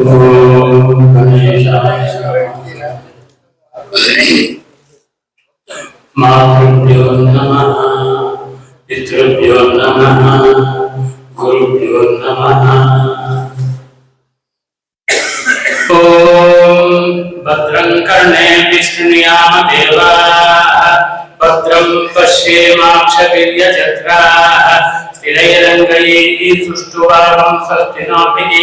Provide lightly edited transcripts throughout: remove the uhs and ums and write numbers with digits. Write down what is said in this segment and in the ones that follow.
ओम गणेशाय मातृभ्यो नमः पितृभ्यो नमः गुरुभ्यो नमः। ओम भद्रं कर्णेभिः शृणुयाम देवाः भद्रं पश्येमाक्षभिर्यजत्राः स्थिरैरङ्गैः सुष्ठुवागं स्वस्तिनोभिः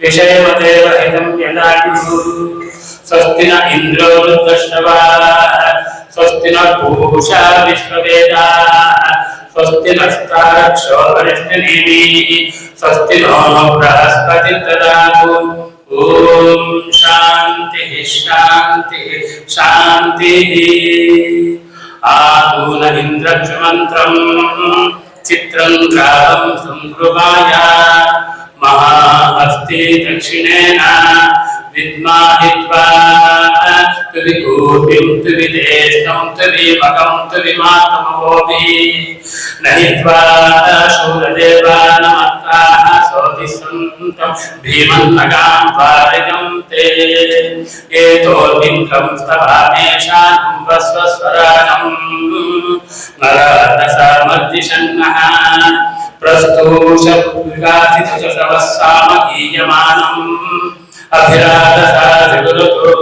विषयमदेव हितं यदायुः स्वस्ति न इन्द्रो वृद्धश्रवाः स्वस्ति न पूषा विश्ववेदाः स्वस्ति नस्तारक्षो वरिष्ठनेमिः स्वस्ति नो बृहस्पतिर्ददातु। ओम शांति शांति शांति। आदून इंद्रक्षमंत्रं चित्रं कालं संकृभाय महाहस्ति दक्षिणेन विद्माहित्वा तुविकूपिं तुविदेष्टं तुविमकं तुविमातमवोऽपि नहित्वा शूरदेवानमत्ताः सोऽतिसन्तं भीमन्नगां पारिजं ते एतोर्विन्द्रं स्तवामेषां वस्वस्वराजं नरदशामर्दिशन्नः प्रस्तूषपुराजितशवस्सामगीयमानम् अभिराधसा जगुरुतो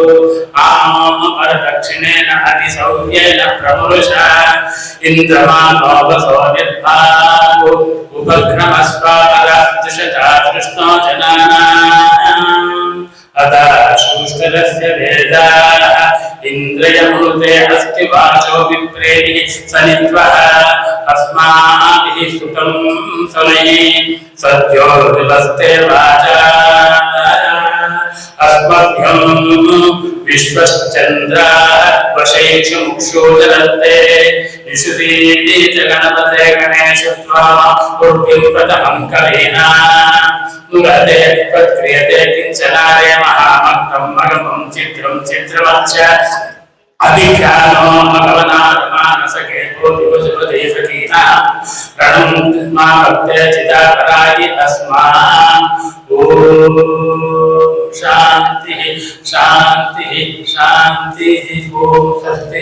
आमरदक्षिणेन अतिसौर्येण प्रमुरुषा इन्द्रमानो वसो निर्भागो उपक्रमस्वापरादृशता कृष्णो जनानाम् अदा शूष्टरस्य वेदाः इन्द्रियमूर्ते अस्ति वाचो विप्रेभिः सनित्वः अस्माभिः सुतं समये सद्यो विवस्ते वाचा अस्मभ्यं विश्वश्चन्द्राः वशैक्षमुक्षोदरन्ते निषुधीत गणपते गणेश त्वां उर्भिं प्रथमं कवीना मुरते तत्क्रियते किञ्चनारे महामग्नं मगमं चित्रं चित्रमच्च अभिख्यानो मगवनाथमानसके भूतिभुजपदेशकीना रणं स्मा भक्ते चिदापरायि अस्मान्। ओम शांति शांति शांति। ओम स्वस्ति।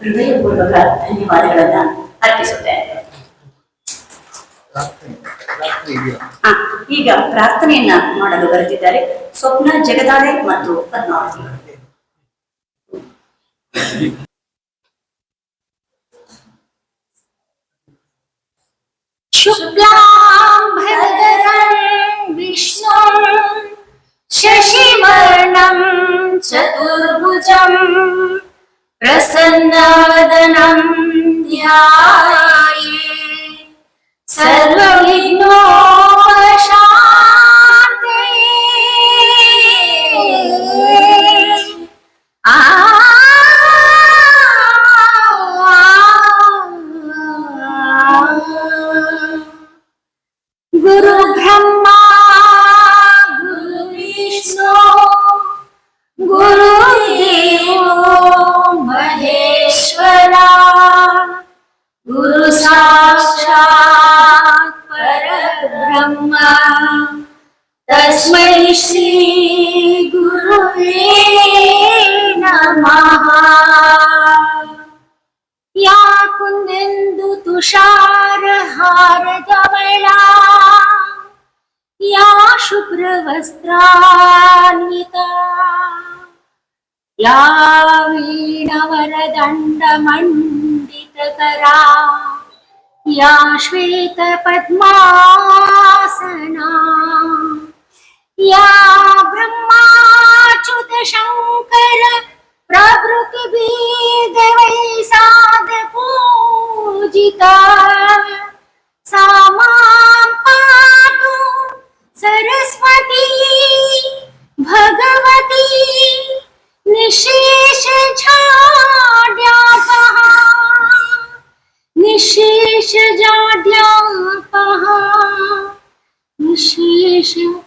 ಹೃದಯಪೂರ್ವಕ ಧನ್ಯವಾದಗಳನ್ನ ಅರ್ಪಿಸುತ್ತೇನೆ. ಈಗ ಪ್ರಾರ್ಥನೆಯನ್ನ ಮಾಡಲು ಬರೆದಿದ್ದಾರೆ ಸ್ವಪ್ನ ಜಗದಾಳೆ ಮತ್ತು ಪದ್ಮಾವತಿ. शुक्लां भरधरं विष्णुं शशिवर्णं चतुर्भुजं प्रसन्नवदनं ध्यायेत् सर्वविघ्नोपशान्ते। गुरु ब्रह्मा गुरु विष्णु गुरुदेवो महेश्वरा गुरु साक्षात् परब्रह्म तस्मै श्री गुरुवे नमः। या कुंदेन्दु तुषार हार धवला या शुभ्रवस्त्रान्विता या वीणवरदण्डमण्डितकरा या श्वेतपद्मासना या ब्रह्माच्युत शङ्कर प्रभृतिभिर्देवैः साधपूजिता सा मां पातु सरस्वती भगवती निशेषजाड्यापः निशेषजाड्यापः निशेषजाड्यापः।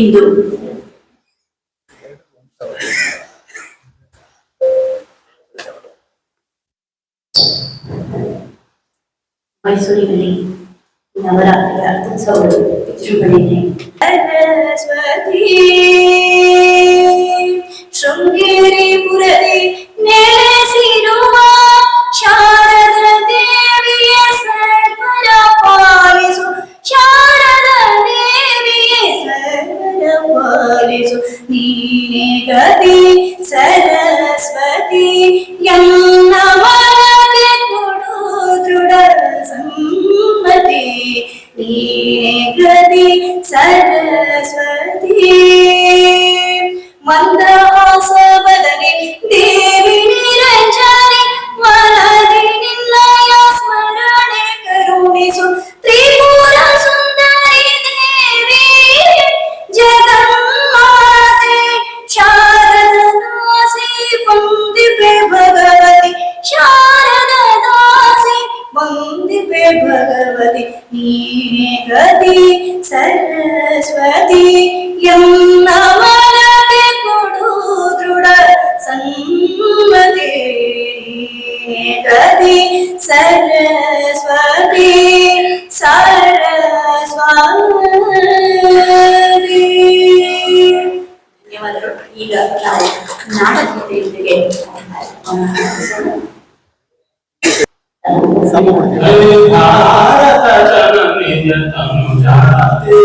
ಇಂದು ಮೈಸೂರಿನಲ್ಲಿ ನವರಾತ್ರಿಯ ಉತ್ಸವಗಳು ವಿಜೃಂಭಣೆಗೆ ಸರಸ್ವತಿ ಶೃಂಗೇರಿಪುರದಿ ನೆಲೆಸಿರುವ ಶಾರದ ದೇವಿಯ ಸರ್ವರ ಪಾಲಿಸು ಶಾರದ ದೇವಿಯ ಸರ್ವರ ಪಾಲಿಸು ನೀನೇ ಗತಿ ಸರಸ್ವತಿ ಎನ್ನ ಮನಗೆ ಕೊಡು ದೃಢ ಸಮ್ಮತಿ ನೀನೇ ಗತಿ ಸರಸ್ವತಿ ಮಂದಹಾಸ ಬದನೆ ದೇವಿ ನಿರಂಜನೆ ಮನದಿ ನಿನ್ನಯ ಸ್ಮರಣೆ ಕರುಣಿಸು ತ್ರಿಪುರ ಸುಂದರಿ ದೇವಿ ಜಗನ್ಮಾತೆ ಶಾರದ ದಾಸಿ ವಂದಿಪೆ ಭಗವತಿ ಶಾರದ ದಾಸಿ ವಂದಿಪೆ ಭಗವತಿ ನೀನೇ ಗತಿ ಸರಸ್ವತಿ ಎನ್ನ ಮನಗೆ ಕೊಡು ದೃಢ ಸಮ್ಮತಿ ನೀನೇ ಗತಿ ಸರಸ್ವತಿ ಸರಸ್ವತಿ. ಧನ್ಯವಾದಗಳು. ಈಗ ನಾವು ನಾಡಗೀತೆಯೊಂದಿಗೆ ಭಾರತ ಜನನಿಯ ತನುಜಾತೆ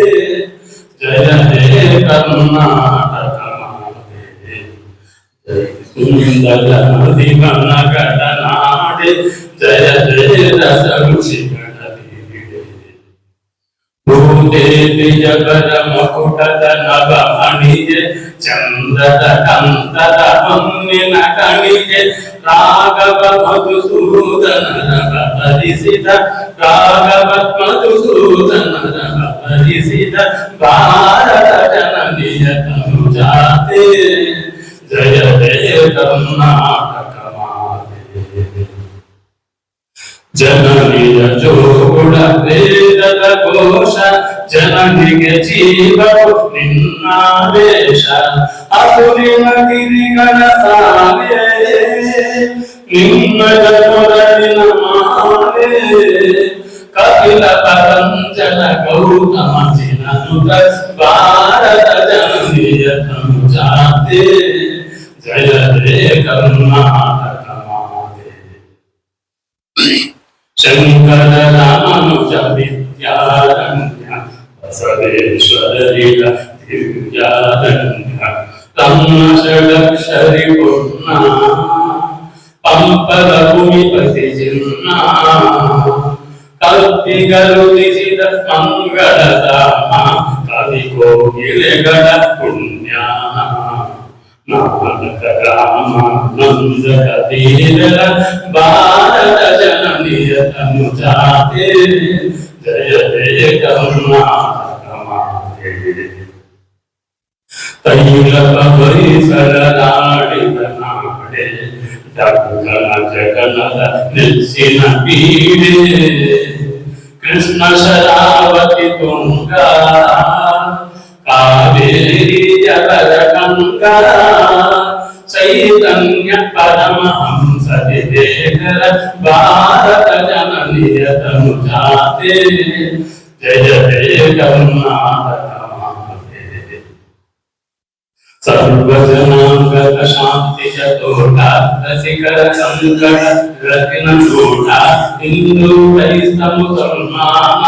ಜಯ ಹೇ ಕರ್ನಾಟಕ ಮಾತೆ ಜಯ ಸುಂದರ ನದಿ ಗಣಗಡ ನಾಡೆ ಜಯ ಜಯ ರಸ ಋಷಿಗಳ ಭೂದೇವಿ ಜಗದ ಮಕುಟದ ನಭ ಮಣಿಗೆ ಚಂದ್ರದ ಕಂದದ ಹೊನ್ನಿನ ಕಣಿಗೆ ರಾಘವ ಮಧುಸೂದನರ ಭರಿಸಿದ ರಾಘವ ಮಧುಸೂದನರ ಭರಿಸಿದ ಭಾರತ ಜನನಿಯ ತನುಜಾತೆ ಜಯ ಜಯ ಕರ್ನಾಟಕ ಮಾತೆ ಜನನಿಯ ಜೋಗುಳ ವೇದದ ಘೋಷ ಜನನಿಗೆ ಜೀವವು ನಿನ್ನಾದೇಶ ಅಸುರಿನ ಗಿರಿಗಳ ಸಾಲೆ ನಿನ್ನದ ಕೊರಳಿನ ಮಾಲೆ ಕಪಿಲ ಪರಂಜಲ ಗೌತಮ ಚಿನನುತ ಭಾರತ ಜನನಿಯ ತನುಜಾತೆ ಜಯ ಜಯ ಕರ್ನಾಟಕ ಮಾತೆ ಶಂಕರ ರಾಮಾನುಜ ವಿದ್ಯಾರಣ್ಯ ಬಸವೇಶ್ವರರಿಗ ದಿವ್ಯಾರಣ್ಯ ತಮ್ಮ ಷಡಕ್ಷರಿ ಪುಣ್ಯ ಪಂಪದ ಭೂಮಿಪತಿ ಚಿನ್ನ ಕಲ್ಪಿಗರುಳಿಸಿದ ಮಂಗಳಧಾಮ ಕವಿ ಕೋಗಿಲೆಗಳ ಪುಣ್ಯ ನಾನಕ ರಾಮ ನಂದ ಕಬೀರರ ಭಾರತ ಜನನಿಯ ತನುಜಾತೆ ಜಯ ಜಯ ಕರ್ನಾಟಕ ಮಾತೆ ತೈಲಕ ಪರಿಸರ ನಾಡಿದ ನಾಡೆ ಡಕ್ಕನ ಜಗನದ ನೆಚ್ಚಿನ ಪೀಡೆ ಕೃಷ್ಣ ಶರಾವತಿ ತುಂಗ ಕಾವೇರಿ ಜಗದ ಗಂಗಾ ಚೈತನ್ಯ ಪರಮಹಂಸ ವಿವೇಕರ ಭಾರತ ಜನನಿಯ ತನುಜಾತೆ ಜಯ ಜಯ ಕರ್ನಾಟಕ ಮಾತೆ ಸರ್ವಜನಾಂಗದ ಶಾಂತಿಯ ತೋಟ ರಸಿಕರ ಸಂಕಟ ರತಿನ ತೋಟ ಹಿಂದೂ ಕ್ರೈಸ್ತ ಮುಸಲ್ಮಾನ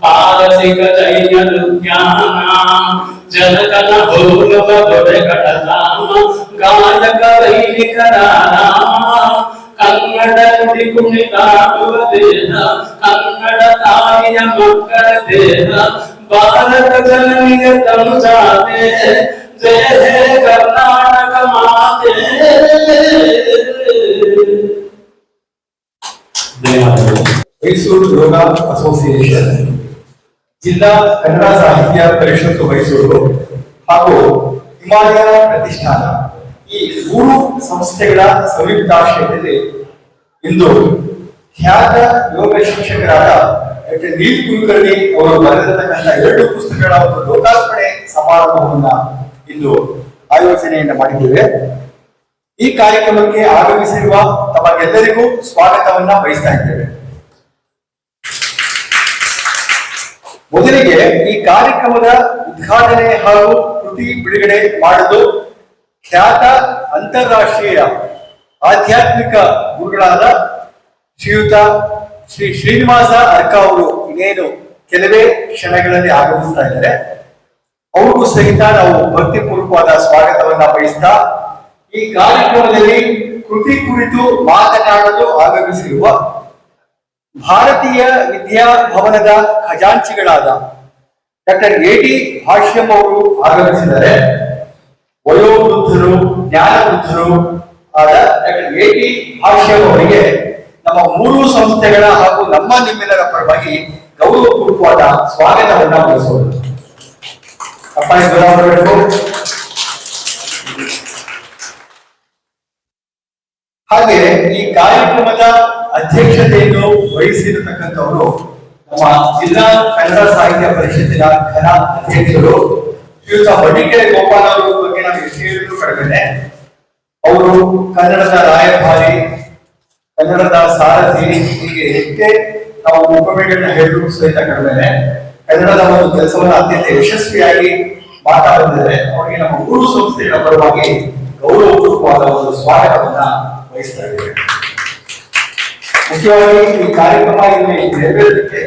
ಪಾರಸಿಕ ಜೈನ ವಿಜ್ಞಾನ ಜನಕನ ಭೋಗವ ದೊರೆಗಳ ರಾಮ ಗಾಯಕ ವೈದಿಕರ ರಾಮ ಕನ್ನಡ ನುಡಿ ಕುಣಿತಾಡುವ ದೇಹ ಕನ್ನಡ ತಾಯಿಯ ಮಕ್ಕಳ ದೇಹ ಭಾರತ ಜನನಿಯ ತನುಜಾತೆ ಜಯ ಹೇ ಕರ್ನಾಟಕ ಮಾತೆ. ಮೈಸೂರು ಯೋಗ ಅಸೋಸಿಯೇಷನ್, ಜಿಲ್ಲಾ ಕನ್ನಡ ಸಾಹಿತ್ಯ ಪರಿಷತ್ತು ಮೈಸೂರು ಹಾಗೂ ಹಿಮಾಲಯ ಪ್ರತಿಷ್ಠಾನ ಈ ಮೂರು ಸಂಸ್ಥೆಗಳ ಸಂಯುಕ್ತಾಶ್ರಯದಲ್ಲಿ ಇಂದು ಖ್ಯಾತ ಯೋಗ ಶಿಕ್ಷಕರಾದ ಡಾಕ್ಟರ್ ನೀಲ್ ಕುಲಕರ್ಣಿ ಅವರು ಬರೆದಿರತಕ್ಕಂಥ 2 ಪುಸ್ತಕಗಳ ಒಂದು ಲೋಕಾರ್ಪಣೆ ಸಮಾರಂಭವನ್ನ ಇಂದು ಆಯೋಜನೆಯನ್ನ ಮಾಡಿದ್ದೇವೆ. ಈ ಕಾರ್ಯಕ್ರಮಕ್ಕೆ ಆಗಮಿಸಿರುವ ತಮಗೆಲ್ಲರಿಗೂ ಸ್ವಾಗತವನ್ನ ಬಯಸ್ತಾ ಇದ್ದೇವೆ. ಮೊದಲಿಗೆ ಈ ಕಾರ್ಯಕ್ರಮದ ಉದ್ಘಾಟನೆ ಹಾಗೂ ಕೃತಿ ಬಿಡುಗಡೆ ಮಾಡಲು ಖ್ಯಾತ ಅಂತಾರಾಷ್ಟ್ರೀಯ ಆಧ್ಯಾತ್ಮಿಕ ಗುರುಗಳಾದ ಶ್ರೀಯುತ ಶ್ರೀ ಶ್ರೀನಿವಾಸ ಅರ್ಕ ಅವರು ಇನ್ನೇನು ಕೆಲವೇ ಕ್ಷಣಗಳಲ್ಲಿ ಆಗಮಿಸ್ತಾ ಇದ್ದಾರೆ. ಅವ್ರಿಗೂ ಸಹಿತ ನಾವು ಭಕ್ತಿಪೂರ್ವಕವಾದ ಸ್ವಾಗತವನ್ನ ಬಯಸ್ತಾ ಈ ಕಾರ್ಯಕ್ರಮದಲ್ಲಿ ಕೃತಿ ಕುರಿತು ಮಾತನಾಡಲು ಆಗಮಿಸಿರುವ ಭಾರತೀಯ ವಿದ್ಯಾಭವನದ ಖಜಾಂಚಿಗಳಾದ ಡಾಕ್ಟರ್ ಎ.ಟಿ. ಭಾಷ್ಯಂ ಅವರು ಆಗಮಿಸಿದ್ದಾರೆ. ವಯೋವೃದ್ಧರು ಜ್ಞಾನವೃದ್ಧರು ಆದ ಡಾಕ್ಟರ್ ಎ.ಟಿ. ಭಾಷ್ಯಂ ಅವರಿಗೆ ನಮ್ಮ ಮೂರು ಸಂಸ್ಥೆಗಳ ಹಾಗೂ ನಮ್ಮ ನಿಮ್ಮೆಲ್ಲರ ಪರವಾಗಿ ಗೌರವಪೂರ್ವಕವಾದ ಸ್ವಾಗತವನ್ನ ಬಯಸೋದು. ಹಾಗೆ ಈ ಕಾರ್ಯಕ್ರಮದ ಅಧ್ಯಕ್ಷತೆಯನ್ನು ವಹಿಸಿರತಕ್ಕಂಥವರು ನಮ್ಮ ಜಿಲ್ಲಾ ಕನ್ನಡ ಸಾಹಿತ್ಯ ಪರಿಷತ್ತಿನ ಘನ ಅಧ್ಯಕ್ಷರು ಶ್ರೀಯುತ ಮಡಿಕೆರೆ ಗೋಪಾಲ್ ಅವರ ಬಗ್ಗೆ ನಾವು ಎಷ್ಟು ಹೇಳಿದ್ರು ಕಡಿಮೆ. ಅವರು ಕನ್ನಡದ ರಾಯಭಾರಿ, ಕನ್ನಡದ ಸಾರಥಿ, ಹೀಗೆ ಎಷ್ಟೇ ನಾವು ಉಪಮೆಗಳನ್ನ ಹೇಳಿದ್ರು ಸಹಿತ ಕಡಿಮೆ. ಕನ್ನಡದ ಒಂದು ಕೆಲಸವನ್ನು ಅತ್ಯಂತ ಯಶಸ್ವಿಯಾಗಿ ಮಾಡ್ತಾ ಬಂದಿದ್ದಾರೆ. ಅವರಿಗೆ ನಮ್ಮ ಮೂರು ಸಂಸ್ಥೆಗಳ ಪರವಾಗಿ ಗೌರವಪೂರ್ವಕವಾದ ಒಂದು ಸ್ವಾಗತವನ್ನ ವಹಿಸ್ತಾ ಇದ್ದೇವೆ. ಮುಖ್ಯವಾಗಿ ಈ ಕಾರ್ಯಕ್ರಮ ಇಲ್ಲಿ ನೆರವೇರಲಿಕ್ಕೆ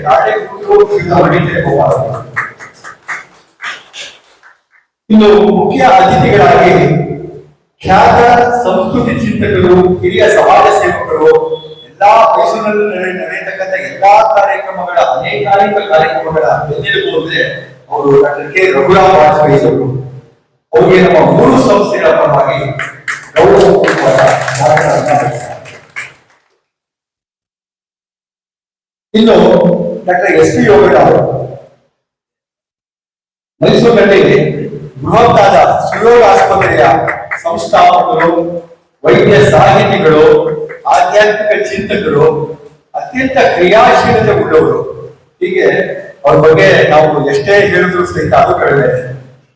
ಇನ್ನು ಮುಖ್ಯ ಅತಿಥಿಗಳಾಗಿ ಖ್ಯಾತ ಸಂಸ್ಕೃತಿ ಚಿಂತಕರು, ಹಿರಿಯ ಸಮಾಜ ಸೇವಕರು, ಎಲ್ಲಾ ಮೈಸೂರಿನಲ್ಲಿ ನಡೆಯತಕ್ಕಂಥ ಎಲ್ಲಾ ಕಾರ್ಯಕ್ರಮಗಳ ಅನೇಕಾನೇಕ ಕಾರ್ಯಕ್ರಮಗಳ ಬೆನ್ನೆಲುಬು ಅಂದ್ರೆ ಅವರು ಡಾಕ್ಟರ್ ಕೆ. ರಘುರಾಮ್ ವಾಜಪೇಯಿ ಅವರು. ಅವರಿಗೆ ನಮ್ಮ ಮೂರು ಸಂಸ್ಥೆಗಳ ಪರವಾಗಿ ಗೌರವಪೂರ್ವಕವಾದ ಸ್ವಾಗತವನ್ನ ಬಯಸ್ತಾರೆ. ಇನ್ನು ಡಾಕ್ಟರ್ ಎಸ್.ಪಿ. ಯೋಗಣ್ಣ ಅವರು ಮೈಸೂರಿನಲ್ಲಿ ಬೃಹತ್ತಾದ ಸುಯೋಗ ಆಸ್ಪತ್ರೆಯ ಸಂಸ್ಥಾಪಕರು, ವೈದ್ಯ ಸಾಹಿತಿಗಳು, ಆಧ್ಯಾತ್ಮಿಕ ಚಿಂತಕರು, ಅತ್ಯಂತ ಕ್ರಿಯಾಶೀಲತೆ ಉಳ್ಳವರು. ಹೀಗೆ ಅವ್ರ ಬಗ್ಗೆ ನಾವು ಎಷ್ಟೇ ಹೇಳಿದ್ರು ಸಹಿತ ಅದು ಕಡಿಮೆ.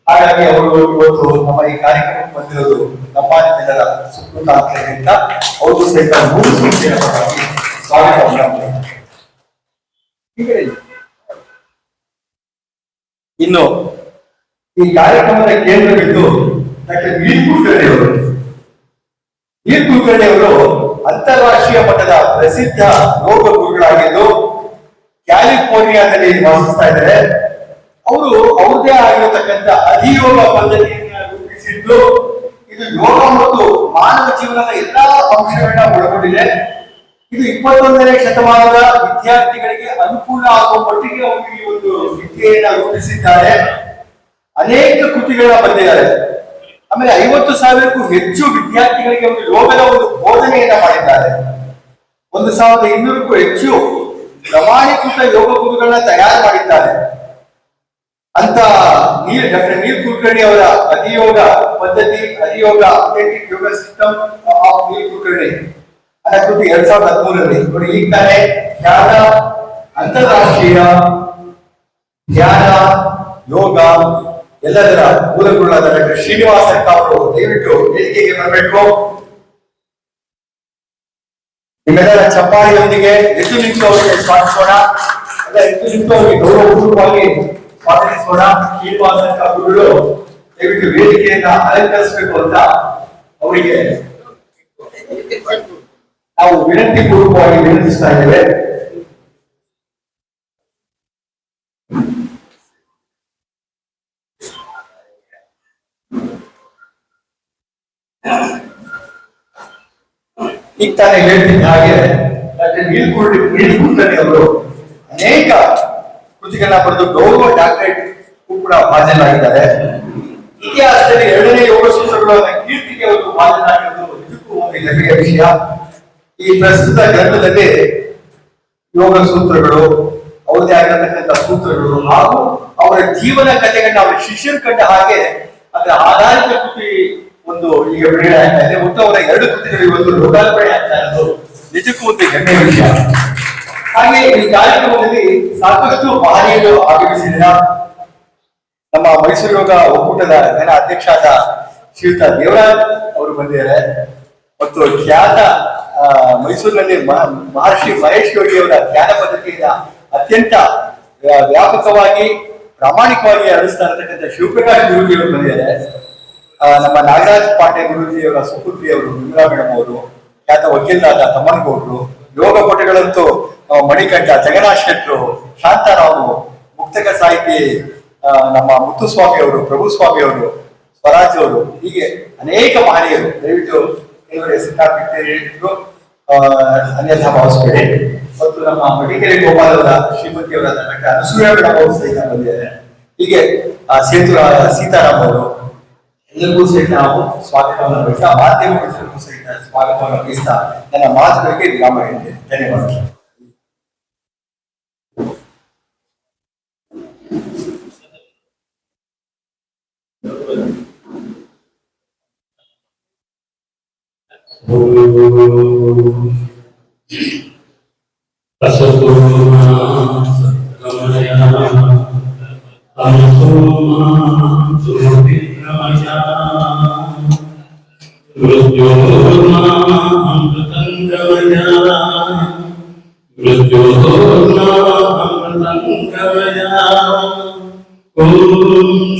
ಹಾಗಾಗಿ ಅವರು ಇವತ್ತು ನಮ್ಮ ಈ ಕಾರ್ಯಕ್ರಮಕ್ಕೆ ಬಂದಿರೋದು ನಮ್ಮ ಎಲ್ಲರ ಸುಕೃತ ಅಂತ ಅವರು ಸಹಿತ ಮೂರು ಸಂಸ್ಥೆಗಳ ಪರವಾಗಿ ಸ್ವಾಗತವನ್ನು. ಇನ್ನು ಈ ಕಾರ್ಯಕ್ರಮದ ಕೇಂದ್ರ ಬಿದ್ದು ಡಾಕ್ಟರ್ ವೀರ್ ಕುಲಕರ್ಣಿ ಅವರು. ವೀರ್ ಕುಲಕರ್ಣಿ ಅವರು ಅಂತಾರಾಷ್ಟ್ರೀಯ ಮಟ್ಟದ ಪ್ರಸಿದ್ಧ ಯೋಗ ಗುರುಗಳಾಗಿದ್ದು ಕ್ಯಾಲಿಫೋರ್ನಿಯಾದಲ್ಲಿ ವಾಸಿಸ್ತಾ ಇದ್ದಾರೆ. ಅವರು ಅವ್ರದೇ ಆಗಿರತಕ್ಕಂಥ ಅಧಿಯೋಗ ಪದ್ಧತಿಯನ್ನ ರೂಪಿಸಿದ್ದು ಇದು ಯೋಗ ಮತ್ತು ಮಾನವ ಜೀವನದ ಎಲ್ಲಾ ಅಂಶಗಳನ್ನ ಒಳಗೊಂಡಿದೆ. ಇದು 21ನೇ ಶತಮಾನದ ವಿದ್ಯಾರ್ಥಿಗಳಿಗೆ ಅನುಕೂಲ ಆಗುವ ಮಟ್ಟಿಗೆ ಅವರು ಈ ಒಂದು ವಿದ್ಯೆಯನ್ನ ರೂಪಿಸಿದ್ದಾರೆ. ಅನೇಕ ಕೃತಿಗಳನ್ನ ಬರೆದಿದ್ದಾರೆ. ಆಮೇಲೆ 50,000ಕ್ಕೂ ಹೆಚ್ಚು ವಿದ್ಯಾರ್ಥಿಗಳಿಗೆ ಒಂದು ಯೋಗದ ಒಂದು ಬೋಧನೆಯನ್ನ ಮಾಡಿದ್ದಾರೆ. 1,200ಕ್ಕೂ ಹೆಚ್ಚು ಪ್ರಮಾಣೀಕೃತ ಯೋಗ ಗುರುಗಳನ್ನ ತಯಾರು ಮಾಡಿದ್ದಾರೆ. ಅಂತ ಡಾಕ್ಟರ್ ವೀರ್ ಕುಲಕರ್ಣಿ ಅವರ ಅಧಿಯೋಗ ಪದ್ಧತಿ, ಅಧಿಯೋಗ ಅಥೆಂಟಿಕ್ ಯೋಗ ಸಿಸ್ಟಮ್ ಆಫ್ ವೀರ್ ಕುಲಕರ್ಣಿ ಅನ್ನೋ ಕೃತಿ 2013ರಲ್ಲಿ ನೋಡಿ. ಈಗ ತಾನೇ ಧ್ಯಾನ, ಅಂತಾರಾಷ್ಟ್ರೀಯ ಧ್ಯಾನ, ಯೋಗ ಎಲ್ಲದರ ಮೂಲಗುರುಗಳಾದ ಡಾಕ್ಟರ್ ಶ್ರೀನಿವಾಸ ಅರ್ಕ ಅವರು ದಯವಿಟ್ಟು ವೇದಿಕೆಗೆ ಬರಬೇಕು. ನಿಮ್ಮೆಲ್ಲರ ಚಪ್ಪಾಳಿಯೊಂದಿಗೆ ಎದ್ದು ನಿಂತು ಅವರಿಗೆ ಸ್ವಾಗತಿಸೋಣ. ಎದ್ದು ನಿಂತು ಅವರಿಗೆ ಗೌರವಪೂರ್ವವಾಗಿ ಸ್ವಾಗತಿಸೋಣ. ಶ್ರೀನಿವಾಸ ಅರ್ಕ ಗುರುಗಳು ದಯವಿಟ್ಟು ವೇದಿಕೆಯನ್ನ ಅಲಂಕರಿಸಬೇಕು ಅಂತ ಅವರಿಗೆ ನಾವು ವಿನಂತಿ ಪೂರ್ವಕವಾಗಿ ವಿನಂತಿಸ್ತಾ ಇದ್ದೇವೆ. ಈಗ ತಾನೇ ಹೇಳ್ತಿದ್ದ ಹಾಗೆ ಡಾಕ್ಟರ್ ವೀರ್ ಕುಲಕರ್ಣಿ ಅವರು ಅನೇಕ ಕೃತಿಗಳನ್ನ ಬರೆದು ಗೌರವ ಡಾಕ್ಟರೇಟ್ ಕೂಡ ಭಾಜನರಾಗಿದ್ದಾರೆ. ಇತಿಹಾಸದಲ್ಲಿ 2ನೇ ಯೋಗ ಸೂತ್ರಗಳು ಕೀರ್ತಿಗೆ ಅವರು ಭಾಜನರಾಗಿರುವುದು ಇದಕ್ಕೂ ಒಂದು ಹೆಮ್ಮೆಯ ವಿಷಯ. ಈ ಪ್ರಸ್ತುತ ಗ್ರಂಥದಲ್ಲಿ ಯೋಗ ಸೂತ್ರಗಳು, ಅವರದೇ ಆಗಿರತಕ್ಕಂಥ ಸೂತ್ರಗಳು ಹಾಗೂ ಅವರ ಜೀವನ ಕಥೆಗಳನ್ನ ಅವರ ಶಿಷ್ಯರು ಕಂಡ ಹಾಗೆ ಅದರ ಆಧಾರಿತ ಕೃತಿ ಒಂದು ಈಗ ಬಿಡುಗಡೆ ಆಗ್ತಾ ಇದೆ. ಒಟ್ಟು ಅವರ 2 ಕೃತಿಗಳು ಇವತ್ತು ಲೋಕಾರ್ಪಣೆ ಆಗ್ತಾ ಇರೋದು ನಿಜಕ್ಕೂ ಒಂದು ಹೆಮ್ಮೆಯ ವಿಷಯ. ಹಾಗೆ ಈ ಕಾರ್ಯಕ್ರಮದಲ್ಲಿ ಸಾಕಷ್ಟು ಮಹನೀಯರು ಆಗಮಿಸಿದ ನಮ್ಮ ಮೈಸೂರು ಯೋಗ ಒಕ್ಕೂಟದ ಘನ ಅಧ್ಯಕ್ಷರಾದ ಶ್ರೀಯುತ ದೇವರಾಜ್ ಅವರು ಬಂದಿದ್ದಾರೆ. ಮತ್ತು ಖ್ಯಾತ ಮೈಸೂರಿನಲ್ಲಿ ಮಹರ್ಷಿ ಮಹೇಶ್ ಯೋಗಿ ಅವರ ಧ್ಯಾನ ಪದ್ಧತಿಯಿಂದ ಅತ್ಯಂತ ವ್ಯಾಪಕವಾಗಿ ಪ್ರಾಮಾಣಿಕವಾಗಿ ಹರಡಿಸ್ತಾ ಇರತಕ್ಕಂಥ ಶಿವಪ್ರಕಾಶ್ ಗುರೂಜಿಯವರು ಬಂದಿದ್ದಾರೆ. ನಮ್ಮ ನಾಗರಾಜ್ ಪಾಟೀಲ್ ಗುರೂಜಿಯವರ ಸುಪುತ್ರಿ ಅವರು ವಿಮಲಾ ಮೇಡಮ್ ಅವರು, ಖ್ಯಾತ ವಕೀಲರಾದ ತಮ್ಮನಗೌಡರು, ಯೋಗ ಪಟುಗಳಂತೂ ಮಣಿಕಂಠ, ಜಗನ್ನಾಥ್ ಶೆಟ್ಟರು, ಶಾಂತಾರಾವು, ಮುಕ್ತಕ ಸಾಹಿತಿ ನಮ್ಮ ಮುತ್ತುಸ್ವಾಮಿ ಅವರು, ಪ್ರಭುಸ್ವಾಮಿ ಅವರು, ಸ್ವರಾಜ್ ಅವರು, ಹೀಗೆ ಅನೇಕ ಮಹನೀಯರು. ದಯವಿಟ್ಟು ಇವರ ಹೆಸರನ್ನ ಬಿಟ್ಟು ಅನ್ಯಥಾ ಭಾವಿಸಬೇಡಿ. ಮತ್ತು ನಮ್ಮ ಮಡಿಕೆರೆ ಗೋಪಾಲವರ ಶ್ರೀಮತಿಯವರ ಡಾಕ್ಟರ್ ಅನಸೂಯ ಮೇಡಮ್ ಅವರು ಸಹಿತ ಬಂದಿದ್ದಾರೆ. ಹೀಗೆ ಸೀತಾರಾಮ್ ಅವರು ಎಲ್ಲರಿಗೂ ಸಹಿತ ನಾವು ಸ್ವಾಗತವನ್ನು ವಹಿಸ್ತಾ, ಮಾಧ್ಯಮ ಮಿತ್ರರಿಗೂ ಸಹಿತ ಸ್ವಾಗತವನ್ನು ವಹಿಸ್ತಾ ನನ್ನ ಮಾತುಗಳಿಗೆ ವಿರಾಮ ಹೇಳಿದೆ. ಧನ್ಯವಾದಗಳು.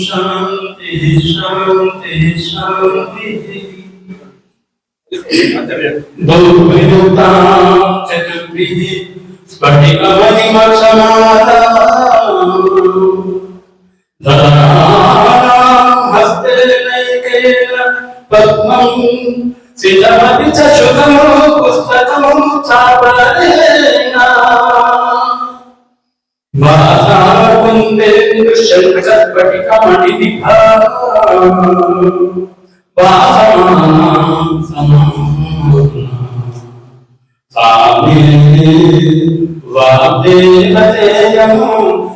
ಶಾಂತಿ ಶಾಂತಿ ಶಾಂತಿ ಚತುರ್ಭಿಃ ಸ್ಫಟಿಕಮಣಿಮಕ್ಷಮಾಲಾ ಹಸ್ತೇನೈಕೇನ ಪದ್ಮಂ ಸಿತಮತಿ ಚ ಶುಕಂ ಪುಸ್ತಕಂ ಚಾಪರೇಣ ವಾಸಾಕುಂದೇಂದು ಶಂಕರಸ್ಫಟಿಕಮಣಿನಿಭಾ ವಾಸಮಾನಾಂ ಸಾಮೇ ವಾಗ್ದೇವತೇಯಂ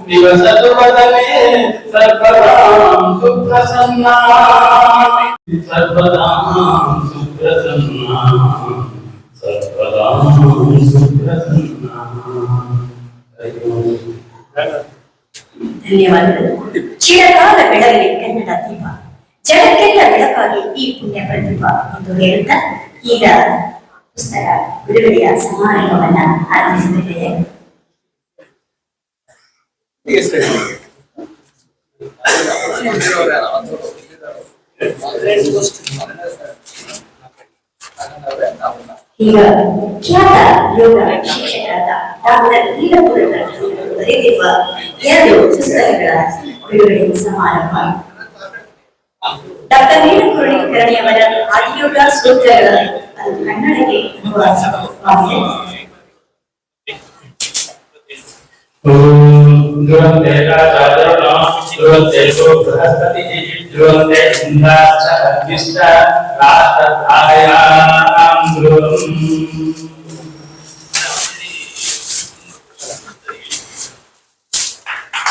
ನಿವಸತು ವದನೆ ಸರ್ವದಾಂ ಸುಪ್ರಸನ್ನಾ ಸರ್ವದಾಂ ಸುಪ್ರಸನ್ನಾ ಸರ್ವದಾಂ ಸುಪ್ರಸನ್ನಾ. ಧನ್ಯವಾದಗಳು. ಚಿರಕಾಲ ಬೆಳಗಲಿ ಕನ್ನಡ ದೀಪ, ಜಗಕ್ಕೆಲ್ಲ ಬೆಳಕಾಗಿ ಈ ಪುಣ್ಯ ಪ್ರದೀಪ ಎಂದು ಹೇಳುತ್ತಾ ಈಗ ಪುಸ್ತಕ ಬಿಡುಗಡೆಯ ಸಮಾರಂಭವನ್ನ ಆರಂಭಿಸುತ್ತಿದ್ದೇವೆ. ಈಗ ಖ್ಯಾತ ಯೋಗ ಶಿಕ್ಷಕರಾದ ಡಾಕ್ಟರ್ ನೀಲಪುರದ ಬರೆದಿರುವ 2 ಪುಸ್ತಕಗಳ ಬಿಡುಗಡೆ ಸಮಾರಂಭ. ಡಾಕ್ಟರ್ ನೀಲಕುರಣಿಕರಣಿಯವರ ಆದಿಯೋಗ ಸೂತ್ರಗಳ ಅದು ಕನ್ನಡಕ್ಕೆ ಅನುವಾದವಾಗಿದೆ. ಧ್ರುವಂತೆ ರಾಜಾರ್ಣ ಧ್ರುವಂತೆ ಬೃಹಸ್ಪತಿ ಧ್ರುವಂತೆ ಇಂದ್ರಾಚ ಅಗ್ನಿಶ್ಚ ರಾಷ್ಟ್ರಧಾರಯಾಂ ಧ್ರುವಂ.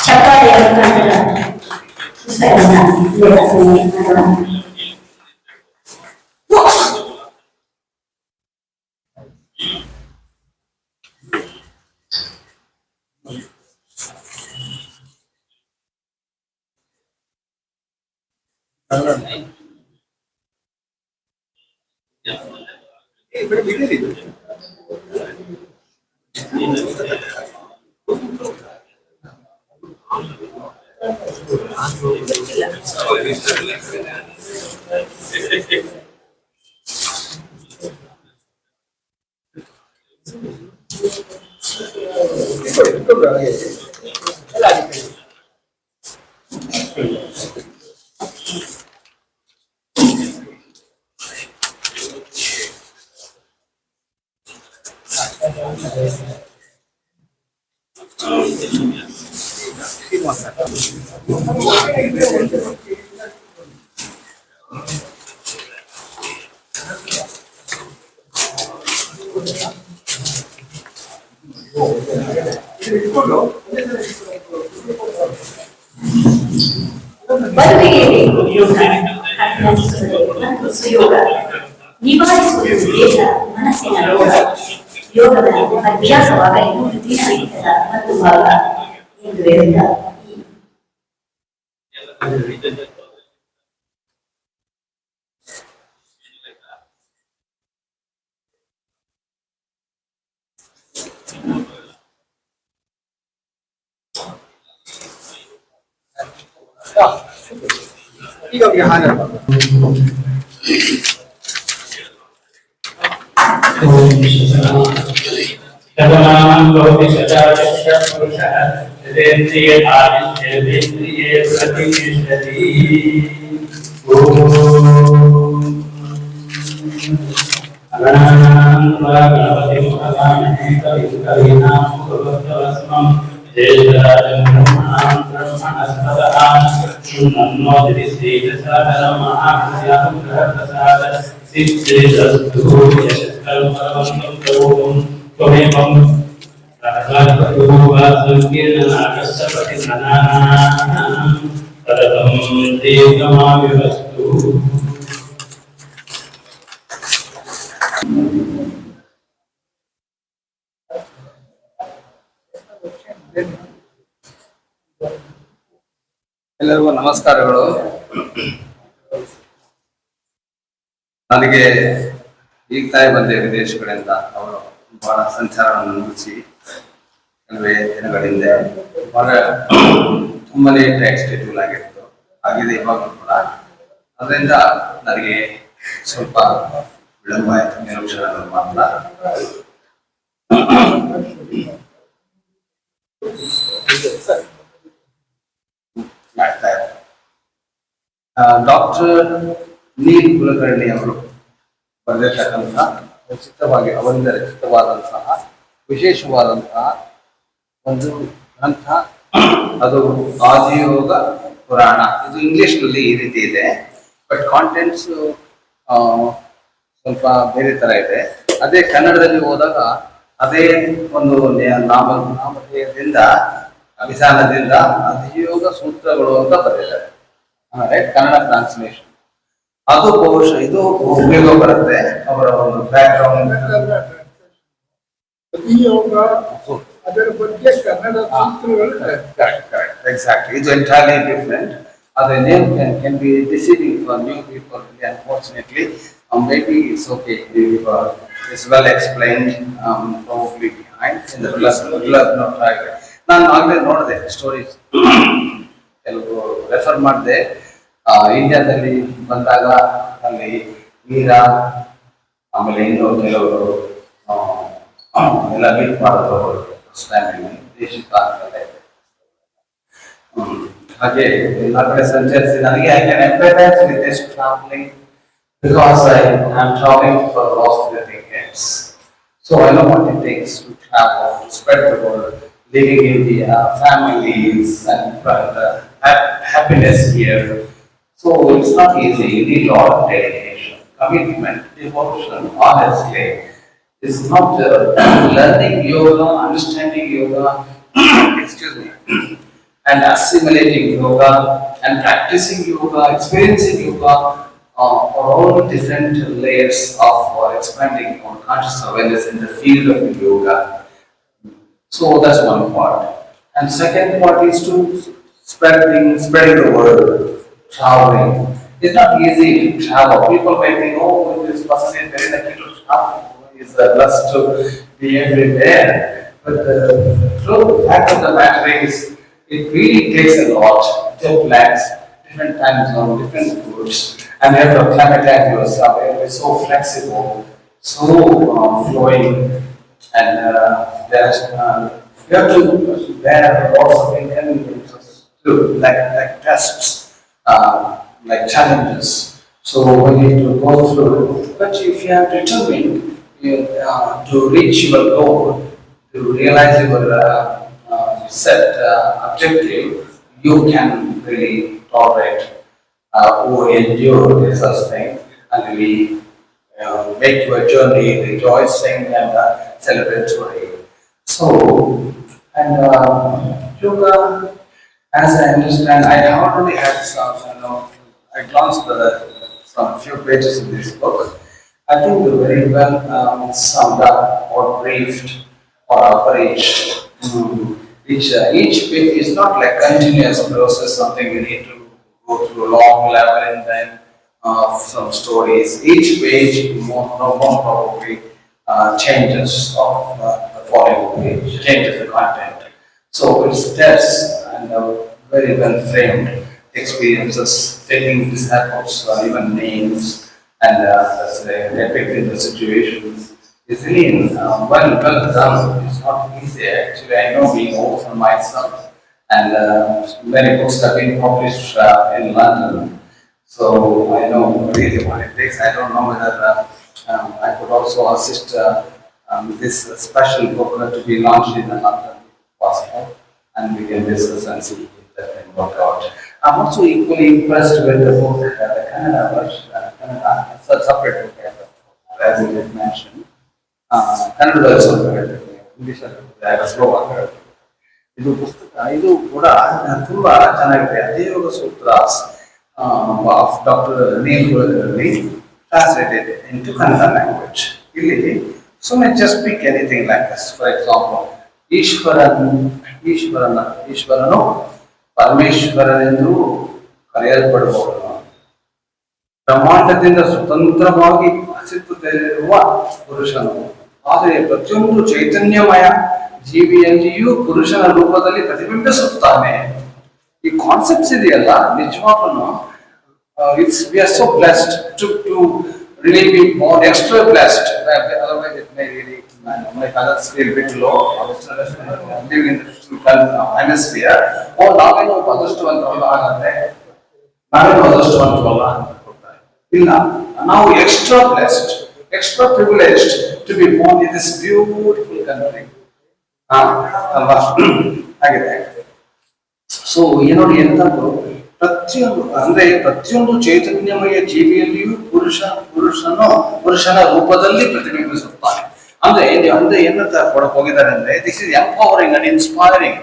ಚಪ್ಪಾಳೆಯ ಮುಖಾಂತರ ಪುಸ್ತಕವನ್ನು ಲೋಕಾರ್ಪಣೆ ಮಾಡೋಣ. ಬದುಕಿಗೆ ಬೇಕು ಯೋಗ, ಅಭ್ಯಾಸಿಸುವುದು ಮತ್ತು ಸುಯೋಗ, ನಿವಾರಿಸುವುದು ದೇಹ ಮನಸ್ಸಿನ ರೋಗ. ಯೋಗದ ಅಭ್ಯಾಸವಾಗಲಿ ದಿನನಿತ್ಯದ ಮತ್ತು ಭಾಗ ಎಂದು ಹೇಳುತ್ತಾ ಈಗ ಅವ್ರಿಗೆ ಹಾಗೆ शतमानं भवति शतायुष्यः पुरुषः शतेन्द्रिये आदित्येन्द्रिये प्रतिष्ठति गणपतिं भगवामहे कविं कवीनामुपभक्तवस्मं ज्येष्ठराजं ब्रह्मणां ब्रह्मणस्पतः शृण्वन्नो दिविश्रीदशाधरमहाभुजां ग्रहप्रसाद सिद्धिरस्तु यशस्कल्पवन्तं प्रभुं त्वमेवं राघवपूर्वासङ्कीर्णनागस्तपतिननानां परतं दीर्घमाविवस्तु ಎಲ್ಲರಿಗೂ ನಮಸ್ಕಾರಗಳು. ನನಗೆ ಈಗ ತಾಯಿ ಬಂದೆ ವಿದೇಶಗಳಿಂದ. ಅವರು ಬಹಳ ಸಂಚಾರವನ್ನು ಮುಗಿಸಿ ಕೆಲವೇ ದಿನಗಳ ಹಿಂದೆ ಬಹಳ ತುಂಬಾನೇ ಟೈಟ್ ಶೆಡ್ಯೂಲ್ ಆಗಿತ್ತು, ಆಗಿದೆ ಇವಾಗಲೂ ಕೂಡ. ಅದರಿಂದ ನನಗೆ ಸ್ವಲ್ಪ ವಿಳಂಬ ಆಯಿತು, ನಿಮಿಷಗಳು ಮಾತ್ರ. ಡಾಕ್ಟರ್ ನೀಲ್ ಕುಲಕರ್ಣಿ ಅವರು ಬರೆದಿರ್ತಕ್ಕಂಥ ರಚಿತವಾಗಿ ಅವರಿಂದ ರಚಿತವಾದಂತಹ ವಿಶೇಷವಾದಂತಹ ಒಂದು ಗ್ರಂಥ, ಅದು ಆದಿಯೋಗ ಪುರಾಣ. ಇದು ಇಂಗ್ಲಿಷ್ ನಲ್ಲಿ ಈ ರೀತಿ ಇದೆ, ಬಟ್ ಕಾಂಟೆಂಟ್ಸ್ ಸ್ವಲ್ಪ ಬೇರೆ ತರ ಇದೆ. ಅದೇ ಕನ್ನಡದಲ್ಲಿ ಹೋದಾಗ ಅದೇ ಒಂದು ನಾಮಧೇಯದಿಂದ ವಿಧಾನದಿಂದ ಆದಿಯೋಗ ಸೂತ್ರಗಳು ಅಂತ ಬರೆದಿದ್ದಾರೆ. ಕನ್ನಡ ಟ್ರಾನ್ಸ್ಲೇಷನ್ ಅದು ಬಹುಶಃ ಇದು ಉಪಯೋಗ ಬರುತ್ತೆ. ಅವರ ಒಂದು ಬ್ಯಾಕ್ ಗ್ರೌಂಡ್ ಅದರ ಬಗ್ಗೆ ಕನ್ನಡ ಎಕ್ಸಾಕ್ಟ್ಲಿ ಇದು entirely different. The name can be deceiving for new people, unfortunately. Maybe it's okay if it's well explained, probably behind in the blurb not right. ನಾನು ಆಗಲೇ ನೋಡಿದೆ ಸ್ಟೋರೀಸ್, ಕೆಲವು ರೆಫರ್ ಮಾಡಿದೆ. ಇಂಡಿಯಾದಲ್ಲಿ ಬಂದಾಗ ಅಲ್ಲಿ ವೀರ, ಆಮೇಲೆ ಇನ್ನು ಕೆಲವರು ಎಲ್ಲ ಮೀಟ್ ಮಾಡೋದು ಫಸ್ಟ್ ಟೈಮ್ ದೇಶಕ್ಕೆ ಆದಮೇಲೆ. ಹಾಗೆ ಎಲ್ಲ ಕಡೆ ಸಂಚರಿಸಿ ನನಗೆ I can empathize with this traveling because I am traveling for the last 30 years. So I know what it takes to travel, to spread the word, living in the families and happiness here. So it's not easy. You need a lot of dedication, commitment, devotion, honestly. It's not learning yoga, understanding yoga, excuse me, and assimilating yoga and practicing yoga, experiencing yoga are all different layers of expanding our conscious awareness in the field of yoga. So that's one part. And second part is to spreading the word, traveling. It's not easy to travel. People may think, oh, this person is very lucky to travel. He's blessed to be everywhere. But the truth, fact of the matter is, it really takes a lot. Jet lags, different time zone, different foods, and you have to acclimatize yourself. It's so flexible, so flowing, and you have to bear lots of inconveniences too, like tests, like challenges. So we need to go through. But if you have determined to reach your goal, to realize your set objective, you can really tolerate or endure such thing, and really make your journey rejoicing and celebratory. So, and yoga, as I understand, I already had some, I glanced some few pages in this book. I think they're very well summed up or briefed or abridged. Each page is not like continuous process, something you need to go through a long labyrinth and some stories. Each page more probably changes of the following page, changes the content. So it's tests and and very well framed experiences, taking these airports, even names, and depicting the situations. It's really well done. It's not easy actually. I know we know for myself, and many books have been published in London. So I know really what it takes. I don't know whether I could also assist this special book to be launched in London, possible, and we can discuss and see if that can work out. I'm also equally impressed with the book, the Kannada version, it's a separate book, as you did mention. Kannada English slow ಇದು ಪುಸ್ತಕ ಇದು ಕೂಡ ತುಂಬಾ ಚೆನ್ನಾಗಿದೆ. Adiyoga sutras of doctor Neel ಗುರುಗಳಲ್ಲಿ translated into Kannada language. ಇಲ್ಲಿ ಸುಮ್ಮನೆ just pick anything like this. For example, ಈಶ್ವರನು ಪರಮೇಶ್ವರನೆಂದು ಕರೆಯಲ್ಪಡುವವನು, ಬ್ರಹ್ಮಾಂಡದಿಂದ ಸ್ವತಂತ್ರವಾಗಿ ಅಸ್ತಿತ್ವದಲ್ಲಿರುವ ಪುರುಷನು, ಆದರೆ ಪ್ರತಿಯೊಂದು ಚೈತನ್ಯಮಯ ಜೀವಿಯಲ್ಲಿಯೂ ಪುರುಷನ ರೂಪದಲ್ಲಿ ಪ್ರತಿಬಿಂಬಿಸುತ್ತಾನೆ. ಈ ಕಾನ್ಸೆಪ್ಟ್ಸ್ ಇದೆಯಲ್ಲ, ನಿಜವಾಗ್ಲೂ we are so blessed to really be more extra blessed. Otherwise it may really my colors feel bit low, living in the physical hemisphere. ನಾವೇನು ಅದೃಷ್ಟವಂತರಲ್ಲ ಆಗತ್ತೆ, ನಾವೇನು ಅದೃಷ್ಟವಂತರಲ್ಲ ಅಂತ ಕೊಡ್ತಾರೆ. ಇಲ್ಲ, ನಾವು extra blessed, extra privileged to be born in this beautiful country. ಅಲ್ವಾ ಹಾಗಿದೆ. So ಏನೋಡಿ ಎಂತಂದ್ರು, ಪ್ರತಿಯೊಂದು ಚೈತನ್ಯಮಯ ಜೀವಿಯಲ್ಲಿಯೂ ಪುರುಷನ ರೂಪದಲ್ಲಿ ಪ್ರತಿಬಿಂಬಿಸುತ್ತಾನೆ. ಅಂದ್ರೆ ಏನಂತ ಕೊಡಕ್ ಹೋಗಿದ್ದಾರೆ ಅಂದ್ರೆ, this is empowering and inspiring.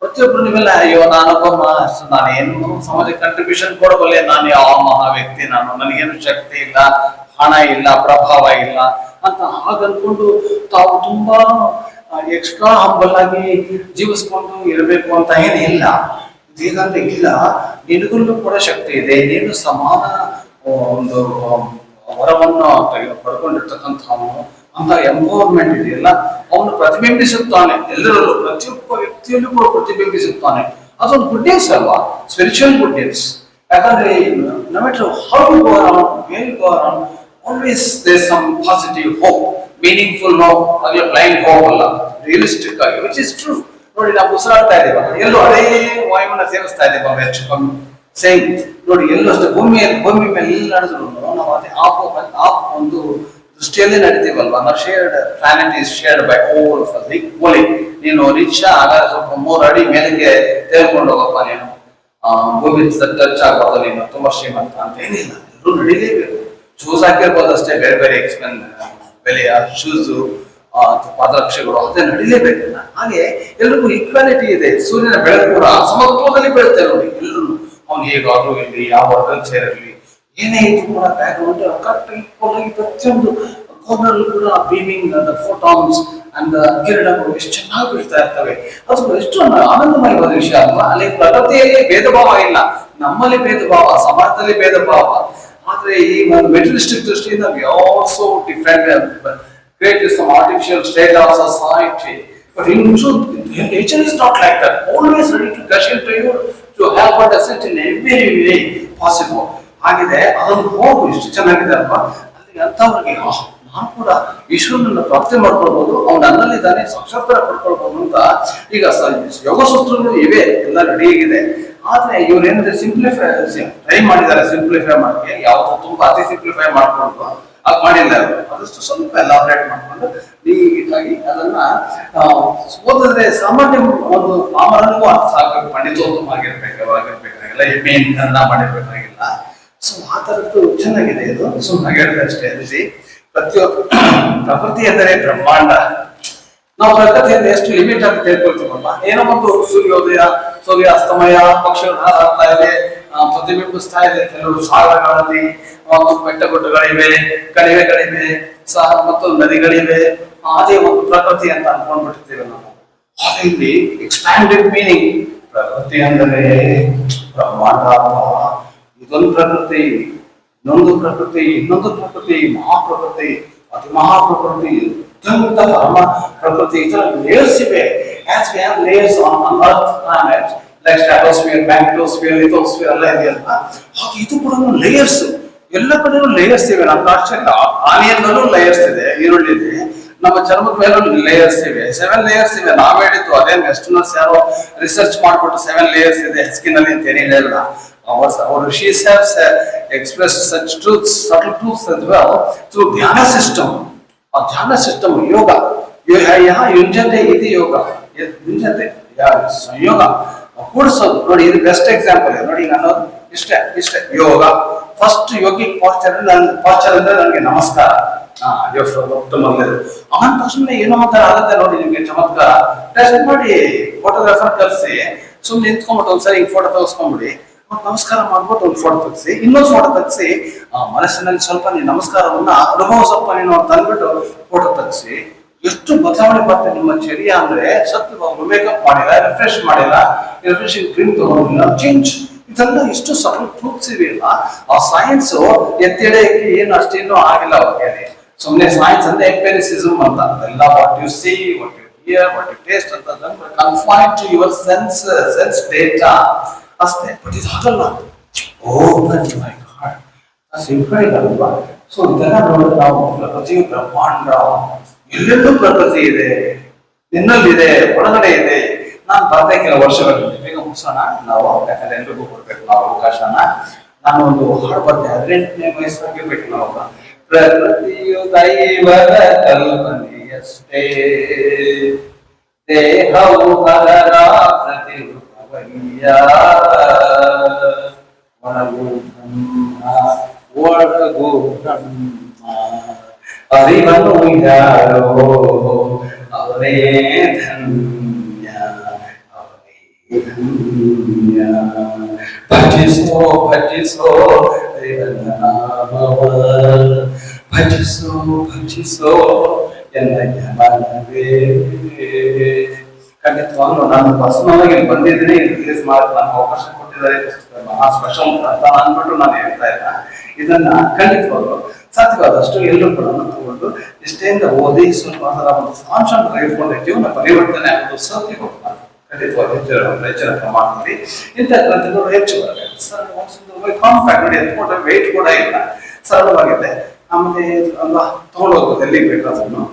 ಪ್ರತಿಯೊಬ್ರು ನೀವೆಲ್ಲ ಅಯ್ಯೋ ನಾನು ಏನು ಸಮಾಜಕ್ಕೆ ಕಂಟ್ರಿಬ್ಯೂಷನ್ ಕೊಡಬಲ್ಲೆ, ನಾನು ಯಾವ ಮಹಾ ವ್ಯಕ್ತಿ, ನನಗೇನು ಶಕ್ತಿ ಇಲ್ಲ, ಹಣ ಇಲ್ಲ, ಪ್ರಭಾವ ಇಲ್ಲ ಅಂತ ಹಾಗನ್ಕೊಂಡು ತಾವು ತುಂಬಾ ಎಕ್ಸ್ಟ್ರಾ ಹಂಬಲ್ ಆಗಿ ಜೀವಿಸ್ಕೊಂಡು ಇರಬೇಕು ಅಂತ ಏನಿಲ್ಲ. ಇದೇನಂದ್ರೆ ಇಲ್ಲ, ನಿನಗೂ ಕೂಡ ಶಕ್ತಿ ಇದೆ, ನೀನು ಸಮಾನ ಒಂದು ವರವನ್ನು ಪಡ್ಕೊಂಡಿರ್ತಕ್ಕಂಥವನು ಅಂತ ಎಂಪವರ್ಮೆಂಟ್ ಇದೆಯಲ್ಲ, ಅವನು ಪ್ರತಿಬಿಂಬಿಸುತ್ತಾನೆ ಎಲ್ಲರಲ್ಲೂ, ಪ್ರತಿಯೊಬ್ಬ ವ್ಯಕ್ತಿಯಲ್ಲೂ ಕೂಡ ಪ್ರತಿಬಿಂಬಿಸುತ್ತಾನೆ. ಅದೊಂದು ಗುಡ್ ನ್ಯೂಸ್ ಅಲ್ವಾ, ಸ್ಪಿರಿಚುವಲ್ ಗುಡ್ ನ್ಯೂಸ್. ಯಾಕಂದ್ರೆ no matter how you go around, where you go around, always there's some positive hope, meaningful hope, ಹಾಗೆ ಬ್ಲೈಂಡ್ ಹೋಪ್ ಅಲ್ಲ, ರಿಯಲಿಸ್ಟಿಕ್ ಆಗಿ, which is true. ನೋಡಿ, ನಾವು ಉಸಿರಾಡ್ತಾ ಇದ್ದೀವ, ಎಲ್ಲೂ ಅದೇ ವಾಯುವನ್ನ ಸೇವಿಸ್ತಾ ಇದ್ದೀವ ಹೆಚ್ಚು ಕಮ್ಮಿ. ಸೇಮ್ ನೋಡಿ, ಎಲ್ಲೂ ಅಷ್ಟೇ ಭೂಮಿ ಮೇಲೆ ಎಲ್ಲ ನಡೆದ್ರು ನಾವು ಅದೇ ಆ ಒಂದು ದೃಷ್ಟಿಯಲ್ಲೇ ನಡೀತೀವಲ್ವಾ. ನಾವು shared planet is shared by all of us equally. ನೀನು ರಿಚ್ ಹಾಗಾದ್ರೆ ಸ್ವಲ್ಪ 3 ಅಡಿ ಮೇಲಕ್ಕೆ ತೇಲ್ಕೊಂಡು ಹೋಗಪ್ಪ, ನೀನು ಭೂಮಿ ಟಚ್ ಆಗ್ಬೋದು, ನೀನು ತುಂಬಾ ಶ್ರೀಮಂತ ಅಂತ ಏನಿಲ್ಲ, ಎಲ್ಲರೂ ನಡೀಲೇಬೇಕು. ಶೂಸ್ ಹಾಕಿರ್ಬೋದು ಅಷ್ಟೇ, ಬೇರೆ ಬೇರೆ ಬೆಲೆಯ ಶೂಸು, ಪಾದರಕ್ಷೆಗಳು, ಅದೇ ನಡಿಲೇಬೇಕಲ್ಲ. ಹಾಗೆ ಎಲ್ರಿಗೂ ಈಕ್ವಾಲಿಟಿ ಇದೆ. ಸೂರ್ಯನ ಬೆಳಕು ಕೂಡ ಸಮತ್ವದಲ್ಲಿ ಬೀಳುತ್ತೆ ನೋಡಿ. ಎಲ್ಲರೂ ಅವ್ನು ಹೇಗಾದ್ರೂ ಇರಲಿ, ಯಾವ ವರ್ಗದಲ್ಲಿ ಸೇರಿರಲಿ, ಏನೇ ಇದ್ರು ಕೂಡ ಬ್ಯಾಕ್ಗ್ರೌಂಡ್ ಕರೆಕ್ಟ್ ಈಕ್ವಲ್ ಆಗಿ ಪ್ರತಿಯೊಂದು ಕಾರ್ನರ್ಲ್ಲೂ ಕೂಡ ಬೀಮಿಂಗ್ ಫೋಟಾನ್ಸ್ ಅಂಡ್ ಕಿರಣಗಳು ಎಷ್ಟು ಚೆನ್ನಾಗಿ ಬೀಳ್ತಾ ಇರ್ತವೆ. ಅದು ಎಷ್ಟು ಆನಂದಮಯವಾದ ವಿಷಯ ಅಲ್ವಾ. ಅಲ್ಲಿ ಪ್ರಗತಿಯಲ್ಲಿ ಭೇದ ಭಾವ ಇಲ್ಲ, ನಮ್ಮಲ್ಲಿ ಭೇದ ಭಾವ, ಸಮಾಜದಲ್ಲಿ ಭೇದ ಭಾವ. ಆದ್ರೆ ಈ ಒಂದು ಮೆಟೀರಿಯಲಿಸ್ಟಿಕ್ ದೃಷ್ಟಿಯಿಂದ we also different, create some artificial state of society. But in truth, nature is not like that. Always ready to gush into you to help and assist in every way possible. ಹಾಗಿದೆ, ಅದೊಂದು ಹೋಗು ಇಷ್ಟು ಚೆನ್ನಾಗಿದೆ ಅಲ್ವಾ. ಅಲ್ಲಿ ಅಂಥವ್ರಿಗೆ ನಾನು ಕೂಡ ಈಶ್ವರನನ್ನ ಪ್ರಾರ್ಥನೆ ಮಾಡ್ಕೊಳ್ಬಹುದು, ಅವ್ನು ನನ್ನಲ್ಲಿದ್ದಾನೆ, ಸಾಕ್ಷಾತ್ಕಾರ ಪಡ್ಕೊಳ್ಬಹುದು ಅಂತ. ಈಗ ಯೋಗ ಸೂತ್ರಗಳು ಇವೆ, ಎಲ್ಲ ರೆಡಿಯಾಗಿದೆ. ಆದ್ರೆ ಇವ್ರೇನಿದೆ ಟ್ರೈ ಮಾಡಿದ್ದಾರೆ ಸಿಂಪ್ಲಿಫೈ ಮಾಡಿ, ಯಾವುದು ತುಂಬಾ ಅತಿ ಸಿಂಪ್ಲಿಫೈ ಮಾಡ್ಕೊಂಡು ಅದು ಮಾಡಿಲ್ಲ. ಅದಷ್ಟು ಸ್ವಲ್ಪ ಎಲಾಬ್ರೇಟ್ ಮಾಡ್ಕೊಂಡು ನೀಟಾಗಿ ಅದನ್ನ ಓದಿದ್ರೆ ಸಾಮಾನ್ಯ ಒಂದು ಪಾಮರನಿಗೂ ಅರ್ಥ ಆಗ್ಬೇಕು, ಪಂಡಿತೋತ್ತಮ ಆಗಿರ್ಬೇಕಾಗಿಲ್ಲ, ಎಮ್ಮೆನ್ ಕನ್ನಡ ಮಾಡಿರ್ಬೇಕಾಗಿಲ್ಲ. ಸೊ ಆ ತರದ್ದು ಚೆನ್ನಾಗಿದೆ ಇದು. ಸುಮ್ಮನೆ ಹೇಳಿದ್ರೆ ಅಷ್ಟೇ. ಅಲ್ಲಿ ಪ್ರತಿಯೊಂದು ಪ್ರಕೃತಿ ಎಂದರೆ ಬ್ರಹ್ಮಾಂಡ. ನಾವು ಪ್ರಕೃತಿಯಿಂದ ಎಷ್ಟು ಲಿಮಿಟ್ ಆಗಿ ತಿಳ್ಕೊಳ್ತೀವಲ್ಲ, ಏನೋ ಒಂದು ಸೂರ್ಯೋದಯ, ಸೂರ್ಯಾಸ್ತಮಯ, ಪಕ್ಷಿಗಳು ಹಾರಾಡ್ತಾ ಇದೆ, ಪ್ರತಿಬಿಂಬಿಸ್ತಾ ಇದೆ. ಕೆಲವು ಸಾಗರಗಳಲ್ಲಿ ಬೆಟ್ಟಗುಡ್ಡಗಳಿವೆ, ಕಣಿವೆಗಳಿವೆ, ಮತ್ತು ನದಿಗಳಿವೆ. ಅದೇ ಒಂದು ಪ್ರಕೃತಿ ಅಂತ ಅನ್ಕೊಂಡ್ಬಿಟ್ಟಿರ್ತೀವಿ ನಾವು. ಇಲ್ಲಿ ಎಕ್ಸ್ಪ್ಯಾಂಡೆಡ್ ಮೀನಿಂಗ್, ಪ್ರಕೃತಿ ಅಂದರೆ ಬ್ರಹ್ಮಾಂಡ. ಇದೊಂದು ಪ್ರಕೃತಿ, ಇನ್ನೊಂದು ಪ್ರಕೃತಿ, ಇನ್ನೊಂದು ಪ್ರಕೃತಿ, ಮಹಾಪ್ರಕೃತಿ, ಅತಿ ಮಹಾಪ್ರಕೃತಿ, ಅತ್ಯಂತ ಪರಮ ಪ್ರಕೃತಿ. ಈ ತರ ಲೇಯರ್ಸ್ ಇವೆ. As we have layers on Earth planet, like stratosphere, magnetosphere, lithosphere ಎಲ್ಲ ಇದೆಯಲ್ಲ, ಹಾಗೆ ಇದು ಕೂಡ ಲೇಯರ್ಸ್, ಎಲ್ಲ ಕಡೆಯೂ ಲೇಯರ್ಸ್ ಇವೆ. ನಮ್ಗೆ ಆಶ್ಚರ್ಯ, ಆನಿಯನ್ನಲ್ಲೂ ಲೇಯರ್ಸ್ ಇದೆ, ಈರುಳ್ಳಿದೆ, ನಮ್ಮ ಚರ್ಮದ ಮೇಲೂ ಲೇಯರ್ಸ್ ಇವೆ, 7 ಲೇಯರ್ಸ್ ಇವೆ. ನಾವ್ ಹೇಳಿದ್ದು ಅದೇನು ವೆಸ್ಟರ್ನರ್ಸ್ ಯಾರೋ ರಿಸರ್ಚ್ ಮಾಡ್ಬಿಟ್ಟು 7 ಲೇಯರ್ಸ್ ಇದೆ ಸ್ಕಿನ್ ಅಲ್ಲಿ ಅಂತ ಏನಿಲ್ಲ ಇಲ್ಲ. Our rishis have expressed such truths, subtle truths as well through dhyana system. A dhyana system, yoga. यहाँ युंजते इति योगा, युंजते ಸಂಯೋಗ ಕೂಡಿಸೋದು ನೋಡಿ. ಇದು ಬೆಸ್ಟ್ ಎಕ್ಸಾಂಪಲ್ ನೋಡಿ. ನಾನು ಇಷ್ಟೇ ಯೋಗ. ಫಸ್ಟ್ ಯೋಗಿಕ್ ಪಾಸ್ಚರ್ ಅಂದ್ರೆ ನನಗೆ ನಮಸ್ಕಾರ. ಮೊದಲೇದು ಅವನ ತಕ್ಷಣ ಏನೋ ಒಂಥರ ಆಗುತ್ತೆ ನೋಡಿ ನಿಮ್ಗೆ ಚಮತ್ಕಾರ. ಟೆಸ್ಟ್ ಮಾಡಿ ಫೋಟೋಗ್ರಾಫರ್ ಕರೆಸಿ ಸುಮ್ಮನೆ ನಿಂತ್ಕೊಂಡ್ಬಿಟ್ಟು ಒಂದ್ಸರಿ ಹಿಂಗ್ ಫೋಟೋ ತೆಗೆಸ್ಕೊಂಡ್ಬಿಡಿ, ನಮಸ್ಕಾರ ಮಾಡ್ಬಿಟ್ಟು ಒಂದು ಫೋಟೋ ತೆಗ್ಸಿ, ಇನ್ನೊಂದು ಫೋಟೋ ತೆಗ್ಸಿ, ಮನಸ್ಸಿನಲ್ಲಿ ಸ್ವಲ್ಪ ನೀನು ನಮಸ್ಕಾರವನ್ನ ಅನುಭವ ಸ್ವಲ್ಪ ನೀನು ತಂದ್ಬಿಟ್ಟು ಫೋಟೋ ತೆಗ್ಸಿ. ಎಷ್ಟು ಬದಲಾವಣೆ ಬರ್ತದೆ ನಿಮ್ಮ ಚರ್ಯ ಅಂದ್ರೆ. ಸತ್ಯವಾಗ್ಲು ಮೇಕಪ್ ಮಾಡಿಲ್ಲ, ರಿಫ್ರೆಶ್ ಮಾಡಿಲ್ಲ, ರಿಫ್ರೆಶಿಂಗ್ ಕ್ರೀಮ್ ತಗೊಂಡಿಲ್ಲ, ಚೇಂಜ್. ಇದೆಲ್ಲ ಇಷ್ಟು ಸಣ್ಣ ಪ್ರೂಫ್ಸ್ ಇವೆಯಲ್ಲ. ಆ ಸೈನ್ಸ್ ಎತ್ತಿಡಕ್ಕೆ ಏನು ಅಷ್ಟೇನೂ ಆಗಿಲ್ಲ ಅವ್ರಿಗೆ. ಸುಮ್ಮನೆ ಸೈನ್ಸ್ ಅಂದ್ರೆ ಎಂಪೆರಿಸಿಸಮ್ ಅಂತ, ಎಲ್ಲ what you see, what you hear, what you taste ಅಂತ confine to your sense data ಅಷ್ಟೇ. ಬಟ್ ಇದು ಹಾಗಲ್ಲ. ಅಲ್ವಾ? ಸೊ ಇದೆಲ್ಲ ನೋಡಿದ್ರೆ ನಾವು ಪ್ರಕೃತಿ ಬ್ರಹ್ಮಾಂಡ, ಎಲ್ಲೆಲ್ಲೂ ಪ್ರಕೃತಿ ಇದೆ, ನಿನ್ನಲ್ಲಿದೆ, ಒಳಗಡೆ ಇದೆ. ನಾನು ಬರ್ತಾ ಕೆಲವು ವರ್ಷಗಳಲ್ಲಿ ಬೇಗ ಮುಗಿಸೋಣ ನಾವು, ಯಾಕಂದ್ರೆ ಎಲ್ರಿಗೂ ಕೊಡ್ಬೇಕು ನಾವು ಅವಕಾಶನ. ನಾನು ಒಂದು ಹಾಡು ಬರ್ತೆ, 18ನೇ ವಯಸ್ಸಾಗಿರ್ಬೇಕು ನಾವು. ಪ್ರಕೃತಿಯು ದೈವದ ಕಲ್ಪನೆಯಷ್ಟೇ, ದೇಹವು ಅದರ ಪ್ರತಿರೂಪವಯ್ಯ, ಒಳಗು ಬ್ರಹ್ಮ ಒಳಗು ಬ್ರಹ್ಮ, ಅರಿವನ್ನು ಯಾರೋ ಅವರೇ ಧನ್ಯ, ಅವರೇ ಧನ್ಯ. ಭಜಿಸೋ ಭಜಿಸೋ ನಾಮವ, ಭಜಿಸೋ ಭಜಿಸೋ ಎನ್ನಯ್ಯ ಮನವೇ. ಖಂಡಿತವಾಗ್ಲೂ ನಾನು ಪರ್ಸನಲ್ ಆಗಿ ಬಂದಿದ್ದೀನಿ, ರಿಲೀಸ್ ಮಾಡಕ್ಕೆ ನನಗೆ ಅವಕಾಶ ಕೊಟ್ಟಿದ್ದಾರೆ, ಮಹಾ ಸ್ಪೆಷಲ್ ಅಂತ ಅಂದ್ಬಿಟ್ಟು ನಾನು ಹೇಳ್ತಾ ಇಲ್ಲ. ಇದನ್ನ ಖಂಡಿತವಾಗ್ಲು ಸಾಧ್ಯವಾದಷ್ಟು ಎಲ್ಲರೂ ಕೂಡ ತಗೊಂಡು ಇಷ್ಟೇಂದ ಓದಿ ಸ್ವಲ್ಪ ಅದರ ಒಂದು ಸಾಂಶವನ್ನು ತೆಗೆದುಕೊಂಡ್ರೆ ಜೀವನ ಪರಿವರ್ತನೆ ಆಗೋದು ಸಾಧ್ಯ ಹೋಗ್ತಾರೆ. ಖಂಡಿತವಾಗಿ ಹೆಚ್ಚಿನ ಪ್ರಮಾಣದಲ್ಲಿ ಇಂಥ ಗ್ರಂಥಗಳು ಹೆಚ್ಚು ಬರಬೇಕು. ಕಾಂಪ್ಯಾಕ್ಟ್ ನೋಡಿ, ಎತ್ಕೊಂಡ್ರೆ ವೆಯ್ಟ್ ಕೂಡ ಇಲ್ಲ, ಸರಳವಾಗಿದೆ. ಆಮೇಲೆ ತಗೊಂಡು ಹೋಗ್ಬೋದು ಎಲ್ಲಿಗೆ ಬೇಕು ಅದನ್ನು.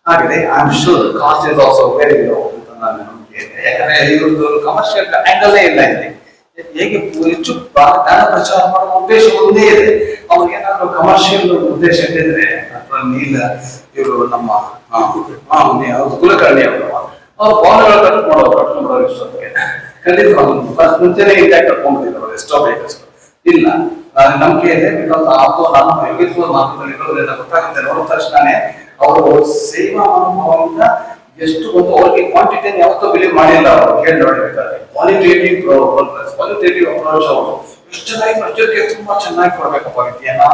ಹಾಗೆ I am sure cost is also very low ಅಂತ ನಾನು ನಂಬಿಕೆ ಇದೆ. ಯಾಕಂದ್ರೆ ಇವ್ರದ್ದು ಕಮರ್ಷಿಯಲ್ ಆಂಗಲೇ ಇಲ್ಲ ಇಲ್ಲಿ. ಹೇಗೆ ಹೆಚ್ಚು ಜ್ಞಾನ ಪ್ರಚಾರ ಮಾಡುವ ಉದ್ದೇಶ ಒಂದೇ ಇದೆ. ಅವ್ರಿಗೇನಾದ್ರೂ ಕಮರ್ಷಿಯಲ್ ಉದ್ದೇಶ ಇದ್ದಿದ್ರೆ ನೀಲ ಇವರು ನಮ್ಮ ಕುಲಕರ್ಣಿ ಅವರು ಅವ್ರು ಭವನಗಳು ಕಟ್ಕೊಂಡವ್ರು ಇಷ್ಟೊತ್ತಿಗೆ ಖಂಡಿತವಾಗ್ಲೂ ಮುಂಚೆನೆ ಇಂಟ್ಯಾಕ್ಟ್ ಕಟ್ಕೊಂಡ್ಬಿಟ್ಟಿದ್ರು ಎಷ್ಟೋ ಬೇಕಷ್ಟು. ಇಲ್ಲ, ನನಗೆ ನಂಬಿಕೆ ಇದೆ. ಬಿಕಾಸ್ ನಾನು ಯೋಗಿತ್ವ ಮಾತುಗಳು ಗೊತ್ತಾಗುತ್ತೆ ನೋಡಿದ ತಕ್ಷಣನೇ ಅವರು ಸೇವಾ ಅನುಭವದಿಂದ ಎಷ್ಟು ಗೊತ್ತು. ಅವ್ರಿಗೆ ಕ್ವಾಂಟಿಟಿಯನ್ನು ಯಾವತ್ತೂ ಬಿಲೀವ್ ಮಾಡಿಲ್ಲ ಅವರು. ಕೇಳಿ ನೋಡಿರ್ಬೇಕಾದ್ರೆ ಕ್ವಾಲಿಟೇಟಿವ್ ಅಪ್ರೋಚ್ ಅವರು ಎಷ್ಟು ಚೆನ್ನಾಗಿ ಪ್ರಜೆಗೆ ತುಂಬಾ ಚೆನ್ನಾಗಿ ಕೊಡ್ಬೇಕಪ್ಪ, ವಿದ್ಯೆಯನ್ನ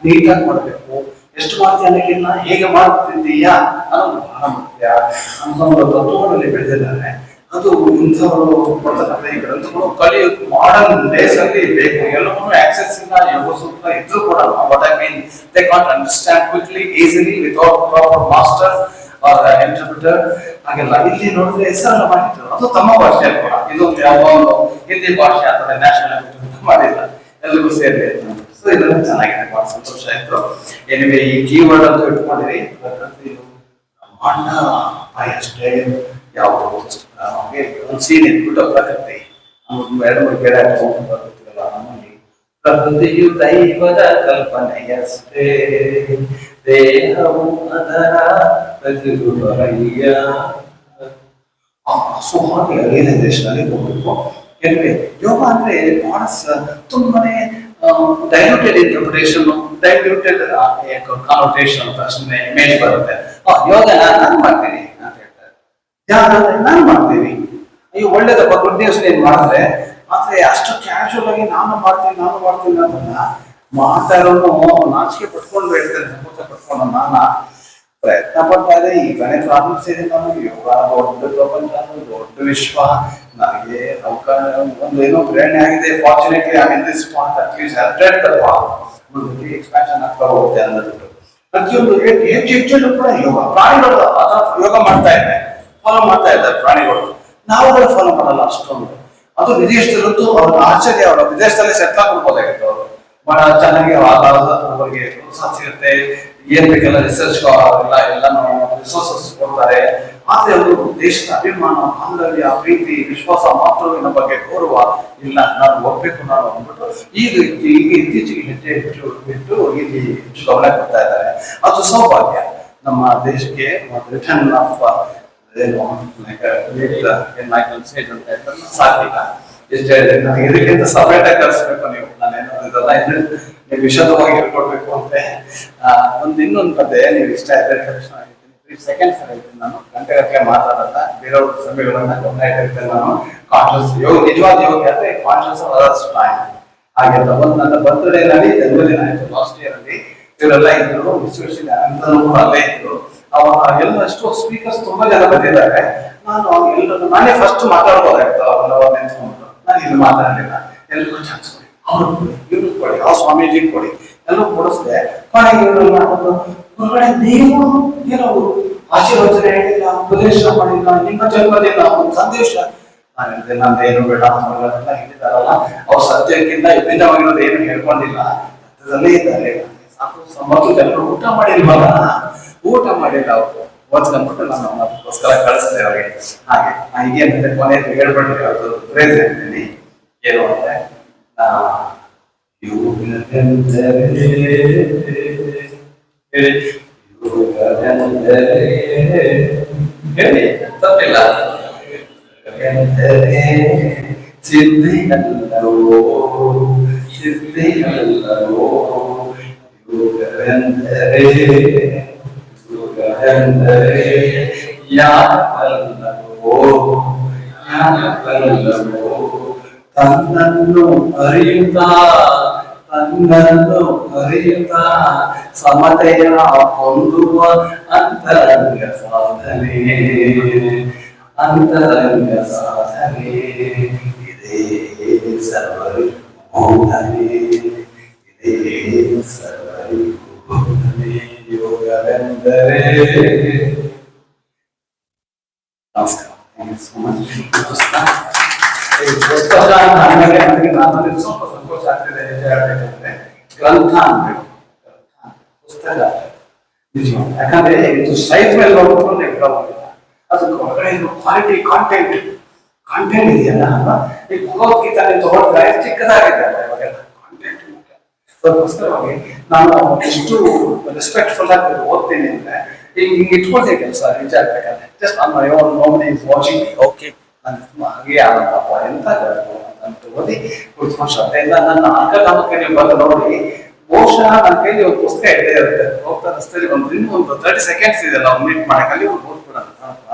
ನೀಟಾಗಿ ಮಾಡಬೇಕು. ಎಷ್ಟು ಮಾಡ್ತೀಯ ಅನ್ನೋಕ್ಕಿಂತ ಹೇಗೆ ಮಾಡ್ತಿದ್ದೀಯಾ ಅನ್ನೋದು ಬಹಳ ಮುಖ್ಯ ಅಂತ ಒಂದು ತತ್ವಗಳಲ್ಲಿ ಬೆಳೆದಿದ್ದಾರೆ. ಅದು ಇಂಥವರು ಕೊಡ್ತಕ್ಕಂಥ ಈ ಗ್ರಂಥಗಳು ಕಲಿಯೋದು ಮಾಡರ್ನ್ ಡೇಸ್ ಅಲ್ಲಿ ಬೇಕು. ಎಲ್ಲವನ್ನೂ ಆಕ್ಸೆಸ್ ಇಲ್ಲ, ಯೋಗ ಸೂತ್ರ ಇದ್ರೂ ಕೂಡ what I mean they can't understand quickly easily without proper master or interpreter. ಹಾಗೆಲ್ಲ ಇಲ್ಲಿ ನೋಡಿದ್ರೆ ಹೆಸರನ್ನ ಮಾಡಿದ್ರು, ಅದು ತಮ್ಮ ಭಾಷೆಯಲ್ಲಿ ಕೂಡ. ಇದೊಂದು ಯಾವುದೋ ಒಂದು ಹಿಂದಿ ಭಾಷೆ ಅಥವಾ ನ್ಯಾಷನಲ್ ಮಾಡಿಲ್ಲ, ಎಲ್ರಿಗೂ ಸೇರಿ. ಸೊ ಇದೆಲ್ಲ ಚೆನ್ನಾಗಿದೆ, ಬಹಳ ಸಂತೋಷ ಆಯ್ತು. ಎನಿವೆ ಈ ಕೀವರ್ಡ್ ಅಂತ ಇಟ್ಕೊಂಡಿರಿ, ಪ್ರಕೃತಿ ಬ್ರಹ್ಮಾಂಡ ಅಷ್ಟೇ. ಯಾವುದು ಒಂದು ಸೀನ್ ಇಟ್ಬಿಟ್ಟು ಪ್ರಕೃತಿ 2-3 ಗಿಡ ಇಟ್ಕೊಂಡು ಬರ್ತಿರಲ್ಲ ನಮ್ಮಲ್ಲಿ. ಪ್ರಕೃತಿಯು ದೈವದ ಕಲ್ಪನೆಯಷ್ಟೇ, ದೇಹವು ಅದರ ಪ್ರತಿರೂಪವಯ್ಯ. ಸೊ ಹಾಗೆ ರಿಯಲೈಸೇಷನ್ ಅಲ್ಲಿ ಹೋಗ್ಬೇಕು. ಯಾಕಂದ್ರೆ ಯೋಗ ಅಂದ್ರೆ ಬಹಳ ತುಂಬಾನೇ ಡೈಲ್ಯೂಟೆಡ್ ಇಂಟರ್ಪ್ರಿಟೇಷನ್, ಡೈಲ್ಯೂಟೆಡ್ ಕಾನೋಟೇಷನ್ ಅಂತ ಸುಮ್ಮನೆ ಇಮೇಜ್ ಬರುತ್ತೆ. ಯೋಗ ನಾನು ಮಾಡ್ತೀನಿ ಅಂತ ಹೇಳ್ತಾರೆ, ಧ್ಯಾನ ನಾನು ಮಾಡ್ತೀನಿ. ಅಯ್ಯೋ ಒಳ್ಳೇದಪ್ಪ, ಗುಡ್ ನ್ಯೂಸ್ ಏನ್ ಮಾಡಿದ್ರೆ. ಆದ್ರೆ ಅಷ್ಟು ಕ್ಯಾಶುವಲ್ ಆಗಿ ನಾನು ಮಾಡ್ತೀನಿ ಅಂತ ಮಾಡ್ತಾ ಇರೋನು ನಾಚಿಕೆ ಪಟ್ಕೊಂಡು ಹೇಳ್ತೇನೆ, ಸಂಕೋಚ ಪಟ್ಕೊಂಡು ನಾನು ಪ್ರಯತ್ನ ಪಡ್ತಾ ಇದೆ. ಈಗನೇ ಪ್ರಾರಂಭಿಸಿದೆ ನಾನು. ಯೋಗ ದೊಡ್ಡ ಪ್ರಪಂಚ, ದೊಡ್ಡ ವಿಶ್ವ. ನನಗೆ ಒಂದು ಏನೋ ಪ್ರೇರಣೆ ಆಗಿದೆ. Fortunately I in this path, at least I read the path. ಮುಂದೆ ಎಕ್ಸ್ಪ್ಯಾನ್ಷನ್ ಆಗ್ತಾ ಹೋಗುತ್ತೆ ಅನ್ನೋದು. ಪ್ರತಿಯೊಂದು ಹೆಚ್ಚು ಕೂಡ ಯೋಗ. ಪ್ರಾಣಿಗಳು ಅದರ ಯೋಗ ಮಾಡ್ತಾ ಇದ್ದಾರೆ, ಫಾಲೋ ಮಾಡ್ತಾ ಇದ್ದಾರೆ ಪ್ರಾಣಿಗಳು. ನಾವುಗಳು ಫಾಲೋ ಮಾಡಲ್ಲ ಅಷ್ಟೊಂದು. ಅದು ವಿದೇಶದಲ್ಲಂತೂ ಅವ್ರ ಆಶ್ಚರ್ಯ, ಅವರು ವಿದೇಶದಲ್ಲಿ ಸೆಟ್ಲ್ ಆಗ್ಬಿಡ್ಬೋದಾಗಿತ್ತು. ಅವರು ಬಹಳ ಚೆನ್ನಾಗಿ ಅವರಿಗೆ ಪ್ರೋತ್ಸಾಹ ಸಿಗುತ್ತೆ, ಏನ್ ಬೇಕೆಲ್ಲ ರಿಸರ್ಚ್ ಎಲ್ಲ ರಿಸೋರ್ಸಸ್ ಕೊಡ್ತಾರೆ. ಆದ್ರೆ ಅವರು ದೇಶದ ಅಭಿಮಾನ, ಬಾಂಧವ್ಯ, ಪ್ರೀತಿ, ವಿಶ್ವಾಸ, ಮಾತೃವಿನ ಬಗ್ಗೆ ಗೌರವ ಇಲ್ಲ, ನಾನು ಹೋಗ್ಬೇಕು ನಾನು ಅಂದ್ಬಿಟ್ಟು ಈಗ ಇತ್ತೀಚೆಗೆ ಹೆಜ್ಜೆ ಬಿಟ್ಟು ಇಲ್ಲಿ ಹೆಚ್ಚು ಗಮನ ಕೊಡ್ತಾ ಇದ್ದಾರೆ. ಅದು ಸೌಭಾಗ್ಯ ನಮ್ಮ ದೇಶಕ್ಕೆ. ರಿಟರ್ನ್ ಆಫ್ ಸಾಕಿಲ್ಲ. ಎಷ್ಟು ಹೇಳಿದೆ ನನಗೆ ಇದಕ್ಕಿಂತ ಸಪರೇಟ್ ಆಗಿ ಕಳಿಸ್ಬೇಕು ನೀವು, ನಾನೇನೋ ಇದೆಲ್ಲ ನೀವು ವಿಶದವಾಗಿ ಹೇಳ್ಕೊಡ್ಬೇಕು ಅಂತ. ಇನ್ನೊಂದು ಪದೇ ನೀವು ಇಷ್ಟ ಆದ್ರೆ ತಕ್ಷಣ 3 seconds ಹೇಳ್ತೀನಿ ನಾನು, ಗಂಟೆಗಟ್ಟಲೆ ಮಾತಾಡಲ್ಲ, ಬೇರೆಯವ್ರ ಸಭೆಗಳನ್ನ ಗಮನ ಇಟ್ಟಿರ್ತೇನೆ ನಾನು. ಕಾನ್ಶಿಯಸ್ ಯೋಗ, ನಿಜವಾದ ಯೋಗ ಅಂದ್ರೆ ಕಾನ್ಶಿಯಸ್ ಅದರ್ಸ್ ಟೈಮ್. ಹಾಗೆ ಒಂದು ನನ್ನ ಬರ್ತ್ಡೇನಲ್ಲಿ ಜನ್ಮದಿನ ಆಯ್ತು ಲಾಸ್ಟ್ ಇಯರ್ ಅಲ್ಲಿ. ಇವರೆಲ್ಲ ಇದ್ರು, ವಿಶ್ವೇಶ್ವರಯ್ಯನೂ ಕೂಡ ಅಲ್ಲೇ ಇದ್ರು. ಎಲ್ಲ ಎಷ್ಟೋ ಸ್ಪೀಕರ್ಸ್ ತುಂಬಾ ಜನ ಬಂದಿದ್ದಾರೆ. ನಾನು ಎಲ್ಲರೂ ನಾನೇ ಫಸ್ಟ್ ಮಾತಾಡ್ಬೋದಾಯ್ತು, ಅವ್ರನ್ನ ನೆನ್ಸ್ಕೊಂಡು ನಾನು ಇಲ್ಲಿ ಮಾತಾಡಲಿಲ್ಲ. ಎಲ್ರಿಗೂ ಚಾನ್ಸ್ ಕೊಡಿ, ಅವ್ರು ಕೊಡಿ, ಇವ್ರು ಕೊಡಿ, ಆ ಸ್ವಾಮೀಜಿ ಕೊಡಿ, ಎಲ್ಲರೂ ಕೊಡಿಸ್ದೆ. ಕೊನೆಗೆ ಇವ್ರನ್ನ ಹೊರಗಡೆ ನೀವು ಏನೋ ಆಶೀರ್ವಚನೆ ಹೇಳಿಲ್ಲ, ಉಪದೇಶ ಮಾಡಿಲ್ಲ, ನಿಮ್ಮ ಜನ್ಮದಿನ ಒಂದು ಸಂದೇಶ. ನಾನು ಹೇಳಿದೆ ನಂದೇನು ಬೇಡ, ಅವರೆಲ್ಲ ಹೇಳಿದಾರಲ್ಲ, ಅವ್ರ ಸತ್ಯಕ್ಕಿಂತ ವಿಭಿನ್ನವಾಗಿರೋದು ಏನು ಹೇಳ್ಕೊಂಡಿಲ್ಲ, ಸತ್ಯದಲ್ಲೇ ಇದ್ದಾರೆ. ಸಾಕು, ಮತ್ತು ಜನರು ಊಟ ಮಾಡಿಲ್ವಲ್ಲ, ಊಟ ಮಾಡಿಲ್ಲ ಅವರು ಓದ್ಕೊಂಡ್ಬಿಟ್ಟು ನಾನು ಅದಕ್ಕೋಸ್ಕರ ಕಳಿಸ್ದೆ ಅವರಿಗೆ. ಹಾಗೆ ಹೀಗೇನಂದ್ರೆ ಕೊನೆಯಲ್ಲಿ ಹೇಳ್ಬಿಟ್ರೆ ಅದು ಫ್ರೇಸ್ ಹೇಳ್ತೀನಿ, ಏನು ಅಂದ್ರೆ ಹೇಳಿ ತಪ್ಪಿಲ್ಲ. ಸಿದ್ಧಿಯಲ್ಲವೋ ಸಿದ್ಧಿಯಲ್ಲವೋ ಯೋಗವೆಂದರೆ ಯೋಗವೆಂದರೆ ಯಾವಲ್ಲವೋ ಯಾವಲ್ಲವೋ ತನ್ನನ್ನು ಅರಿಯುತ್ತಾ ಸಮತೆಯ ಹೊಂದುವ ಅಂತರಂಗ ಸಾಧನೆ ಇದೇ ಸರ್ವರಿಗೂ ಬೋಧನೆ, ಇದೇ ಸರ್ವರಿಗೂ ಬೋಧನೆ, ಯೋಗವೆಂದರೆ. ನಮಸ್ಕಾರ, ಥ್ಯಾಂಕ್ ಯು ಸೋ ಮಚ್. ಪುಸ್ತಕ ನನಗೆ ನನಗೆ ಸ್ವಲ್ಪ ಸಂತೋಷ ಆಗ್ತಿದೆ ನಿಜ ಹೇಳ್ಬೇಕಂದ್ರೆ. ಗ್ರಂಥ ಅನ್ಬೇಕು, ಪುಸ್ತಕ ನಿಜ. ಯಾಕಂದ್ರೆ ಇದು ಸೈಜ್ ಮೇಲೆ ನೋಡ್ಕೊಂಡು ಹೋಗಿಲ್ಲ, ಅದಕ್ಕೆ ಹೊರಗಡೆ ಕ್ವಾಲಿಟಿ ಕಾಂಟೆಂಟ್ ಇದೆಯಲ್ಲ. ಈ ಭಗವದ್ಗೀತೆ ತಗೊಂಡ್ರೆ ಚಿಕ್ಕದಾಗಿದೆ ಇವಾಗೆಲ್ಲ, ಕಾಂಟೆಂಟ್ ಮುಖ್ಯ. ಅದಕ್ಕೋಸ್ಕರವಾಗಿ ನಾನು ಎಷ್ಟು ರೆಸ್ಪೆಕ್ಟ್ಫುಲ್ ಆಗಿ ಓದ್ತೀನಿ ಅಂದ್ರೆ ಹಿಂಗೆ ಇಟ್ಕೊಳ್ತೇವೆ ಕೆಲಸ ನಿಜ ಆಗ್ಬೇಕಂದ್ರೆ. Just nobody is watching, okay ಹಾಗೆ ಆಗಪ್ಪ ಎಂತ ಅಂತ ಓದಿ ಕುಳಿತುಕೊಂಡು ಶ್ರದ್ಧೆಯಿಂದ ನನ್ನ ಅಂಕಕ್ಕೆ ನೀವು ಬಂದು ನೋಡಿ. ಬಹುಶಃ ನನ್ನ ಕೈಲಿ ಒಂದು ಪುಸ್ತಕ ಇದ್ದೇ ಇರುತ್ತೆ, ಹೋಗ್ತಾ ರಸ್ತೆಯಲ್ಲಿ ಇನ್ನೊಂದು 30 seconds ಇದೆ ನಾವು ಮೀಟ್ ಮಾಡಕ್ಕಲ್ಲಿ ಓದ್ಬಿಡೋಣ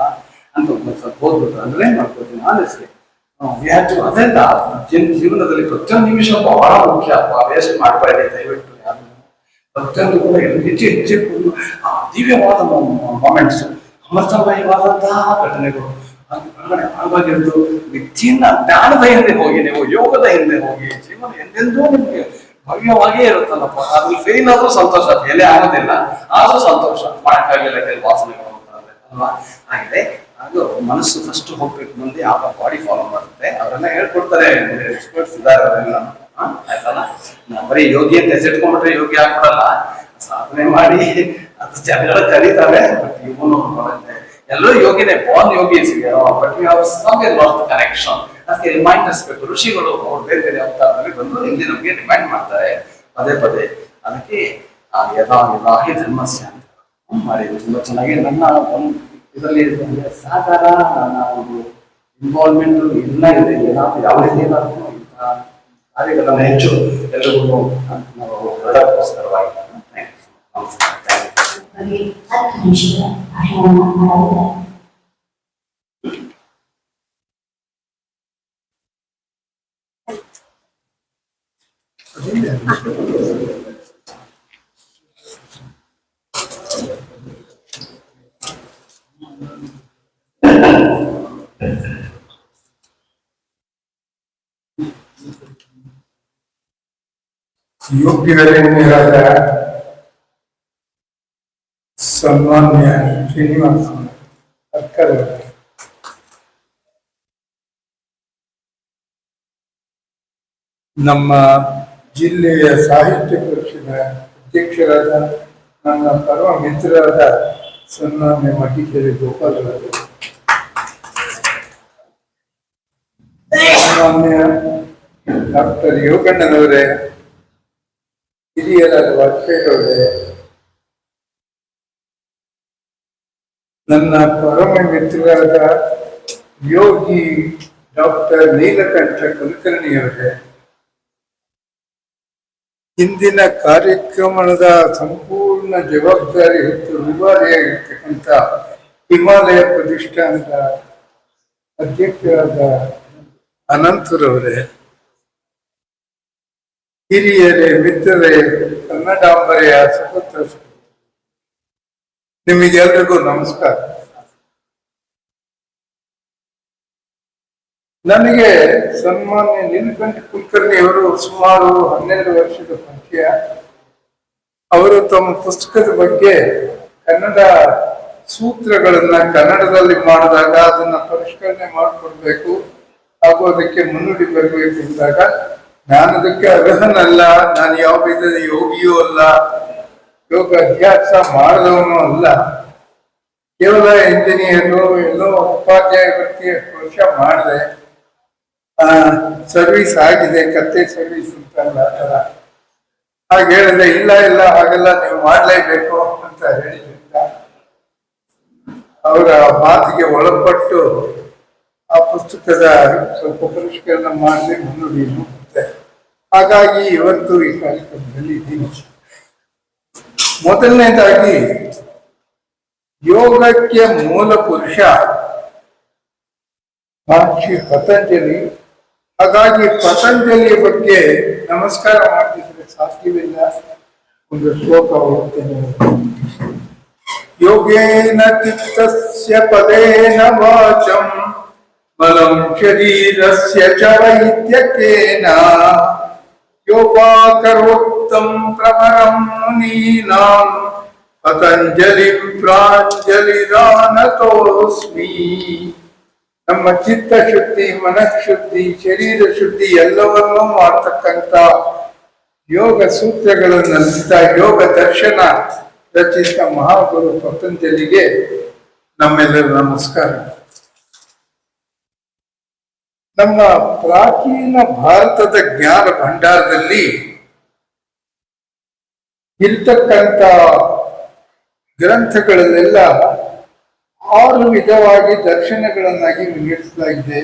ಅಂತ ಸ್ವಲ್ಪ ಓದ್ಬಿಟ್ಟು ಅಂದ್ರೆ ಮಾಡ್ಕೊಡ್ತೀನಿ. ಆನೆಸ್ಟ್ಲಿ ಅದರಿಂದ ಜೀವನದಲ್ಲಿ ಪ್ರತಿಯೊಂದು ನಿಮಿಷ ಬಹಳ ಮುಖ್ಯ. ವೇಸ್ಟ್ ಮಾಡಬೇಡಿ ದಯವಿಟ್ಟು. ಪ್ರತಿಯೊಂದು ಕೂಡ ಹೆಚ್ಚು ದಿವ್ಯವಾದ ಮೊಮೆಂಟ್ಸ್, ಅಮೃತಮಯವಾದಂತಹ ಘಟನೆಗಳು ಆಗಿರೋದು. ವಿದ್ಯೆಯನ್ನ ಜ್ಞಾನದ ಹಿಂದೆ ಹೋಗಿ, ನೀವು ಯೋಗದ ಹಿಂದೆ ಹೋಗಿ, ಜೀವನ ಎಂದೆಂದೂ ನಿಮ್ಗೆ ಭವ್ಯವಾಗಿಯೇ ಇರುತ್ತಲ್ಲಪ್ಪ. ಅದ್ರಲ್ಲಿ ಫೇಲ್ ಆದ್ರೂ ಸಂತೋಷ, ಫೇಲೇ ಆಗೋದಿಲ್ಲ ಆದ್ರೂ ಸಂತೋಷ. ಮಾಡಕ್ಕಾಗಲಿಲ್ಲ ಕೆಲವು ವಾಸನೆಗಳು ಅಲ್ವಾ. ಹಾಗಿದೆ ಅದು ಮನಸ್ಸು ಫಸ್ಟ್ ಹೋಗ್ಬೇಕು, ಮುಂದೆ ಯಾವ ಬಾಡಿ ಫಾಲೋ ಮಾಡುತ್ತೆ. ಅವರೆಲ್ಲ ಹೇಳ್ಕೊಡ್ತಾರೆ, ಎಕ್ಸ್ಪರ್ಟ್ಸ್ ಇದ್ದಾರೆ ಅವರೆಲ್ಲ, ಆಯ್ತಲ್ಲ. ಬರೀ ಯೋಗಿ ಅಂತ ಹೆಸರಿಟ್ಕೊಂಡ್ಬಿಟ್ರೆ ಯೋಗಿ ಆಗ್ಬಿಡಲ್ಲ. ಸಾಧನೆ ಮಾಡಿ ಅದು ಜನಗಳು ಕರೀತಾರೆ, ಬಟ್ ಇವನು ಎಲ್ಲರೂ ಯೋಗಿನೇ, born yogis, but we have somewhere lost connection. ಅದಕ್ಕೆ ರಿಮೈಂಡರ್ಸ್ ಬೇಕು. ಋಷಿಗಳು ಅವ್ರು ಬೇರೆ ಬೇರೆ ಅವತಾರದಲ್ಲಿ ಬಂದು ಇಲ್ಲಿ ನಮಗೆ ರಿಮೈಂಡ್ ಮಾಡ್ತಾರೆ ಪದೇ ಪದೇ. ಅದಕ್ಕೆ ಯದಾ ಯದಾಹಿ ಧರ್ಮಸ್ಯ ಅಂತ ಮಾಡಿ ತುಂಬಾ ಚೆನ್ನಾಗಿ ನನ್ನ ಇದರಲ್ಲಿ ಸಾಕಾರ ಒಂದು ಇನ್ವಾಲ್ವ್ಮೆಂಟ್ ಎಲ್ಲ ಇದೆ. ಏನಾದ್ರು ಯಾವ ರೀತಿ ಏನಾದ್ರು ಕಾರ್ಯಗಳನ್ನು ಹೆಚ್ಚು ಎಲ್ಲರಿಗೂ ನಾವು ಹೊರಡಕ್ಕೋಸ್ಕರವಾಗಿ. ನಮಸ್ಕಾರ. ಬಗ್ಗೆ 10 ನಿಮಿಷಗಳ ಭಾಷಣವನ್ನು ಮಾಡಲಿದ್ದಾರೆ. ಯೋಗ್ಯರಾದ ಸನ್ಮಾನ್ಯ ಶ್ರೀನಿವಾಸ ಅಕ್ಕರ್ ನಮ್ಮ ಜಿಲ್ಲೆಯ ಸಾಹಿತ್ಯ ಪರಿಷದ ಅಧ್ಯಕ್ಷರಾದ ನನ್ನ ಪರಮ ಮಿತ್ರರಾದ ಸನ್ಮಾನ್ಯ ಮಡಿಕೇರಿ ಗೋಪಾಲರಾಜರು, ಸನ್ಮಾನ್ಯ ಡಾಕ್ಟರ್ ಯೋಗಣ್ಣನವರೇ, ಹಿರಿಯರಾದ ವಾಜಪೇಯಿ ಅವರೇ, ನನ್ನ ಪರಮ ಮಿತ್ರರಾದ ಯೋಗಿ ಡಾಕ್ಟರ್ ನೀಲಕಂಠ ಕುಲಕರ್ಣಿಯವರೇ, ಇಂದಿನ ಕಾರ್ಯಕ್ರಮದ ಸಂಪೂರ್ಣ ಜವಾಬ್ದಾರಿ ಹೊತ್ತು ವಿವಾದಿಯಾಗಿರ್ತಕ್ಕಂಥ ಹಿಮಾಲಯ ಪ್ರತಿಷ್ಠಾನದ ಅಧ್ಯಕ್ಷರಾದ ಅನಂತರವರೇ, ಹಿರಿಯರೇ, ಮಿತ್ರರೇ, ಕನ್ನಡಾಂಬರೆಯ ಸುಪುತ್ರ, ನಿಮಗೆಲ್ರಿಗೂ ನಮಸ್ಕಾರ. ನನಗೆ ಸನ್ಮಾನ್ಯ ನೀಲಕಂಠ ಕುಲಕರ್ಣಿ ಅವರು ಸುಮಾರು 12 ವರ್ಷದ ಪರಿಚಯ. ಅವರು ತಮ್ಮ ಪುಸ್ತಕದ ಬಗ್ಗೆ ಕನ್ನಡ ಸೂತ್ರಗಳನ್ನ ಕನ್ನಡದಲ್ಲಿ ಮಾಡಿದಾಗ ಅದನ್ನ ಪರಿಷ್ಕರಣೆ ಮಾಡಿಕೊಡ್ಬೇಕು ಹಾಗೂ ಅದಕ್ಕೆ ಮುನ್ನುಡಿ ಬರಬೇಕು ಅಂದಾಗ ನಾನು ಅದಕ್ಕೆ ಅರ್ಹನಲ್ಲ, ನಾನು ಯಾವ ವಿಧದ ಯೋಗಿಯೂ ಅಲ್ಲ, ಯೋಗ ಅಭ್ಯಾಸ ಮಾಡಿದವನು ಅಲ್ಲ, ಕೇವಲ ಇಂಜಿನಿಯರು ಎಲ್ಲೋ ಉಪಾಧ್ಯಾಯ ವೃತ್ತಿ 8 ವರ್ಷ ಮಾಡಿದೆ, ಸರ್ವಿಸ್ ಆಗಿದೆ, ಕತ್ತೆ ಸರ್ವಿಸ್ ಅಂತಲ್ಲ ಆ ಥರ. ಹಾಗೆ ಹೇಳಿದ್ರೆ ಇಲ್ಲ ಇಲ್ಲ ಹಾಗೆಲ್ಲ ನೀವು ಮಾಡಲೇಬೇಕು ಅಂತ ಹೇಳಿದ್ರಿಂದ ಅವರ ಮಾತಿಗೆ ಒಳಪಟ್ಟು ಆ ಪುಸ್ತಕದ ಸ್ವಲ್ಪ ಪರಿಷ್ಕರಣೆ ಮಾಡಲಿ, ಮುನ್ನುಡಿ ನೋಡುತ್ತೆ. ಹಾಗಾಗಿ ಇವತ್ತು ಈ ಕಾರ್ಯಕ್ರಮದಲ್ಲಿ ಇದ್ದೀನಿ. ಮೊದಲನೇದಾಗಿ ಯೋಗಕ್ಕೆ ಮೂಲ ಪುರುಷ ಮಹರ್ಷಿ ಪತಂಜಲಿ. ಹಾಗಾಗಿ ಪತಂಜಲಿಯ ಬಗ್ಗೆ ನಮಸ್ಕಾರ ಮಾಡ್ತಿದ್ರೆ ಸಾಧ್ಯವಿಲ್ಲ, ಒಂದು ಶ್ಲೋಕ ಓದ್ತೇನೆ. ಯೋಗೇನ ಚಿತ್ತಸ್ಯ ಪದೇನ ವಾಚಂ ಬಲಂ ಶರೀರಸ್ಯ ಚ ವೈದ್ಯಕೇನ ಯೋಪಾಕರೋಕ್ತಂ ಪ್ರವರಂ ಮುನೀನಾಂ ಪತಂಜಲಿಂ ಪ್ರಾಂಜಲಿರಾನತೋಸ್ಮಿ. ನಮ್ಮ ಚಿತ್ತ ಶುದ್ಧಿ, ಮನಃಶುದ್ಧಿ, ಶರೀರ ಶುದ್ಧಿ ಎಲ್ಲವನ್ನೂ ಮಾಡ್ತಕ್ಕಂಥ ಯೋಗ ಸೂತ್ರಗಳನ್ನ ಯೋಗ ದರ್ಶನ ರಚಿಸಿದ ಮಹಾಗುರು ಪತಂಜಲಿಗೆ ನಮ್ಮೆಲ್ಲರ ನಮಸ್ಕಾರ. ನಮ್ಮ ಪ್ರಾಚೀನ ಭಾರತದ ಜ್ಞಾನ ಭಂಡಾರದಲ್ಲಿ ಇರ್ತಕ್ಕಂಥ ಗ್ರಂಥಗಳಲ್ಲೆಲ್ಲ 6 ವಿಧವಾಗಿ ದರ್ಶನಗಳನ್ನಾಗಿ ವಿಂಗಡಿಸಲಾಗಿದೆ.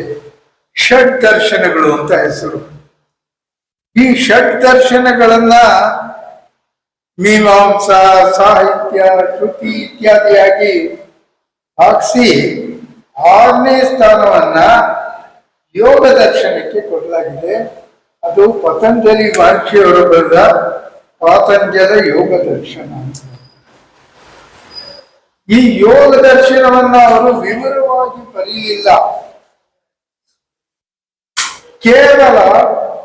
ಷಡ್ ದರ್ಶನಗಳು ಅಂತ ಹೆಸರು. ಈ ಷಡ್ ದರ್ಶನಗಳನ್ನ ಮೀಮಾಂಸಾ, ಸಾಹಿತ್ಯ, ಶ್ರುತಿ ಇತ್ಯಾದಿಯಾಗಿ ಹಾಕಿಸಿ 6ನೇ ಸ್ಥಾನವನ್ನ ಯೋಗ ದರ್ಶನಕ್ಕೆ ಕೊಡಲಾಗಿದೆ. ಅದು ಪತಂಜಲಿ ಮಹರ್ಷಿಯವರು ಬರೆದ ಪಾತಂಜಲ ಯೋಗ ದರ್ಶನ. ಈ ಯೋಗ ದರ್ಶನವನ್ನ ಅವರು ವಿವರವಾಗಿ ಬರೀಲಿಲ್ಲ, ಕೇವಲ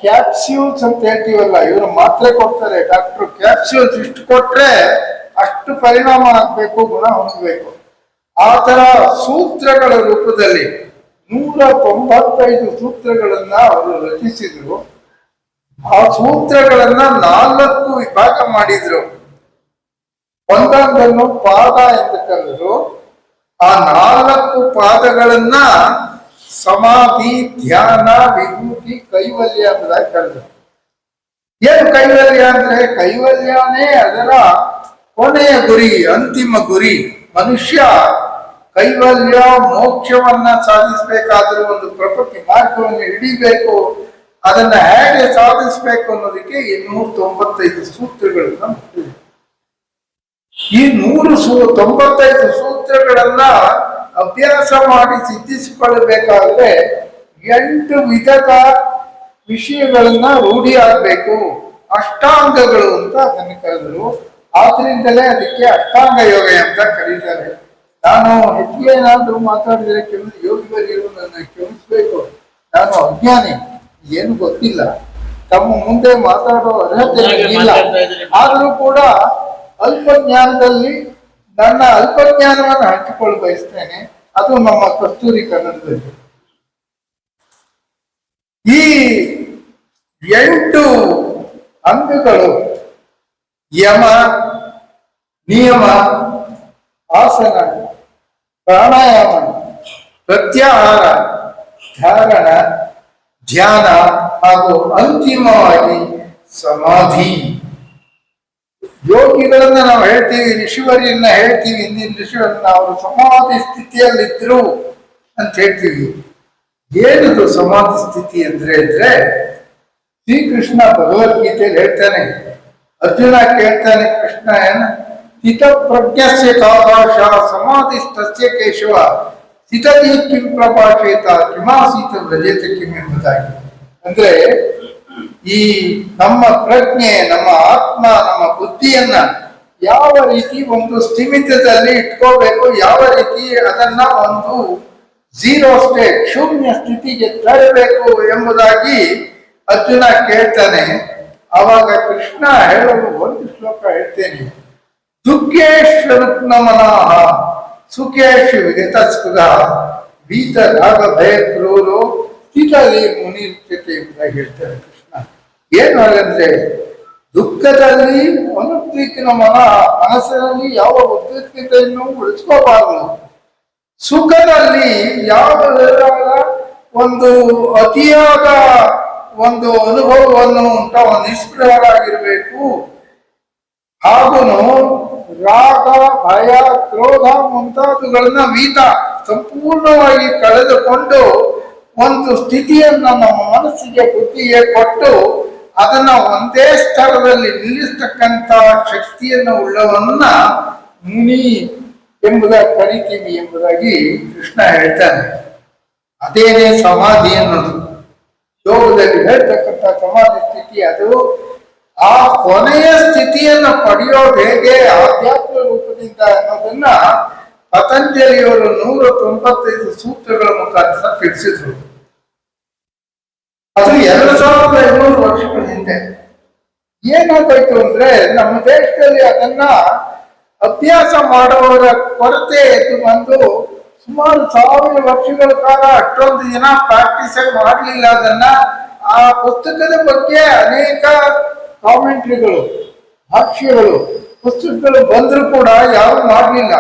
ಕ್ಯಾಪ್ಸ್ಯೂಲ್ಸ್ ಅಂತ ಹೇಳ್ತೀವಲ್ಲ, ಇವರು ಮಾತ್ರೆ ಕೊಡ್ತಾರೆ ಡಾಕ್ಟರ್, ಕ್ಯಾಪ್ಸ್ಯೂಲ್ಸ್ ಇಷ್ಟು ಕೊಟ್ರೆ ಅಷ್ಟು ಪರಿಣಾಮ ಆಗ್ಬೇಕು, ಗುಣ ಹೊಂದಬೇಕು. ಆ ತರ ಸೂತ್ರಗಳ ರೂಪದಲ್ಲಿ 195 ಸೂತ್ರಗಳನ್ನ ಅವರು ರಚಿಸಿದ್ರು. ಆ ಸೂತ್ರಗಳನ್ನ 4 ವಿಭಾಗ ಮಾಡಿದ್ರು. ಒಂದೊಂದನ್ನು ಪಾದ ಎಂದು ಕರೆದರು. ಆ 4 ಪಾದಗಳನ್ನ ಸಮಾಧಿ, ಧ್ಯಾನ, ವಿಭೂತಿ, ಕೈವಲ್ಯ ಎಂಬುದಾಗಿ ಕರೆದರು. ಏನು ಕೈವಲ್ಯ ಅಂದ್ರೆ, ಕೈವಲ್ಯನೇ ಅದರ ಕೊನೆಯ ಗುರಿ, ಅಂತಿಮ ಗುರಿ. ಮನುಷ್ಯ ಕೈವಲ್ಯ ಮೋಕ್ಷವನ್ನ ಸಾಧಿಸಬೇಕಾದ್ರೂ ಒಂದು ಪ್ರಕೃತಿ ಮಾರ್ಗವನ್ನು ಹಿಡಿಬೇಕು. ಅದನ್ನ ಹೇಗೆ ಸಾಧಿಸಬೇಕು ಅನ್ನೋದಕ್ಕೆ ಈ 195 ಸೂತ್ರಗಳನ್ನ ಮುಟ್ಟಿದೆ. ಈ 195 ಸೂತ್ರಗಳನ್ನ ಅಭ್ಯಾಸ ಮಾಡಿ ಸಿದ್ಧಿಸಿಕೊಳ್ಳಬೇಕಾದ್ರೆ 8 ವಿಧದ ವಿಷಯಗಳನ್ನ ರೂಢಿ ಆಗ್ಬೇಕು. ಅಷ್ಟಾಂಗಗಳು ಅಂತ ಅದನ್ನು ಕರೆದರು. ಆದ್ರಿಂದಲೇ ಅದಕ್ಕೆ ಅಷ್ಟಾಂಗ ಯೋಗ ಅಂತ ಕರೀತಾರೆ. ನಾನು ಹೆಚ್ಚಿಗೆ ಏನಾದ್ರೂ ಮಾತಾಡಿದ್ರೆ ಯೋಗಿಗಳು ನನ್ನ ಕ್ಷಮಿಸ್ಬೇಕು, ನಾನು ಅಜ್ಞಾನಿ, ಏನು ಗೊತ್ತಿಲ್ಲ, ತಮ್ಮ ಮುಂದೆ ಮಾತಾಡೋ ಅರ್ಹತೆ ಇಲ್ಲ. ಆದರೂ ಕೂಡ ಅಲ್ಪ ಜ್ಞಾನದಲ್ಲಿ ನನ್ನ ಅಲ್ಪ ಜ್ಞಾನವನ್ನು ಹಂಚಿಕೊಳ್ಳ ಬಯಸ್ತೇನೆ. ಅದು ನಮ್ಮ ಕಸ್ತೂರಿ ಕನ್ನಡದಲ್ಲಿ. ಈ 8 ಅಂಗಗಳು ಯಮ, ನಿಯಮ, ಆಸನ, ಪ್ರಾಣಾಯಾಮ, ಪ್ರತ್ಯಾಹಾರ, ಧಾರಣ, ಧ್ಯಾನ ಹಾಗೂ ಅಂತಿಮವಾಗಿ ಸಮಾಧಿ. ಯೋಗಿಗಳನ್ನ ನಾವು ಹೇಳ್ತೀವಿ, ಋಷಿವರಿಯನ್ನ ಹೇಳ್ತೀವಿ, ಹಿಂದಿನ ಋಷಿವರನ್ನ ಅವರು ಸಮಾಧಿ ಸ್ಥಿತಿಯಲ್ಲಿದ್ರು ಅಂತ ಹೇಳ್ತೀವಿ. ಏನದು ಸಮಾಧಿ ಸ್ಥಿತಿ ಅಂದ್ರೆ ಶ್ರೀಕೃಷ್ಣ ಭಗವದ್ಗೀತೆಯಲ್ಲಿ ಹೇಳ್ತಾನೆ, ಅರ್ಜುನ ಕೇಳ್ತಾನೆ ಕೃಷ್ಣ ಏನ ಸ್ಥಿತ ಪ್ರಜ್ಞಸ್ಯ ಕಾಭಾಷ ಸಮಾಧಿಸ್ತಸ್ಯ ಕೇಶವ ಸ್ಥಿತದಿ ಕಿಂ ಪ್ರಭಾಷೇತ ಕಿಮಾಸೀತ ವ್ರಜೇತ ಕಿಂ ಎಂಬುದಾಗಿ. ಅಂದ್ರೆ ಈ ನಮ್ಮ ಪ್ರಜ್ಞೆ, ನಮ್ಮ ಆತ್ಮ, ನಮ್ಮ ಬುದ್ಧಿಯನ್ನ ಯಾವ ರೀತಿ ಒಂದು ಸ್ಥಿಮಿತದಲ್ಲಿ ಇಟ್ಕೋಬೇಕು, ಯಾವ ರೀತಿ ಅದನ್ನ ಒಂದು ಝೀರೋ ಸ್ಟೇಟ್, ಶೂನ್ಯ ಸ್ಥಿತಿಗೆ ತರಬೇಕು ಎಂಬುದಾಗಿ ಅರ್ಜುನ ಕೇಳ್ತಾನೆ. ಆವಾಗ ಕೃಷ್ಣ ಹೇಳಲು ಒಂದು ಶ್ಲೋಕ ಹೇಳ್ತೇನೆ. ದುಃಖೇಶ್ವರುತ್ನಮನಾಹ ಸುಖೇಶು ವಿಗತಸ್ಪೃಹ ವೀತ ರಾಗ ಭಯ ಕ್ರೂರು ಸ್ಥಿತಲಿ ಮುನಿರ್ಚತೆ ಎಂಬುದಾಗಿ ಹೇಳ್ತಾರೆ ಕೃಷ್ಣ. ಏನು ಹಾಗಂದ್ರೆ ದುಃಖದಲ್ಲಿ ಅನುದ್ವಿಗ್ನ ಮನಸ್ಸಿನಲ್ಲಿ ಯಾವ ಉದ್ವಿಗ್ನತೆಯನ್ನು ಉಳಿಸ್ಕೋಬಾರದು. ಸುಖದಲ್ಲಿ ಯಾವ ಒಂದು ಅತಿಯಾದ ಒಂದು ಅನುಭವವನ್ನು ನಿಷ್ಪ್ರಹರಾಗಿರ್ಬೇಕು. ಹಾಗೂ ರಾಗ ಭಯ ಕ್ರೋಧ ಮುಂತಾದವುಗಳನ್ನ ವೀತ ಸಂಪೂರ್ಣವಾಗಿ ಕಳೆದುಕೊಂಡು ಒಂದು ಸ್ಥಿತಿಯನ್ನ ನಮ್ಮ ಮನಸ್ಸಿಗೆ ಬುದ್ಧಿಗೆ ಕೊಟ್ಟು ಅದನ್ನ ಒಂದೇ ಸ್ಥಳದಲ್ಲಿ ನಿಲ್ಲಿಸ್ತಕ್ಕಂಥ ಶಕ್ತಿಯನ್ನು ಉಳ್ಳವನ್ನ ಮುನಿ ಎಂಬುದಾಗಿ ಕರಿತೀವಿ ಎಂಬುದಾಗಿ ಕೃಷ್ಣ ಹೇಳ್ತಾನೆ. ಅದೇನೇ ಸಮಾಧಿ ಅನ್ನೋದು. ಯೋಗದಲ್ಲಿ ಹೇಳ್ತಕ್ಕಂಥ ಸಮಾಧಿ ಸ್ಥಿತಿ ಅದು. ಆ ಕೊನೆಯ ಸ್ಥಿತಿಯನ್ನು ಪಡೆಯೋದು ಹೇಗೆ ಆಧ್ಯಾತ್ಮ ರೂಪದಿಂದ ಅನ್ನೋದನ್ನ ಪತಂಜಲಿಯವರು 195 ಸೂತ್ರಗಳ ಮುಖಾಂತರ ತಿಳಿಸಿದ್ರು. ಅದು 2500 ವರ್ಷಗಳ ಹಿಂದೆ. ಏನಾಗೋಯ್ತು ಅಂದ್ರೆ ನಮ್ಮ ದೇಶದಲ್ಲಿ ಅದನ್ನ ಅಭ್ಯಾಸ ಮಾಡುವವರ ಕೊರತೆ ಎದ್ದು ಬಂದು ಸುಮಾರು 1000 ವರ್ಷಗಳ ಕಾಲ ಅಷ್ಟೊಂದು ಜನ ಪ್ರಾಕ್ಟೀಸ್ ಮಾಡಲಿಲ್ಲ ಅದನ್ನ. ಆ ಪುಸ್ತಕದ ಬಗ್ಗೆ ಅನೇಕ ಕಾಮೆಂಟ್ರಿಗಳು, ಭಾಷ್ಯಗಳು, ಪುಸ್ತಕಗಳು ಬಂದರೂ ಕೂಡ ಯಾರು ಮಾಡಲಿಲ್ಲ.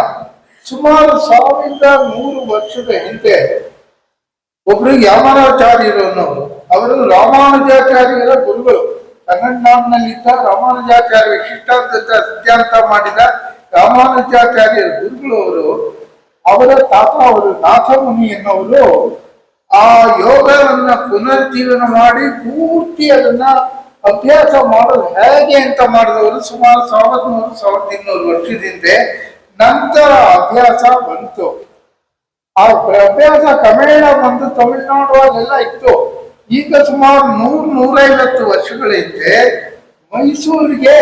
ಸುಮಾರು 1100 ವರ್ಷದ ಹಿಂದೆ ಒಬ್ರು ಯಾಮನಾಚಾರ್ಯರು ಅನ್ನೋರು, ಅವರು ರಾಮಾನುಜಾಚಾರ್ಯರ ಗುರುಗಳು. ತಮಿಳುನಾಡಿನಲ್ಲಿದ್ದ ರಾಮಾನುಜಾಚಾರ್ಯ ವಿಶಿಷ್ಟಾದ್ವೈತ ಸಿದ್ಧಾಂತ ಮಾಡಿದ ರಾಮಾನುಜಾಚಾರ್ಯರ ಗುರುಗಳು ಅವರು. ಅವರ ತಾತ ಅವರು ನಾಥಮುನಿ ಎನ್ನುವರು ಆ ಯೋಗವನ್ನ ಪುನರ್ಜೀವನ ಮಾಡಿ ಪೂರ್ತಿ ಅದನ್ನ ಅಭ್ಯಾಸ ಮಾಡೋದು ಹೇಗೆ ಅಂತ ಮಾಡಿದವರು ಸುಮಾರು 1100-1200 ವರ್ಷದಿಂದ. ನಂತರ ಅಭ್ಯಾಸ ಬಂತು. ಆ ಅಭ್ಯಾಸ ಕ್ರಮೇಣ ಬಂದು ತಮಿಳುನಾಡು ಅಲ್ಲೆಲ್ಲ ಇತ್ತು. ಈಗ ಸುಮಾರು 100-150 ವರ್ಷಗಳ ಹಿಂದೆ ಮೈಸೂರಿಗೆ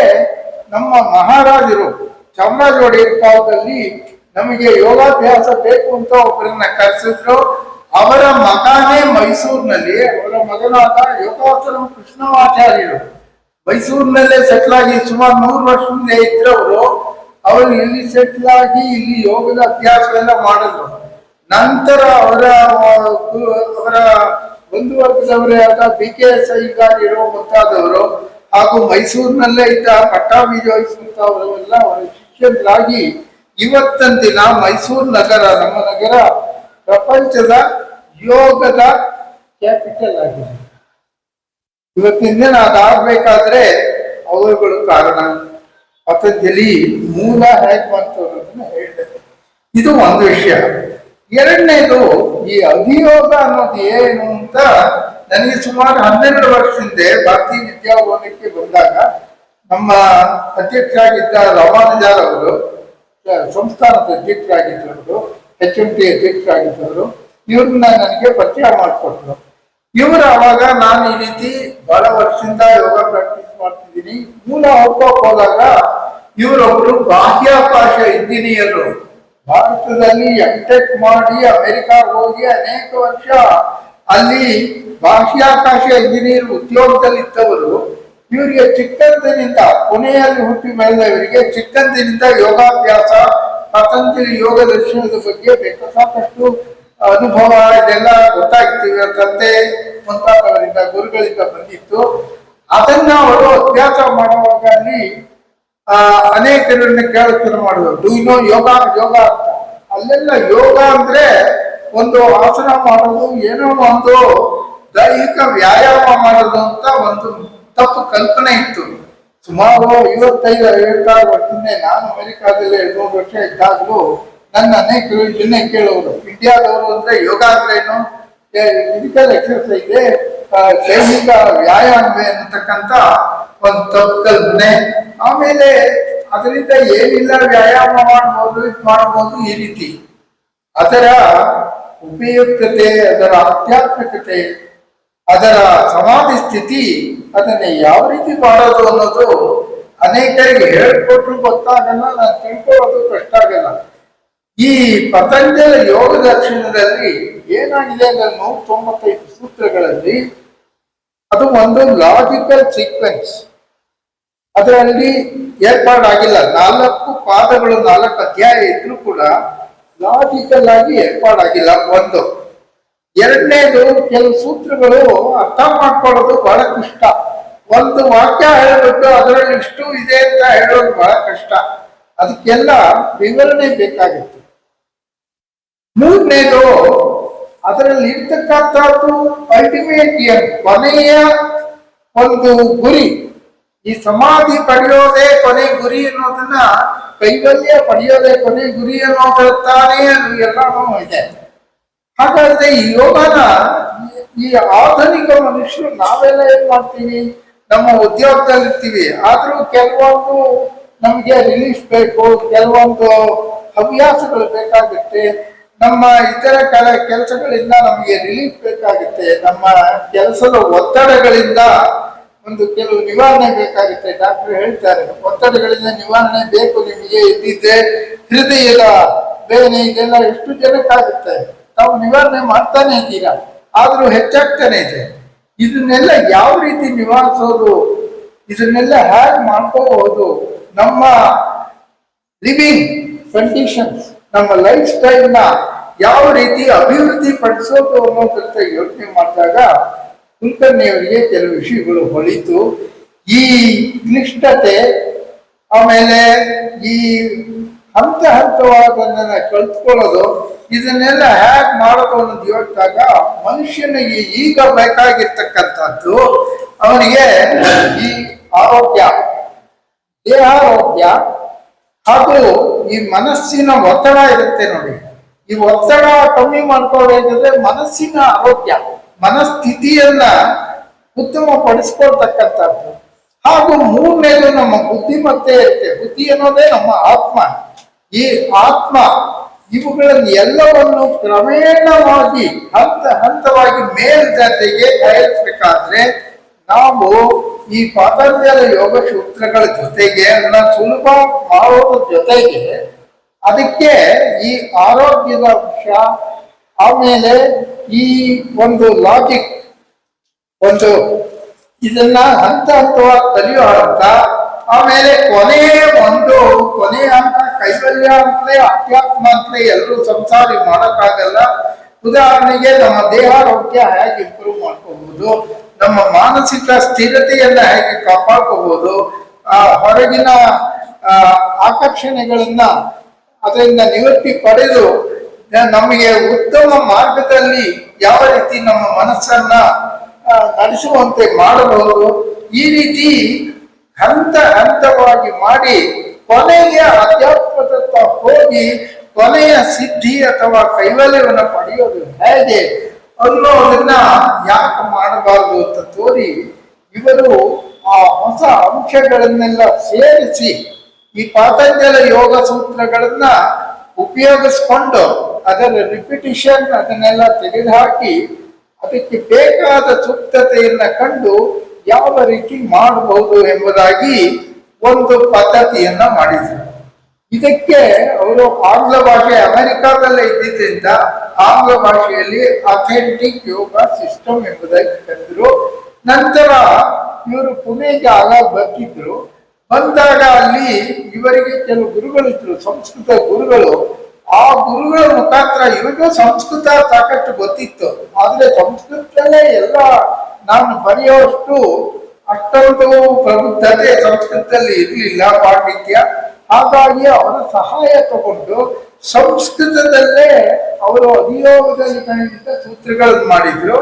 ನಮ್ಮ ಮಹಾರಾಜರು ಚಾಮರಾಜ ಒಡೆಯರ್ ಕಾಲದಲ್ಲಿ ನಮಗೆ ಯೋಗಾಭ್ಯಾಸ ಬೇಕು ಅಂತ ಒಬ್ಬರನ್ನ ಕರೆಸಿದ್ರು. ಅವರ ಮಗನೇ ಮೈಸೂರಿನಲ್ಲಿ, ಅವರ ಮಗನಾದ ಯೋಗಾಸನ ಕೃಷ್ಣಮಾಚಾರ್ಯರು ಮೈಸೂರಿನಲ್ಲೇ ಸೆಟ್ಲ್ ಆಗಿ ಸುಮಾರು 100 ವರ್ಷದಿಂದ ಇದ್ರವರು. ಅವರು ಇಲ್ಲಿ ಸೆಟ್ಲ್ ಆಗಿ ಇಲ್ಲಿ ಯೋಗದ ಅಭ್ಯಾಸವೆಲ್ಲ ಮಾಡಿದ್ರು. ನಂತರ ಅವರ ಒಂದು ವರ್ಗದವರೇ ಆದ BKS ಅಯ್ಯಂಗಾರ್ಯರು ಮುಂತಾದವರು ಹಾಗೂ ಮೈಸೂರಿನಲ್ಲೇ ಇದ್ದ ಪಟ್ಟಾಭಿ ಜೋಯಿಸ್ ಮುಂತಾದವರೆಲ್ಲ ಅವರ ಶಿಷ್ಯರಾಗಿ ಇವತ್ತಿನ ದಿನ ಮೈಸೂರು ನಗರ, ನಮ್ಮ ನಗರ ಪ್ರಪಂಚದ ಯೋಗದ ಕ್ಯಾಪಿಟಲ್ ಆಗಿದೆ. ಇವತ್ತಿನ ದಿನ ಅದಾಗಬೇಕಾದ್ರೆ ಅವರುಗಳು ಕಾರಣ. ಪತಂಜಲಿ ಮೂಲ ಹೇಗೆ ಬಂತು ಅನ್ನೋದನ್ನ ಹೇಳಿದೆ. ಇದು ಒಂದು ವಿಷಯ. ಎರಡನೇದು, ಈ ಅಧಿಯೋಗ ಅನ್ನೋದು ಏನು ಅಂತ ನನಗೆ ಸುಮಾರು 12 ವರ್ಷದಿಂದ ಭಾರತೀಯ ವಿದ್ಯಾಭವನಕ್ಕೆ ಬಂದಾಗ ನಮ್ಮ ಅಧ್ಯಕ್ಷರಾಗಿದ್ದ ರಾಮಾನುಜಾರವರು, ಸಂಸ್ಥಾನದ ಅಧ್ಯಕ್ಷರಾಗಿದ್ದವರು, HMT ಅಧ್ಯಕ್ಷರಾಗಿದ್ದವರು, ಇವ್ರನ್ನ ನನಗೆ ಪರಿಚಯ ಮಾಡಿಕೊಟ್ರು. ಇವರು ಅವಾಗ ನಾನು ಈ ರೀತಿ ಬಹಳ ವರ್ಷದಿಂದ ಯೋಗ ಪ್ರಾಕ್ಟೀಸ್ ಮಾಡ್ತಿದ್ದೀನಿ. ಮೂಲ ಹೋದಾಗ ಇವರೊಬ್ರು ಬಾಹ್ಯಾಕಾಶ ಇಂಜಿನಿಯರು. ಭಾರತದಲ್ಲಿ MTech ಮಾಡಿ ಅಮೆರಿಕಾಗೆ ಹೋಗಿ ಅನೇಕ ವರ್ಷ ಅಲ್ಲಿ ಬಾಹ್ಯಾಕಾಶ ಇಂಜಿನಿಯರ್ ಉದ್ಯೋಗದಲ್ಲಿ ಇದ್ದವರು. ಇವರಿಗೆ ಚಿಕ್ಕಂದಿನಿಂದ, ಪುಣೆಯಲ್ಲಿ ಹುಟ್ಟಿ ಬೆಳೆದ ಇವರಿಗೆ ಚಿಕ್ಕಂದಿನಿಂದ ಯೋಗಾಭ್ಯಾಸ, ಪತಂಜಲಿ ಯೋಗ ದರ್ಶನದ ಬಗ್ಗೆ ಸಾಕಷ್ಟು ಅನುಭವ ಇದೆಲ್ಲ ಗೊತ್ತಾಗ್ತಿತ್ತು. ಇವರ ತಂದೆ ಮುಂತಾದವರಿಂದ ಗುರುಗಳಿಂದ ಬಂದಿತ್ತು. ಅದನ್ನ ಅವರು ಅಭ್ಯಾಸ ಮಾಡುವಾಗ ಅಲ್ಲಿ ಅನೇಕರನ್ನ ಕೇಳಕ್ಕೆ ಶುರು ಮಾಡಿದ್ರು. Do you know yoga yoga ಅಂತ. ಅಲ್ಲೆಲ್ಲ ಯೋಗ ಅಂದ್ರೆ ಒಂದು ಆಸನ ಮಾಡೋದು, ಏನೋ ಒಂದು ದೈಹಿಕ ವ್ಯಾಯಾಮ ಮಾಡೋದು ಅಂತ ಒಂದು ತಪ್ಪು ಕಲ್ಪನೆ ಇತ್ತು. ಸುಮಾರು 55-56 ವರ್ಷದಿಂದ ನಾನು ಅಮೆರಿಕಾದಲ್ಲಿ 2-3 ವರ್ಷ ಇದ್ದಾಗಲೂ ನನ್ನ ಅನೇಕರು ಇದನ್ನೇ ಕೇಳೋರು, ಇಂಡಿಯಾದವರು ಅಂದ್ರೆ ಯೋಗ ಅಂದ್ರೆ ಏನು, ಫಿಸಿಕಲ್ ಎಕ್ಸರ್ಸೈಸ್, ದೈಹಿಕ ವ್ಯಾಯಾಮವೇ ಅನ್ನತಕ್ಕಂಥ ಒಂದು ತಪ್ಪು ಕಲ್ಪನೆ. ಆಮೇಲೆ ಅದರಿಂದ ಏನಿಲ್ಲ, ವ್ಯಾಯಾಮ ಮಾಡ್ಬೋದು, ಇದು ಮಾಡ್ಬೋದು, ಈ ರೀತಿ ಅದರ ಉಪಯುಕ್ತತೆ, ಅದರ ಆಧ್ಯಾತ್ಮಿಕತೆ, ಅದರ ಸಮಾಧಿ ಸ್ಥಿತಿ, ಅದನ್ನ ಯಾವ ರೀತಿ ಮಾಡೋದು ಅನ್ನೋದು ಅನೇಕರಿಗೆ ಹೇಳ್ಕೊಟ್ರು ಗೊತ್ತಾಗಲ್ಲ, ನಾನು ತಿಳ್ಕೊಳ್ಳೋದು ಕಷ್ಟ ಆಗಲ್ಲ. ಈ ಪತಂಜಲ ಯೋಗ ದರ್ಶನದಲ್ಲಿ ಏನಾಗಿದೆ ಅಂದ್ರೆ 195 ಸೂತ್ರಗಳಲ್ಲಿ ಅದು ಒಂದು ಲಾಜಿಕಲ್ ಸೀಕ್ವೆನ್ಸ್ ಅದರಲ್ಲಿ ಏರ್ಪಾಡಾಗಿಲ್ಲ. 4 ಪಾದಗಳು 4 ಅಧ್ಯಾಯ ಇದ್ರೂ ಕೂಡ ಲಾಜಿಕಲ್ ಆಗಿ ಏರ್ಪಾಡಾಗಿಲ್ಲ. ಒಂದು. ಎರಡನೇದು, ಕೆಲವು ಸೂತ್ರಗಳು ಅರ್ಥ ಮಾಡ್ಕೊಳ್ಳೋದು ಬಹಳ ಕಷ್ಟ. ಒಂದು ವಾಕ್ಯ ಹೇಳ್ಬಿಟ್ಟು ಅದರಲ್ಲಿ ಇಷ್ಟು ಇದೆ ಅಂತ ಹೇಳೋದು ಬಹಳ ಕಷ್ಟ. ಅದಕ್ಕೆಲ್ಲ ವಿವರಣೆ ಬೇಕಾಗುತ್ತೆ. ಮೂರನೇದು, ಅದರಲ್ಲಿ ಇರ್ತಕ್ಕಂಥದ್ದು ಅಲ್ಟಿಮೇಟ್ ಕೊನೆಯ ಒಂದು ಗುರಿ. ಈ ಸಮಾಧಿ ಪಡೆಯೋದೇ ಕೊನೆ ಗುರಿ ಅನ್ನೋದನ್ನ, ಕೈವಲ್ಯ ಪಡೆಯೋದೇ ಕೊನೆ ಗುರಿ ಅನ್ನೋದಾನೇ ಎಲ್ಲಾನು ಇದೆ. ಹಾಗಾದ್ರೆ ಈ ಯೋಗನ ಈ ಆಧುನಿಕ ಮನುಷ್ಯರು ನಾವೆಲ್ಲ ಏನ್ ಮಾಡ್ತೀವಿ, ನಮ್ಮ ಉದ್ಯೋಗದಲ್ಲಿ ಇರ್ತೀವಿ, ಆದ್ರೂ ಕೆಲವೊಂದು ನಮ್ಗೆ ರಿಲೀಫ್ ಬೇಕು, ಕೆಲವೊಂದು ಹವ್ಯಾಸಗಳು ಬೇಕಾಗುತ್ತೆ, ನಮ್ಮ ಇತರ ಕೆಲಸಗಳಿಂದ ನಮಗೆ ರಿಲೀಫ್ ಬೇಕಾಗುತ್ತೆ, ನಮ್ಮ ಕೆಲಸದ ಒತ್ತಡಗಳಿಂದ ಒಂದು ಕೆಲವು ನಿವಾರಣೆ ಬೇಕಾಗುತ್ತೆ. ಡಾಕ್ಟರ್ ಹೇಳ್ತಾರೆ, ಒತ್ತಡಗಳಿಂದ ನಿವಾರಣೆ ಬೇಕು ನಿಮಗೆ, ಇದ್ದಿದ್ದೆ ಹೃದಯದ ಬೇನೆ, ಇದೆಲ್ಲ ಎಷ್ಟು ಜನಕ್ಕಾಗುತ್ತೆ, ತಾವು ನಿವಾರಣೆ ಮಾಡ್ತಾನೆ ಇದ್ದೀರಾ, ಆದ್ರೂ ಹೆಚ್ಚಾಗ್ತಾನೆ ಇದೆ. ಇದನ್ನೆಲ್ಲ ಯಾವ ರೀತಿ ನಿವಾರಿಸೋದು, ಇದನ್ನೆಲ್ಲ ಹೇಗೆ ಮಾಡ್ಕೋಬಹುದು, ನಮ್ಮ ಲಿವಿಂಗ್ ಕಂಡೀಷನ್ಸ್, ನಮ್ಮ ಲೈಫ್ ಸ್ಟೈಲ್ ನ ಯಾವ ರೀತಿ ಅಭಿವೃದ್ಧಿ ಪಡಿಸೋದು ಅನ್ನೋದಂತ ಯೋಚನೆ ಮಾಡಿದಾಗ ಕುಲಕರ್ಣಿಯವರಿಗೆ ಕೆಲವು ವಿಷಯಗಳು ಹೊಳಿತು. ಈ ಕ್ಲಿಷ್ಟತೆ, ಆಮೇಲೆ ಈ ಹಂತವಾದನ್ನ ಕಲ್ತ್ಕೊಳ್ಳೋದು, ಇದನ್ನೆಲ್ಲ ಹ್ಯಾಕ್ ಮಾಡೋದು ಅನ್ನೋದು ಯೋಚಿಸಿದಾಗ ಮನುಷ್ಯನಿಗೆ ಈಗ ಬೇಕಾಗಿರ್ತಕ್ಕಂಥದ್ದು ಅವನಿಗೆ ಈ ಆರೋಗ್ಯ, ದೇಹಾರೋಗ್ಯ ಹಾಗೂ ಈ ಮನಸ್ಸಿನ ಒತ್ತಡ ಇರುತ್ತೆ ನೋಡಿ. ಈ ಒತ್ತಡ ಕಮ್ಮಿ ಮಾಡ್ಕೊಳ್ಳೋದ್ರೆ ಮನಸ್ಸಿನ ಆರೋಗ್ಯ, ಮನಸ್ಥಿತಿಯನ್ನ ಉತ್ತಮ ಪಡಿಸ್ಕೊಳ್ತಕ್ಕಂಥದ್ದು. ಹಾಗೂ ಮೂರನೇದು ನಮ್ಮ ಬುದ್ಧಿಮತ್ತೆ ಇರುತ್ತೆ. ಬುದ್ಧಿ ಅನ್ನೋದೇ ನಮ್ಮ ಆತ್ಮ. ಈ ಆತ್ಮ ಇವುಗಳನ್ನು ಎಲ್ಲವನ್ನು ಕ್ರಮೇಣವಾಗಿ ಹಂತವಾಗಿ ಮೇಲ್ದರ್ಜೆಗೆ ಏರಿಸಬೇಕಾದ್ರೆ ನಾವು ಈ ಪತಂಜಲ ಯೋಗ ಸೂತ್ರಗಳ ಜೊತೆಗೆ ಅದನ್ನ ಸುಲಭ ಮಾಡೋದ್ರ ಜೊತೆಗೆ ಅದಕ್ಕೆ ಈ ಆರೋಗ್ಯದ ಅಂಶ, ಆಮೇಲೆ ಈ ಒಂದು ಲಾಜಿಕ್, ಒಂದು ಇದನ್ನ ಹಂತವಾಗಿ ಕಲಿಯೋ ಹಂತ, ಆಮೇಲೆ ಕೊನೆಯ ಹಂತ ಕೈವಲ್ಯ ಅಂತಲೇ, ಅಧ್ಯಾತ್ಮ ಅಂತಲೇ ಎಲ್ಲರೂ ಸಂಸಾರಿ ಮಾಡೋಕ್ಕಾಗಲ್ಲ. ಉದಾಹರಣೆಗೆ ನಮ್ಮ ದೇಹಾರೋಗ್ಯ ಹೇಗೆ ಇಂಪ್ರೂವ್ ಮಾಡ್ಕೋಬಹುದು, ನಮ್ಮ ಮಾನಸಿಕ ಸ್ಥಿರತೆಯನ್ನ ಹೇಗೆ ಕಾಪಾಡ್ಕೋಬಹುದು, ಹೊರಗಿನ ಆಕರ್ಷಣೆಗಳನ್ನ ಅದರಿಂದ ನಿವೃತ್ತಿ ಪಡೆದು ನಮಗೆ ಉತ್ತಮ ಮಾರ್ಗದಲ್ಲಿ ಯಾವ ರೀತಿ ನಮ್ಮ ಮನಸ್ಸನ್ನ ನಡೆಸುವಂತೆ ಮಾಡಬಹುದು, ಈ ರೀತಿ ಹಂತವಾಗಿ ಮಾಡಿ ಕೊನೆಯ ಅಧ್ಯಾತ್ಮದತ್ತ ಹೋಗಿ ಕೊನೆಯ ಸಿದ್ಧಿ ಅಥವಾ ಕೈವಲ್ಯವನ್ನು ಪಡೆಯೋದು ಹೇಗೆ ಅನ್ನೋದನ್ನ ಯಾಕೆ ಮಾಡಬಾರದು ಅಂತ ತೋರಿ ಇವರು ಆ ಹೊಸ ಅಂಶಗಳನ್ನೆಲ್ಲ ಸೇರಿಸಿ ಈ ಪತಂಜಲ ಯೋಗ ಸೂತ್ರಗಳನ್ನ ಉಪಯೋಗಿಸ್ಕೊಂಡು ಅದರ ರಿಪಿಟಿಷನ್ ಅದನ್ನೆಲ್ಲ ತೆಗೆದುಹಾಕಿ ಅದಕ್ಕೆ ಬೇಕಾದ ಸೂಕ್ತತೆಯನ್ನ ಕಂಡು ಯಾವ ರೀತಿ ಮಾಡಬಹುದು ಎಂಬುದಾಗಿ ಒಂದು ಪದ್ಧತಿಯನ್ನ ಮಾಡಿದ್ರು. ಇದಕ್ಕೆ ಅವರು ಆಂಗ್ಲ ಭಾಷೆ, ಅಮೆರಿಕಾದಲ್ಲೇ ಇದ್ದಿದ್ದರಿಂದ ಆಂಗ್ಲ ಭಾಷೆಯಲ್ಲಿ ಅಥೆಂಟಿಕ್ ಯೋಗ ಸಿಸ್ಟಮ್ ಎಂಬುದಾಗಿ ತಂದ್ರು. ನಂತರ ಇವರು ಪುಣೆಗೆ ಆಗಾಗ ಬರ್ತಿದ್ರು. ಬಂದಾಗ ಅಲ್ಲಿ ಇವರಿಗೆ ಕೆಲವು ಗುರುಗಳಿದ್ರು, ಸಂಸ್ಕೃತ ಗುರುಗಳು. ಆ ಗುರುಗಳ ಮುಖಾಂತರ ಇವರಿಗೂ ಸಂಸ್ಕೃತ ಸಾಕಷ್ಟು ಗೊತ್ತಿತ್ತು, ಆದ್ರೆ ಸಂಸ್ಕೃತದಲ್ಲೇ ಎಲ್ಲ ನಾನು ಬರೆಯುವಷ್ಟು ಅಷ್ಟೊಂದು ಪ್ರಬುದ್ಧತೆ ಸಂಸ್ಕೃತದಲ್ಲಿ ಇರಲಿಲ್ಲ ಪಾಂಡಿತ್ಯ. ಹಾಗಾಗಿ ಅವರ ಸಹಾಯ ತಗೊಂಡು ಸಂಸ್ಕೃತದಲ್ಲೇ ಅವರು ಅಧಿಯೋಗದಲ್ಲಿ ಗಣಿತ ಸೂತ್ರಗಳನ್ನು ಮಾಡಿದ್ರು.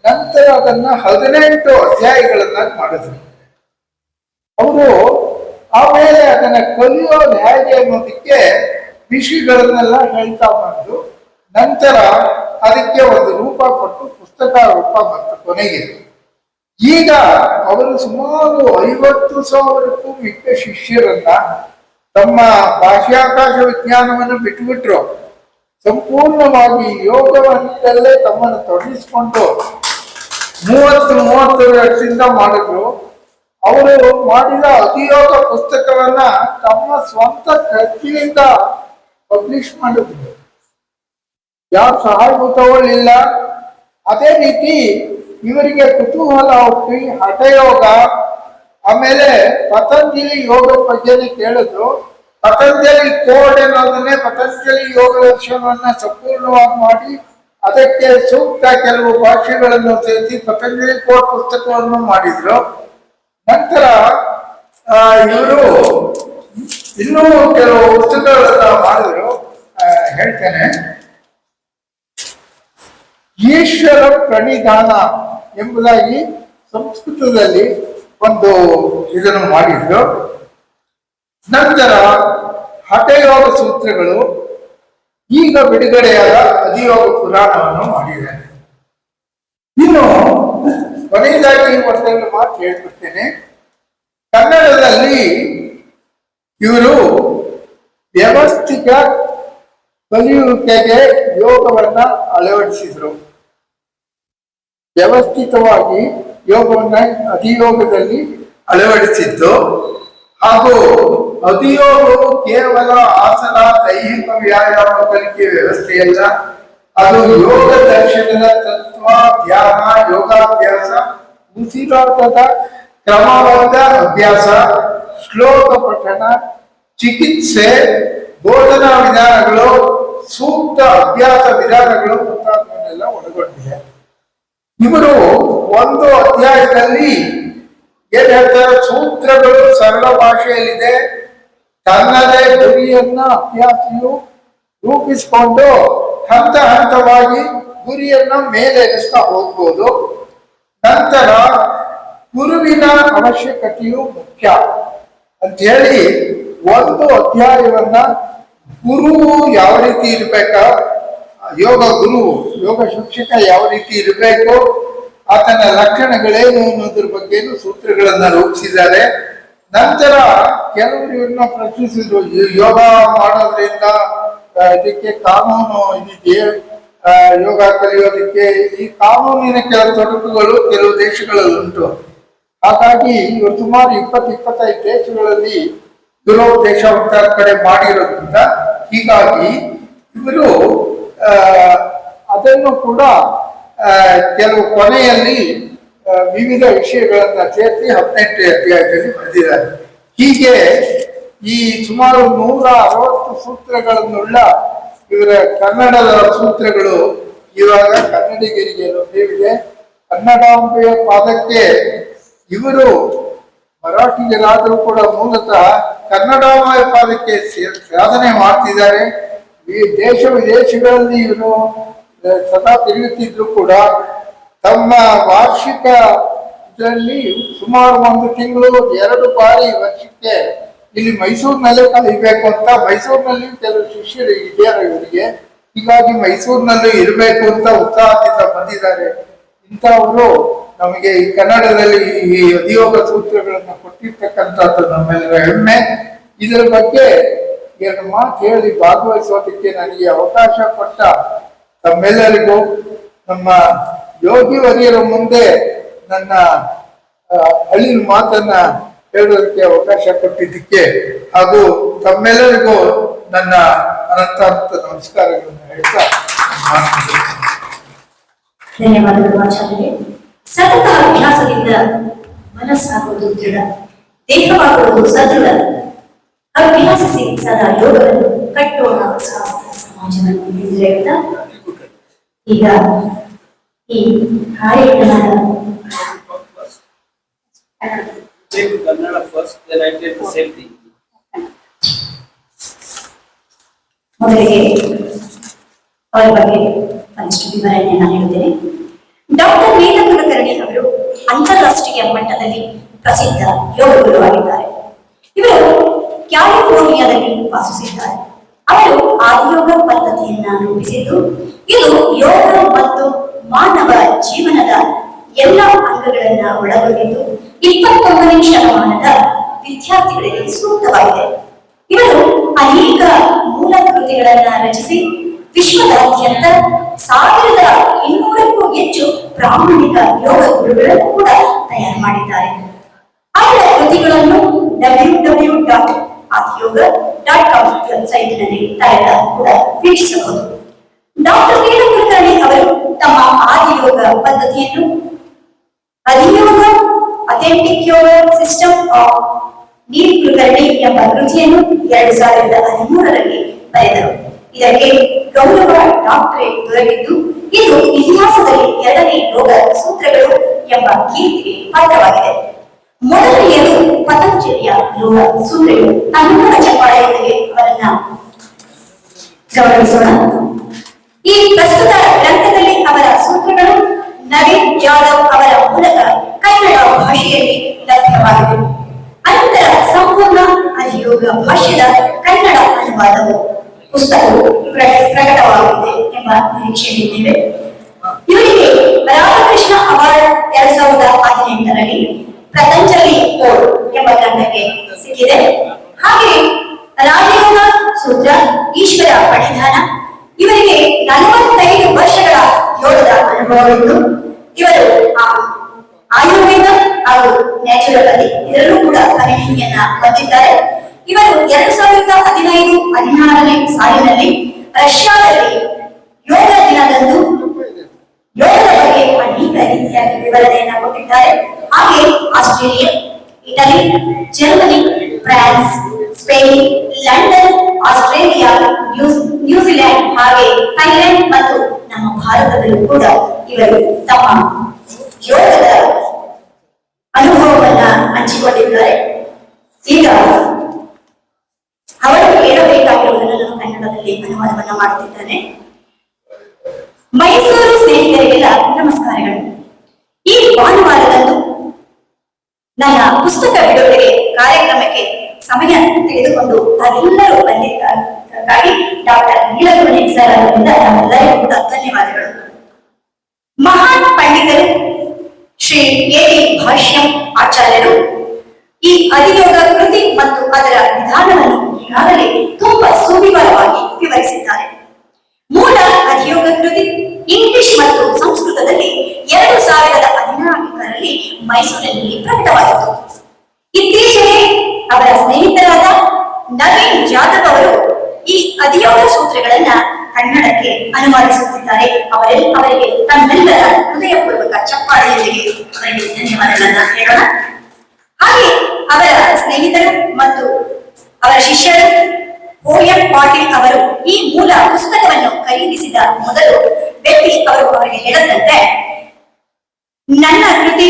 ನಂತರ ಅದನ್ನ 18 ಅಧ್ಯಾಯಗಳನ್ನಾಗಿ ಮಾಡಿದ್ರು. ಅವರು ಆಮೇಲೆ ಅದನ್ನ ಕಲಿಯೋದು ಹೇಗೆ ಅನ್ನೋದಕ್ಕೆ ವಿಷಯಗಳನ್ನೆಲ್ಲ ಹೇಳ್ತಾ ಬಂದು ನಂತರ ಅದಕ್ಕೆ ಒಂದು ರೂಪ ಕೊಟ್ಟು ಪುಸ್ತಕ ರೂಪ ಬಂತು ಕೊನೆಗೆ. ಈಗ ಅವರು ಸುಮಾರು 50,000ಕ್ಕೂ ಮಿಕ್ಕ ಶಿಷ್ಯರನ್ನ ತಮ್ಮ ಬಾಹ್ಯಾಕಾಶ ವಿಜ್ಞಾನವನ್ನು ಬಿಟ್ಟುಬಿಟ್ರು. ಸಂಪೂರ್ಣವಾಗಿ ಯೋಗವನ್ನಲ್ಲೇ ತಮ್ಮನ್ನು ತೊಡಗಿಸಿಕೊಂಡು 30 ವರ್ಷದಿಂದ ಮಾಡಿದ್ರು. ಅವರು ಮಾಡಿದ ಅಧಿಯೋಗ ಪುಸ್ತಕವನ್ನ ತಮ್ಮ ಸ್ವಂತ ಖರ್ಚಿನಿಂದ ಪಬ್ಲಿಷ್ ಮಾಡಿದ್ರು, ಯಾರು ಸಹಾಯ ತಗೊಳ್ಳಿಲ್ಲ. ಅದೇ ರೀತಿ ಇವರಿಗೆ ಕುತೂಹಲ ಹುಟ್ಟಿ ಹಠಯೋಗ, ಆಮೇಲೆ ಪತಂಜಲಿ ಯೋಗ ಬಗ್ಗೆನೇ ಕೇಳಿದ್ರು. ಪತಂಜಲಿ ಕೋಡ್ ಅನ್ನೋದನ್ನೇ ಪತಂಜಲಿ ಯೋಗ ದರ್ಶನವನ್ನ ಸಂಪೂರ್ಣವಾಗಿ ಮಾಡಿ ಅದಕ್ಕೆ ಸೂಕ್ತ ಕೆಲವು ಭಾಷೆಗಳನ್ನು ಸೇರಿಸಿ ಪತಂಜಲಿ ಕೋಡ್ ಪುಸ್ತಕವನ್ನು ಮಾಡಿದ್ರು. ನಂತರ ಇವರು ಇನ್ನೂ ಕೆಲವು ಪುಸ್ತಕಗಳನ್ನ ಮಾಡಿದ್ರು. ಹೇಳ್ತೇನೆ, ಈಶ್ವರ ಪ್ರಣಿಧಾನ ಎಂಬುದಾಗಿ ಸಂಸ್ಕೃತದಲ್ಲಿ ಒಂದು ಇದನ್ನು ಮಾಡಿದ್ರು. ನಂತರ ಹಠಯೋಗ ಸೂತ್ರಗಳು, ಈಗ ಬಿಡುಗಡೆಯಾದ ಅಧಿಯೋಗ ಪುರಾಣವನ್ನು ಮಾಡಿದ್ದಾರೆ. ಇನ್ನು ಕೊನೆಯದಾಗಿ ಒಂದನ್ನು ಮಾತು ಹೇಳ್ಬಿಡ್ತೇನೆ. ಕನ್ನಡದಲ್ಲಿ ಇವರು ವ್ಯವಸ್ಥಿತ ಕಲಿಯುವಿಕೆಗೆ ಯೋಗವನ್ನ ಅಳವಡಿಸಿದ್ರು. ವ್ಯವಸ್ಥಿತವಾಗಿ ಯೋಗವನ್ನ ಅಧಿಯೋಗದಲ್ಲಿ ಅಳವಡಿಸಿದ್ದು. ಹಾಗೂ ಅಧಿಯೋಗವು ಕೇವಲ ಆಸನ, ದೈಹಿಕ ವ್ಯಾಯಾಮ ಕಲಿಕೆ ವ್ಯವಸ್ಥೆಯಲ್ಲ, ಅದು ಯೋಗ ದರ್ಶನದ ತತ್ವ, ಧ್ಯಾನ, ಯೋಗಾಭ್ಯಾಸ, ಉಸಿರಾಟದ ಕ್ರಮಬದ್ಧ ಅಭ್ಯಾಸ, ಶ್ಲೋಕ ಪಠಣ, ಚಿಕಿತ್ಸೆ, ಬೋಧನಾ ವಿಧಾನಗಳು, ಸೂಕ್ತ ಅಭ್ಯಾಸ ವಿಧಾನಗಳು ಮುಂತಾದವನ್ನೆಲ್ಲ ಒಳಗೊಂಡಿದೆ. ಇವರು ಒಂದು ಅಧ್ಯಾಯದಲ್ಲಿ ಏನ್ ಹೇಳ್ತಾರೆ, ಸೂತ್ರಗಳು ಸರಳ ಭಾಷೆಯಲ್ಲಿದೆ, ತನ್ನದೇ ಗುರಿಯನ್ನ ಅಭ್ಯಾಸಿಯು ರೂಪಿಸಿಕೊಂಡು ಹಂತ ಹಂತವಾಗಿ ಗುರಿಯನ್ನ ಮೇಲೇರಿಸ್ತಾ ಹೋಗ್ಬೋದು. ನಂತರ ಗುರುವಿನ ಅವಶ್ಯಕತೆಯು ಮುಖ್ಯ ಅಂತ ಹೇಳಿ ಒಂದು ಅಧ್ಯಾಯವನ್ನ ಗುರು ಯಾವ ರೀತಿ ಇರ್ಬೇಕ, ಯೋಗ ಗುರು, ಯೋಗ ಶಿಕ್ಷಕ ಯಾವ ರೀತಿ ಇರಬೇಕು, ಆತನ ಲಕ್ಷಣಗಳೇನು ಅನ್ನೋದ್ರ ಬಗ್ಗೆನೂ ಸೂತ್ರಗಳನ್ನ ರೂಪಿಸಿದ್ದಾರೆ. ನಂತರ ಕೆಲವರು ಇವನ್ನ ಪ್ರಶ್ನಿಸಿದ್ರು, ಯೋಗ ಮಾಡೋದ್ರಿಂದ ಇದಕ್ಕೆ ಕಾನೂನು ಇದೆಯೇ, ಯೋಗ ಕಲಿಯೋದಕ್ಕೆ ಈ ಕಾನೂನಿನ ಕೆಲವು ತೊಡಕುಗಳು ಕೆಲವು ದೇಶಗಳಲ್ಲಿ ಉಂಟು. ಹಾಗಾಗಿ ಇವರು ಸುಮಾರು 20-25 ದೇಶಗಳಲ್ಲಿ ಯುರೋಪ್ ದೇಶ ಮುಂತಾದ ಕಡೆ ಮಾಡಿರೋದ್ರಿಂದ ಹೀಗಾಗಿ ಇವರು ಅದನ್ನು ಕೂಡ ಕೆಲವು ಕೊನೆಯಲ್ಲಿ ವಿವಿಧ ವಿಷಯಗಳನ್ನ ಸೇರಿಸಿ 18 ಅಧ್ಯಾಯದಲ್ಲಿ ಬರೆದಿದ್ದಾರೆ. ಹೀಗೆ ಈ ಸುಮಾರು 160 ಸೂತ್ರಗಳನ್ನುಳ್ಳ ಇವರ ಕನ್ನಡದ ಸೂತ್ರಗಳು ಇವಾಗ ಕನ್ನಡಿಗರಿಗೆ ಲಭ್ಯವಿದೆ. ಕನ್ನಡಾಂಬೆಯ ಪಾದಕ್ಕೆ ಇವರು ಮರಾಠಿಗರಾದರೂ ಕೂಡ ಮೂಲತಃ ಕನ್ನಡಾಂಬೆಯ ಪಾದಕ್ಕೆ ಸಾಧನೆ ಮಾಡ್ತಿದ್ದಾರೆ. ಈ ದೇಶ ವಿದೇಶಗಳಲ್ಲಿ ಇವರು ಸದಾ ತಿರುಗುತ್ತಿದ್ರು ಕೂಡ ತಮ್ಮ ವಾರ್ಷಿಕ ಇದರಲ್ಲಿ ಸುಮಾರು 1 ತಿಂಗಳು 2 ಬಾರಿ ವರ್ಷಕ್ಕೆ ಇಲ್ಲಿ ಮೈಸೂರಿನಲ್ಲೇ ಕಲಿಬೇಕು ಅಂತ ಮೈಸೂರಿನಲ್ಲಿ ಕೆಲವು ಶಿಷ್ಯರು ಇದ್ದಾರೆ ಇವರಿಗೆ. ಹೀಗಾಗಿ ಮೈಸೂರಿನಲ್ಲೂ ಇರಬೇಕು ಅಂತ ಉತ್ಸಾಹದಿಂದ ಬಂದಿದ್ದಾರೆ. ಇಂಥವರು ನಮಗೆ ಈ ಕನ್ನಡದಲ್ಲಿ ಈ ಅಧಿಯೋಗ ಸೂತ್ರಗಳನ್ನು ಕೊಟ್ಟಿರ್ತಕ್ಕಂಥದ್ದು ನಮ್ಮೆಲ್ಲರ ಹೆಮ್ಮೆ. ಇದರ ಬಗ್ಗೆ 2 ಮಾತು ಹೇಳಿ ಭಾಗವಹಿಸೋದಕ್ಕೆ ನನಗೆ ಅವಕಾಶ ಕೊಟ್ಟ ತಮ್ಮೆಲ್ಲರಿಗೂ, ನಮ್ಮ ಯೋಗಿ ವರ್ಯರ ಮುಂದೆ ನನ್ನ ಅಳಿನ ಮಾತನ್ನ ಹೇಳೋದಕ್ಕೆ ಅವಕಾಶ ಕೊಟ್ಟಿದ್ದಕ್ಕೆ ಹಾಗೂ ತಮ್ಮೆಲ್ಲರಿಗೂ ನನ್ನ ಅನಂತ ನಮಸ್ಕಾರಗಳನ್ನು ಹೇಳ್ತಾ ಧನ್ಯವಾದಗಳು ಆಚಾರ್ಯರೇ. ಸತತ ಅಭ್ಯಾಸದಿಂದ ಮನಸ್ಸಾಗುವುದು ದೃಢ, ದೇಹವಾಗುವುದು ಸದೃಢ. ಅಭ್ಯಾಸಿಸಿ ಸದಾ ಯೋಗವನ್ನು, ಕಟ್ಟೋಣ ಶಾಸ್ತ್ರ ಸಮಾಜ. ಸಮಾಜವನ್ನು ತಿಳಿದಿರುತ್ತಾ ಈಗ ಈ ಕಾರ್ಯಕ್ರಮದ Kannada first, then I did the same thing. ಮೊದಲಿಗೆ ಅವರ ಬಗ್ಗೆ ಒಂದಿಷ್ಟು ವಿವರಣೆಯನ್ನು ನೀಡುತ್ತೇನೆ. ಡಾಕ್ಟರ್ ವೇದ ಕುಲಕರ್ಣಿ ಅವರು ಅಂತಾರಾಷ್ಟ್ರೀಯ ಮಟ್ಟದಲ್ಲಿ ಪ್ರಸಿದ್ಧ ಯೋಗ ಗುರುವಾಗಿದ್ದಾರೆ. ಇವರು ಕ್ಯಾಲಿಫೋರ್ನಿಯಾದಲ್ಲಿ ವಾಸಿಸಿದ್ದಾರೆ. ಅವರು ಆದಿಯೋಗ ಪದ್ಧತಿಯನ್ನ ರೂಪಿಸಿದ್ದು ಇದು ಯೋಗ ಮತ್ತು ಮಾನವ ಜೀವನದ ಎಲ್ಲ ಅಂಗಗಳನ್ನ ಒಳಗೊಂಡಿದ್ದು 21ನೇ ಶತಮಾನದ ವಿದ್ಯಾರ್ಥಿಗಳಿಗೆ ಸೂಕ್ತವಾಗಿದೆ. ಇವರು ಅನೇಕ ಮೂಲ ಕೃತಿಗಳನ್ನ ರಚಿಸಿ ವಿಶ್ವದಾದ್ಯಂತ 1200ಕ್ಕೂ ಹೆಚ್ಚು ಪ್ರಾಮಾಣಿಕ ಯೋಗ ಗುರುಗಳನ್ನು ಕೂಡ ತಯಾರು ಮಾಡಿದ್ದಾರೆ. ಅವರ ಕೃತಿಗಳನ್ನು www.adiyoga.com ವೆಬ್ಸೈಟ್ನಲ್ಲಿ ಕೂಡ ವೀಕ್ಷಿಸಬಹುದು. ಡಾಕ್ಟರ್ ವೇದ ಕುಲಕರ್ಣಿ ಅವರು ತಮ್ಮ ಆದಿಯೋಗ ಪದ್ಧತಿಯನ್ನು Adiyoga authentic yoga system of Neel Kulkarni ಎಂಬ ಕೃತಿಯನ್ನು 2013ರಲ್ಲಿ ಬರೆದರು. ಇದಕ್ಕೆ ಗೌರವ ಡಾಕ್ಟರೇಟ್ ದೊರಕಿದ್ದು ಇದು ಇತಿಹಾಸದಲ್ಲಿ 2ನೇ ಯೋಗ ಸೂತ್ರಗಳು ಎಂಬ ಕೀರ್ತಿಗೆ ಪಾತ್ರವಾಗಿದೆ. ಮೊದಲನೆಯದು ಪತಂಜಲಿಯ ಯೋಗ ಸೂತ್ರಗಳು. ಕನ್ನಡ ಚಪ್ಪಾಳೆಯೊಂದಿಗೆ ಅವರನ್ನ ಗೌರವಿಸೋಣ. ಈ ಪ್ರಸ್ತುತ ಗ್ರಂಥದಲ್ಲಿ ಅವರ ಸೂತ್ರಗಳು ನವೀನ್ ಜಾಧವ್ ಅವರ ಮೂಲಕ ಕನ್ನಡ ಭಾಷೆಯಲ್ಲಿ ಲಭ್ಯವಾಗಿವೆ. ಅನಂತರ ಸಂಪೂರ್ಣ ಅಧಿಯೋಗ ಭಾಷೆಯ ಕನ್ನಡ ಅನುವಾದವು ಪುಸ್ತಕವು ಪ್ರಕಟವಾಗಿದೆ ಎಂಬ ನಿರೀಕ್ಷೆಯಲ್ಲಿದ್ದೇವೆ. ಇವರಿಗೆ ರಾಮಕೃಷ್ಣ ಅವಾರ್ಡ್ 2018ರಲ್ಲಿ ಪತಂಜಲಿ ಕೋಡ್ ಎಂಬ ಗ್ರಂಥಕ್ಕೆ ಸಿಕ್ಕಿದೆ. ಹಾಗೆ ರಾಜಯೋಗ ಸೂತ್ರ, ಈಶ್ವರ ಪರಿಧಾನ, ಇವರಿಗೆ 45 ವರ್ಷಗಳ ಯೋಗದ ಅನುಭವವಿದ್ದು ಇವರು ಆಯುರ್ವೇದ ಹಾಗೂ ನ್ಯಾಚುರೋಪತಿ ಇದರಲ್ಲೂ ಕೂಡ ಪರಿಣಿತಿಯನ್ನ ಹೊಂದಿದ್ದಾರೆ. ಇವರು 2015-16ನೇ ಸಾಲಿನಲ್ಲಿ ರಷ್ಯಾದಲ್ಲಿ ಯೋಗ ದಿನದಂದು ಯೋಗದ ಬಗ್ಗೆ ಅನೇಕ ರೀತಿಯಾಗಿ ವಿವರಣೆಯನ್ನ ಕೊಟ್ಟಿದ್ದಾರೆ. ಹಾಗೆ Australia, Italy, Germany, France, Spain, London, Australia, New Zealand ಹಾಗೆ ಥೈಲ್ಯಾಂಡ್ ಮತ್ತು ನಮ್ಮ ಭಾರತದಲ್ಲೂ ಕೂಡ ಇವರು ತಮ್ಮ ಯೋಗದ ಅನುಭವವನ್ನ ಹಂಚಿಕೊಂಡಿದ್ದಾರೆ. ಈಗ ಅವರು ಹೇಳಬೇಕಾಗಿರುವುದನ್ನು ನಾನು ಕನ್ನಡದಲ್ಲಿ ಅನುವಾದವನ್ನ ಮಾಡುತ್ತಿದ್ದೇನೆ. ಮೈಸೂರು ಸ್ನೇಹಿತರಿಗೆಲ್ಲ ನಮಸ್ಕಾರಗಳು. ಈ ಭಾನುವಾರದಂದು ನನ್ನ ಪುಸ್ತಕ ಬಿಡುಗಡೆ ಕಾರ್ಯಕ್ರಮಕ್ಕೆ ಸಮಯ ತೆಗೆದುಕೊಂಡು ತಾವೆಲ್ಲರೂ ಬಂದಿದ್ದಕ್ಕಾಗಿ ಡಾಕ್ಟರ್ ನೀಲಕಂಠ ಸರ್ ಅವರಿಂದ ನಮ್ಮೆಲ್ಲರಿಗೂ ಕೂಡ ಧನ್ಯವಾದಗಳು. ಮಹಾನ್ ಪಂಡಿತರು ಶ್ರೀ ಎ.ಡಿ. ಭಾಷ್ಯಂ ಆಚಾರ್ಯರು ಈ ಅಧಿಯೋಗ ಕೃತಿ ಮತ್ತು ಅದರ ವಿಧಾನವನ್ನು ಈಗಾಗಲೇ ತುಂಬಾ ಸುವಿವರವಾಗಿ ವಿವರಿಸಿದ್ದಾರೆ. ಮೂಲ ಅಧಿಯೋಗ ಕೃತಿ ಇಂಗ್ಲಿಷ್ ಮತ್ತು ಸಂಸ್ಕೃತದಲ್ಲಿ 2014ರಲ್ಲಿ ಮೈಸೂರಿನಲ್ಲಿ ಪ್ರಕಟವಾಗಿತ್ತು. ಇತ್ತೀಚೆಗೆ ಅವರ ಸ್ನೇಹಿತರಾದ ನವೀನ್ ಜಾಧವ್ ಅವರು ಈ ಅಧಿಯೋಗ ಸೂತ್ರಗಳನ್ನ ಕನ್ನಡಕ್ಕೆ ಅನುವಾದಿಸುತ್ತಿದ್ದಾರೆ. ಅವರಿಗೆ ತಮ್ಮೆಲ್ಲರ ಹೃದಯಪೂರ್ವಕ ಚಪ್ಪಾಳೆಯೊಂದಿಗೆ ಅವರಿಗೆ ಧನ್ಯವಾದಗಳನ್ನ ಹೇಳೋಣ. ಹಾಗೆ ಅವರ ಸ್ನೇಹಿತರು ಮತ್ತು ಅವರ ಶಿಷ್ಯರು O.M. ಪಾಟೀಲ್ ಅವರು ಈ ಮೂಲ ಪುಸ್ತಕವನ್ನು ಖರೀದಿಸಿದ ಮೊದಲು ವ್ಯಕ್ತಿ ಅವರಿಗೆ ಹೇಳದಂತೆ, ನನ್ನ ಕೃತಿ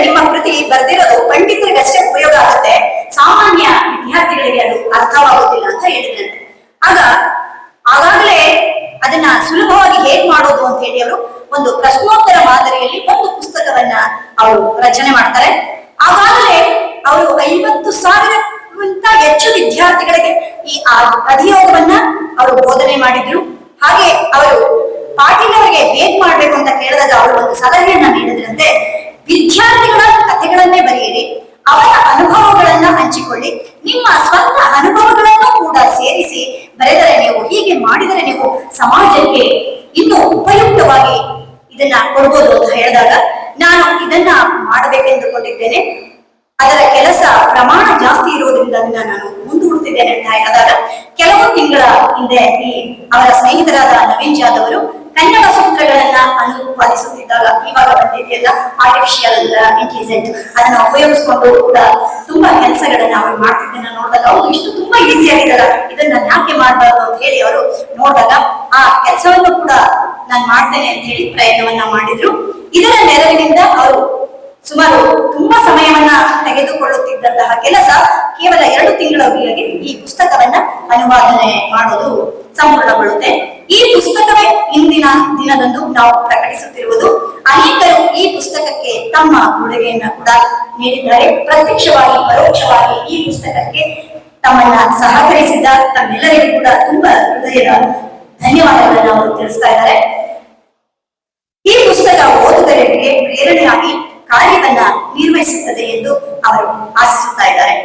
ನಿಮ್ಮ ಕೃತಿ ಬರೆದಿರೋದು ಪಂಡಿತರಿಗಷ್ಟೇ ಉಪಯೋಗ ಆಗುತ್ತೆ, ಸಾಮಾನ್ಯ ವಿದ್ಯಾರ್ಥಿಗಳಿಗೆ ಅದು ಅರ್ಥವಾಗುತ್ತಿಲ್ಲ ಅಂತ ಹೇಳಿದ್ರಂತೆ. ಆಗಾಗಲೇ ಅದನ್ನ ಸುಲಭವಾಗಿ ಹೇಗ್ ಮಾಡೋದು ಅಂತ ಹೇಳಿ ಅವರು ಒಂದು ಪ್ರಶ್ನೋತ್ತರ ಮಾದರಿಯಲ್ಲಿ ಒಂದು ಪುಸ್ತಕವನ್ನ ಅವರು ರಚನೆ ಮಾಡ್ತಾರೆ. ಆಗಾಗಲೇ ಅವರು 50,000ಕ್ಕಿಂತ ಹೆಚ್ಚು ವಿದ್ಯಾರ್ಥಿಗಳಿಗೆ ಈ ಅಧಿಯೋಗವನ್ನ ಅವರು ಬೋಧನೆ ಮಾಡಿದ್ರು. ಹಾಗೆ ಅವರು ಪಾಟೀಲ್ ಅವರಿಗೆ ಹೇಗ್ ಮಾಡ್ಬೇಕು ಅಂತ ಕೇಳಿದಾಗ ಅವರು ಒಂದು ಸಲಹೆಯನ್ನ ನೀಡಿದ್ರಂತೆ, ವಿದ್ಯಾರ್ಥಿಗಳ ಕಥೆಗಳನ್ನೇ ಬರೆಯಿರಿ, ಅವರ ಅನುಭವಗಳನ್ನ ಹಂಚಿಕೊಳ್ಳಿ, ನಿಮ್ಮ ಸ್ವಂತ ಅನುಭವಗಳನ್ನು ಕೂಡ ಸೇರಿಸಿ ಬರೆದರೆ ನೀವು ಹೀಗೆ ಮಾಡಿದರೆ ನೀವು ಸಮಾಜಕ್ಕೆ ಇನ್ನೂ ಉಪಯುಕ್ತವಾಗಿ ಇದನ್ನ ಕೊಡ್ಬೋದು ಅಂತ ಹೇಳಿದಾಗ ನಾನು ಇದನ್ನ ಮಾಡಬೇಕೆಂದುಕೊಂಡಿದ್ದೇನೆ. ಅದರ ಕೆಲಸ ಪ್ರಮಾಣ ಜಾಸ್ತಿ ಇರೋದ್ರಿಂದ ಅದನ್ನ ನಾನು ಮುಂದೂಡುತ್ತಿದ್ದೇನೆ ಅಂತ ಹೇಳಿದಾಗ ಕೆಲವು ತಿಂಗಳ ಹಿಂದೆ ಅವರ ಸ್ನೇಹಿತರಾದ ನವೀನ್ ಜಾಧವ್ ಅವರು ಕನ್ನಡ ಸೂತ್ರಗಳನ್ನ ಅನುವಾದಿಸುತ್ತಿದ್ದಾಗ ಇವಾಗ ಬಂದಿದೆಯಲ್ಲ ಆರ್ಟಿಫಿಷಿಯಲ್ ಇಂಟೆಲಿಜೆಂಟ್ ಅದನ್ನ ಉಪಯೋಗಿಸ್ಕೊಂಡು ಕೂಡ ತುಂಬಾ ಕೆಲಸಗಳನ್ನ ಅವರು ಮಾಡ್ತಿದ್ದನ್ನ ನೋಡಿದಾಗ ಅವ್ರು ಇಷ್ಟು ತುಂಬಾ ಈಸಿ ಆಗಿದಲ್ಲ, ಇದನ್ನ ನಾನು ಯಾಕೆ ಮಾಡಬಾರ್ದು ಅಂತ ಹೇಳಿ ಅವರು ನೋಡಿದಾಗ ಆ ಕೆಲಸವನ್ನು ಕೂಡ ನಾನು ಮಾಡ್ತೇನೆ ಅಂತ ಹೇಳಿ ಪ್ರಯತ್ನವನ್ನ ಮಾಡಿದ್ರು. ಇದರ ನೆರವಿನಿಂದ ಅವರು ಸುಮಾರು ತುಂಬಾ ಸಮಯವನ್ನ ತೆಗೆದುಕೊಳ್ಳುತ್ತಿದ್ದಂತಹ ಕೆಲಸ ಕೇವಲ 2 ತಿಂಗಳೊಳಗೆ ಈ ಪುಸ್ತಕವನ್ನ ಅನುವಾದನೆ ಮಾಡೋದು ಸಂಪೂರ್ಣಗೊಳ್ಳುತ್ತೆ. ಈ ಪುಸ್ತಕವೇ ಇಂದಿನ ದಿನದಂದು ನಾವು ಪ್ರಕಟಿಸುತ್ತಿರುವುದು. ಅನೇಕರು ಈ ಪುಸ್ತಕಕ್ಕೆ ತಮ್ಮ ಕೊಡುಗೆಯನ್ನ ಕೂಡ ನೀಡಿದ್ದಾರೆ. ಪ್ರತ್ಯಕ್ಷವಾಗಿ ಪರೋಕ್ಷವಾಗಿ ಈ ಪುಸ್ತಕಕ್ಕೆ ತಮ್ಮನ್ನ ಸಹಕರಿಸಿದ ತಮ್ಮೆಲ್ಲರಿಗೂ ಕೂಡ ತುಂಬಾ ಹೃದಯದ ಧನ್ಯವಾದಗಳನ್ನು ಅವರು ತಿಳಿಸ್ತಾ ಇದ್ದಾರೆ. ಈ ಪುಸ್ತಕ ಓದುಗರಿಗೆ ಪ್ರೇರಣೆಯಾಗಿ ಕಾರ್ಯವನ್ನ ನಿರ್ವಹಿಸುತ್ತದೆ ಎಂದು ಅವರು ಆಶಿಸುತ್ತಾ ಇದ್ದಾರೆ.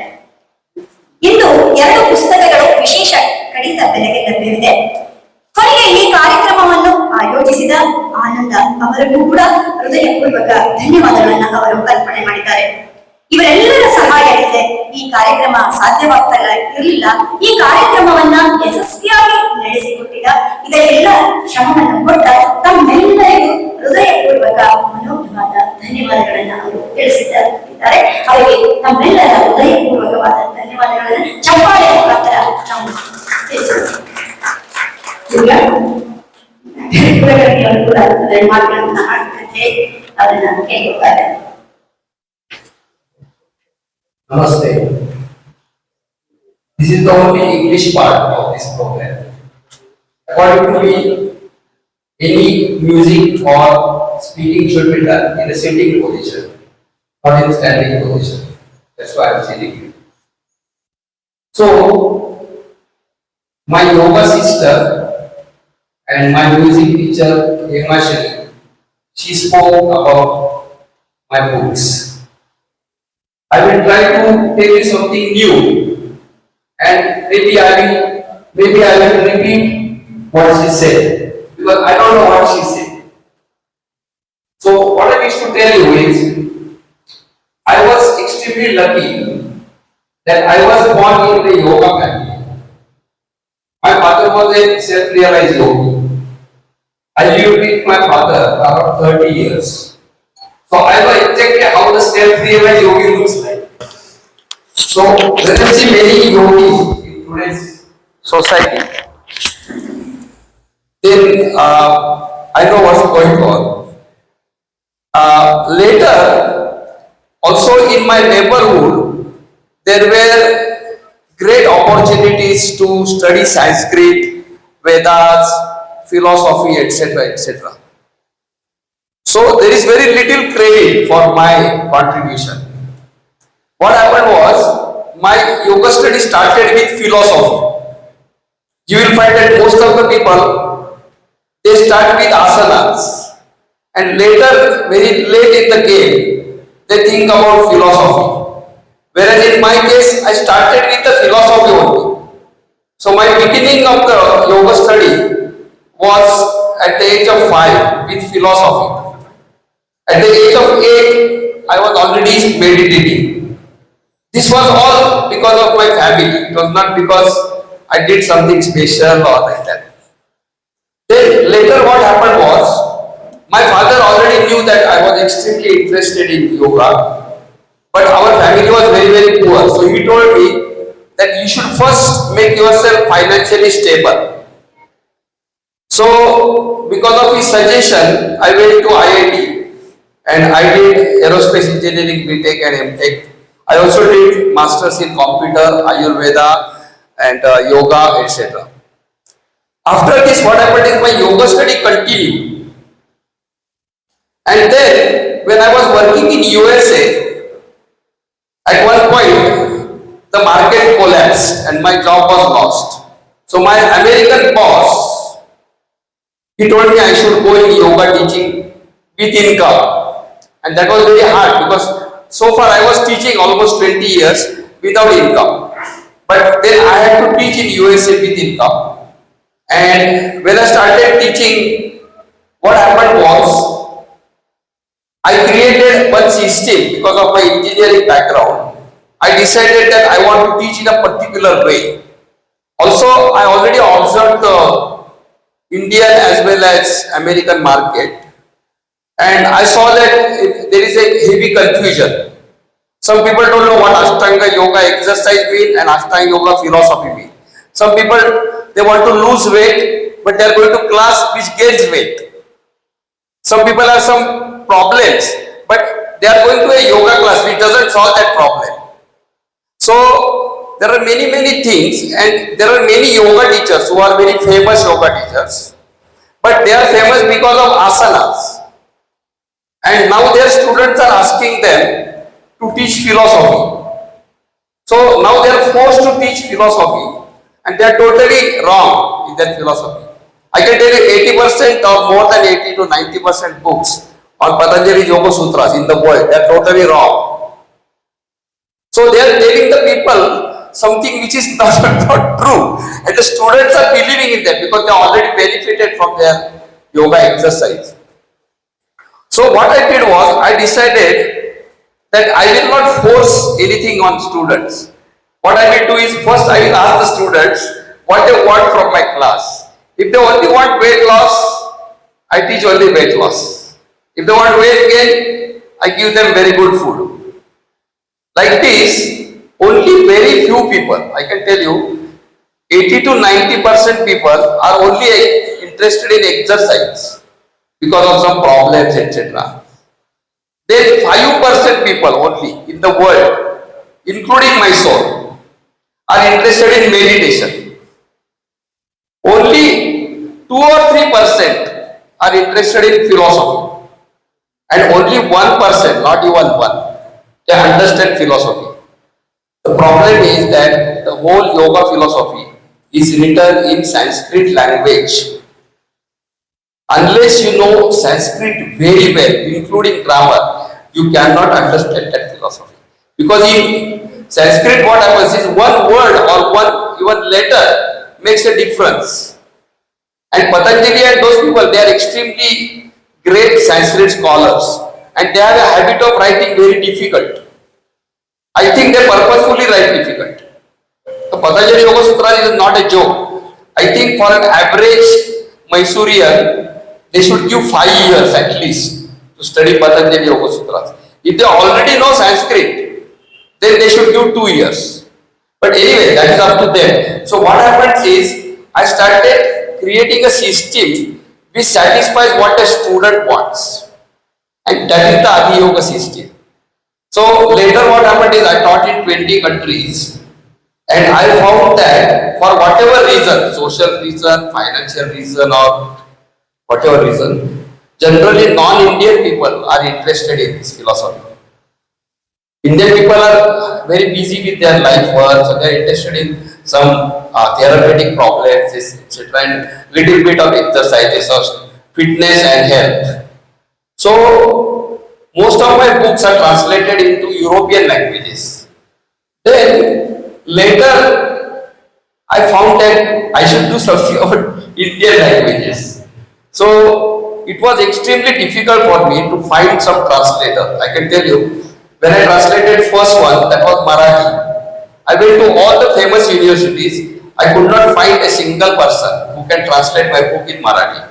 ಇಂದು 2 ಪುಸ್ತಕಗಳು ವಿಶೇಷ ಕಡಿತ ಬೆಲೆಗೆ ಲಭ್ಯವಿದೆ. ಕೊನೆಗೆ ಈ ಕಾರ್ಯಕ್ರಮವನ್ನು ಆಯೋಜಿಸಿದ ಆನಂದ ಅವರಿಗೂ ಕೂಡ ಹೃದಯಪೂರ್ವಕ ಧನ್ಯವಾದಗಳನ್ನ ಅವರು ಅರ್ಪಣೆ ಮಾಡಿದ್ದಾರೆ. ಇವರೆಲ್ಲರ ಸಹಾಯ ಇದೆ ಈ ಕಾರ್ಯಕ್ರಮ ಸಾಧ್ಯವಾಗ್ತಾ ಇರಲಿಲ್ಲ. ಈ ಕಾರ್ಯಕ್ರಮವನ್ನ ಯಶಸ್ವಿಯಾಗಿ ನಡೆಸಿಕೊಟ್ಟಿದ ಇದೆಲ್ಲ ಶ್ರಮವನ್ನು ಕೊಟ್ಟ ತಮ್ಮೆಲ್ಲರಿಗೂ ಹೃದಯಪೂರ್ವಕ ಮನೋಭಾವದ ಧನ್ಯವಾದಗಳನ್ನ ಅವರು ತಿಳಿಸಿದ್ದಾರೆ. ಅವರಿಗೆ ತಮ್ಮೆಲ್ಲರ ಹೃದಯಪೂರ್ವಕವಾದ ಧನ್ಯವಾದಗಳನ್ನ ಚಪ್ಪಾಳೆ ಮುಖಾಂತರ ನಾವು ತಿಳಿಸುತ್ತೇವೆ. ಅವರು ಕೂಡ ಮಾತುಗಳನ್ನ ಆಡ್ತಂತೆ ಅವರನ್ನ ಕೇಳಿದ್ದಾರೆ. Namaste. This is the only English part of this program. According to me, any music or speaking should be done in a sitting position, not in standing position. That's why I'm sitting here. So, my yoga sister and my music teacher, Hemashri, she spoke about my books. I will try to tell you something new, and maybe I will repeat what she said, because I don't know what she said. So what I wish to tell you is, I was extremely lucky that I was born in the yoga family. My father was a self-realized yogi. I lived with my father around 30 years. So I know exactly how the self-realized yogi looks like. So let us see many yogis in today's society. Then I know what's going on. Later, also in my neighborhood, there were great opportunities to study Sanskrit, Vedas, philosophy, etc., etc. So there is very little credit for my contribution. What happened was, my yoga study started with philosophy. You will find that most of the people, they start with asanas, and later, very late in the game, they think about philosophy. Whereas in my case, I started with the philosophy only. So my beginning of the yoga study was at the age of 5 with philosophy. At the age of 8, I was already meditating. This was all because of my family. It was not because I did something special or like that. Then later what happened was, my father already knew that I was extremely interested in yoga, but our family was very, very poor. So he told me that you should first make yourself financially stable. So because of his suggestion, I went to IIT. And I did aerospace engineering, BTech and MTech. I also did masters in computer, Ayurveda and yoga, etc. After this, what happened is my yoga study continued. And then, when I was working in USA, at one point, the market collapsed and my job was lost. So my American boss, he told me I should go in yoga teaching with income. And that was very hard, because so far I was teaching almost 20 years without income. But then I had to teach in USA with income. And when I started teaching, what happened was, I created one system because of my engineering background. I decided that I want to teach in a particular way. Also, I already observed the Indian as well as American market, and I saw that there is a heavy confusion. Some people don't know what Ashtanga Yoga exercise mean and Ashtanga Yoga philosophy mean. Some people, they want to lose weight, but they are going to class which gains weight. Some people have some problems, but they are going to a yoga class which doesn't solve that problem. So there are many things, and there are many yoga teachers who are very famous yoga teachers, but they are famous because of asanas. And now their students are asking them to teach philosophy. So now they are forced to teach philosophy, and they are totally wrong in their philosophy. I can tell you 80% or more than 80 to 90% books on Patanjali Yoga Sutras in the world, they are totally wrong. So they are telling the people something which is not true, and the students are believing in that because they already benefited from their yoga exercise. So what I did was, I decided that I will not force anything on students. What I will do is, first I will ask the students what they want from my class. If they only want weight loss, I teach only weight loss. If they want weight gain, I give them very good food. Like this, only very few people, I can tell you, 80 to 90% people are only interested in exercise because of some problems, etc. Then 5% people only in the world, including myself, are interested in meditation. Only 2 or 3% are interested in philosophy, and only 1%, not even one, they understand philosophy. The problem is that the whole yoga philosophy is written in Sanskrit language. Unless you know Sanskrit very well, including grammar, you cannot understand that philosophy. Because in Sanskrit, what happens is one word or one even letter makes a difference. And Patanjali and those people, they are extremely great Sanskrit scholars, and they have a habit of writing very difficult. I think they purposefully write difficult. The Patanjali Yoga Sutra is not a joke. I think for an average Mysorean, they should give 5 years at least to study Patanjali Yoga Sutras. If they already know Sanskrit, then they should give 2 years. But anyway, that is up to them. So what happens is, I started creating a system which satisfies what a student wants. And that is the Adi Yoga system. So later what happened is, I taught in 20 countries, and I found that for whatever reason, social reason, financial reason, or whatever reason, generally non-Indian people are interested in this philosophy. Indian people are very busy with their life work, so they are interested in some therapeutic problems, etc., and little bit of exercises or fitness and health. So most of my books are translated into European languages. Then later I found that I should do something about Indian languages. So it was extremely difficult for me to find some translator. I can tell you, when I translated first one, that was Marathi, I went to all the famous universities. I could not find a single person who can translate my book in Marathi.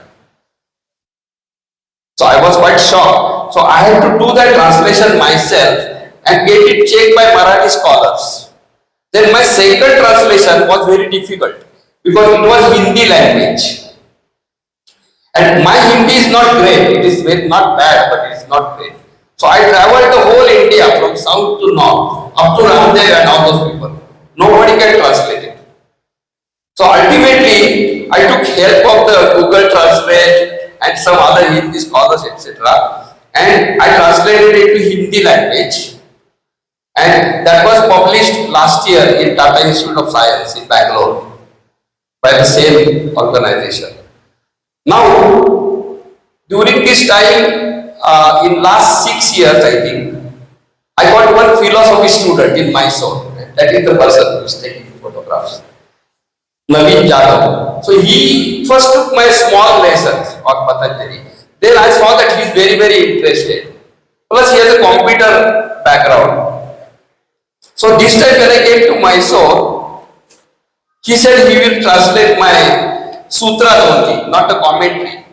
So I was quite shocked. So I had to do that translation myself and get it checked by Marathi scholars. Then my second translation was very difficult because it was Hindi language. And my Hindi is not great. It is not bad, but it is not great. So I traveled the whole India from south to north, up to Ramdev and all those people. Nobody can translate it. So ultimately, I took help of the Google Translate and some other Hindi scholars, etc. And I translated it to Hindi language. And that was published last year in Tata Institute of Science in Bangalore by the same organization. Now, during this time, in last 6 years, I think, I got one philosophy student in Mysore. That is the person who is taking photographs, Naveen Jadhav. So he first took my small lessons on Patanjali. Then I saw that he is very interested. Plus he has a computer background. So this time when I came to Mysore, he said he will translate my sutras only, not the commentary.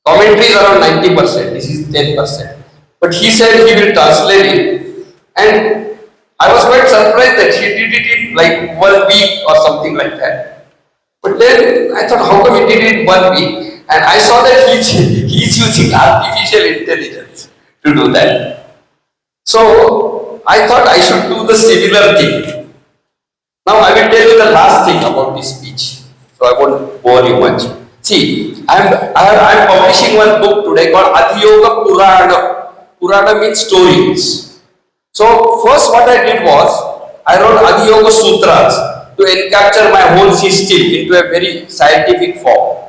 Commentary is around 90%, this is 10%. But he said he will translate it, and I was quite surprised that he did it in like 1 week or something like that. But then I thought, how come he did it in 1 week? And I saw that he's using artificial intelligence to do that. So I thought I should do the similar thing. Now I will tell you the last thing about this speech, so I won't bore you much. See, I'm publishing one book today called Adiyoga Purana. Purana means stories. So first what I did was, I wrote Adiyoga Sutras to encapture my whole system into a very scientific form.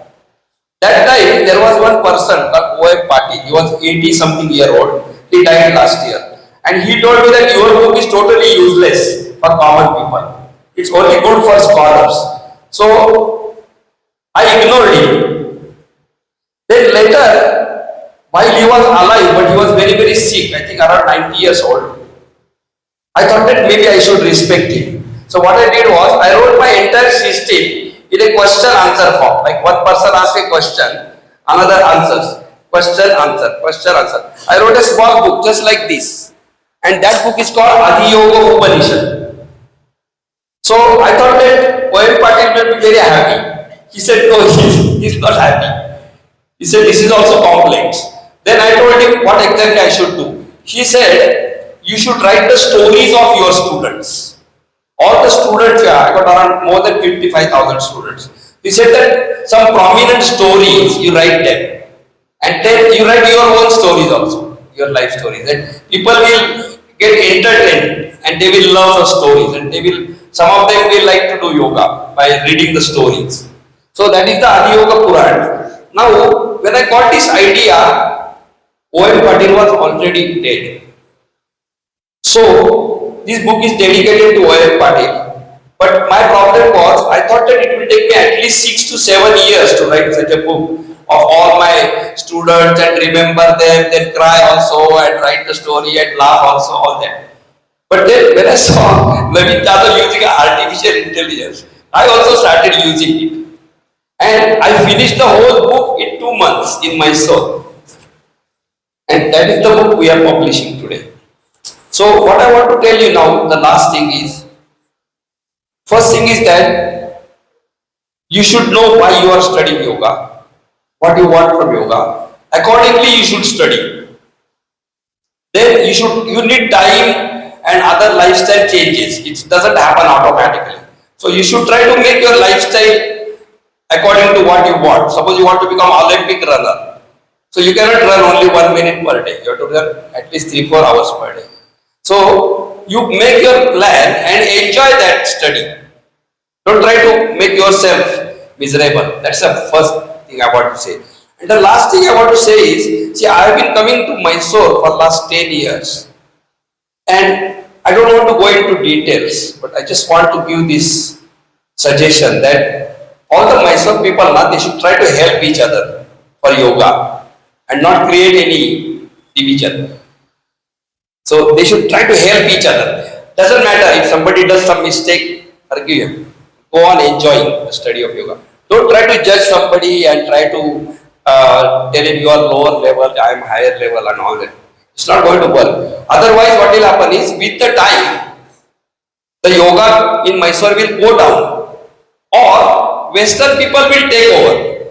That time there was one person called O.M. Patil. He was 80 something year old. He died last year. And he told me that your book is totally useless for common people. It's only good for scholars. So I ignored him. Then later, while he was alive, but he was very, very sick, I think around 90 years old, I thought that maybe I should respect him. So what I did was, I wrote my entire system in a question-answer form. Like one person asks a question, another answers. Question, answer, question, answer. I wrote a small book just like this. And that book is called Adiyoga Upanishad. So I thought that O.M. Patil will be very happy. He said, no, he's not happy. He said, this is also complex. Then I told him what exactly I should do. He said, you should write the stories of your students. All the students, I got around more than 55,000 students. He said that some prominent stories, you write them. And then you write your own stories also, your life stories. And people will get entertained and they will love the stories. And they will, some of them will like to do yoga by reading the stories. So that is the Adiyoga Purana. Now, when I got this idea, O.M. Patil was already dead. So, this book is dedicated to O.M. Patil. But my problem was, I thought that it will take me at least 6 to 7 years to write such a book of all my students and remember them, then cry also and write the story and laugh also, all that. But then when I saw Naveen Jadhav using artificial intelligence, I also started using it. And I finished the whole book in 2 months in Mysore. And that is the book we are publishing today. So what I want to tell you now, the last thing is, first thing is that you should know why you are studying yoga, what you want from yoga. Accordingly, you should study. Then you need time and other lifestyle changes. It doesn't happen automatically. So you should try to make your lifestyle according to what you want. Suppose you want to become Olympic runner. So you cannot run only 1 minute per day. You have to run at least 3-4 hours per day. So you make your plan and enjoy that study. Don't try to make yourself miserable. That's the first thing I want to say. And the last thing I want to say is, see, I have been coming to Mysore for last 10 years. And I don't want to go into details, but I just want to give this suggestion that all the Mysore people, they should try to help each other for yoga and not create any division. So they should try to help each other. Doesn't matter if somebody does some mistake, forgive him. Go on enjoying the study of yoga. Don't try to judge somebody and try to tell him you are lower level, I am higher level and all that. It's not going to work. Otherwise what will happen is, with the time, the yoga in Mysore will go down or Western people will take over.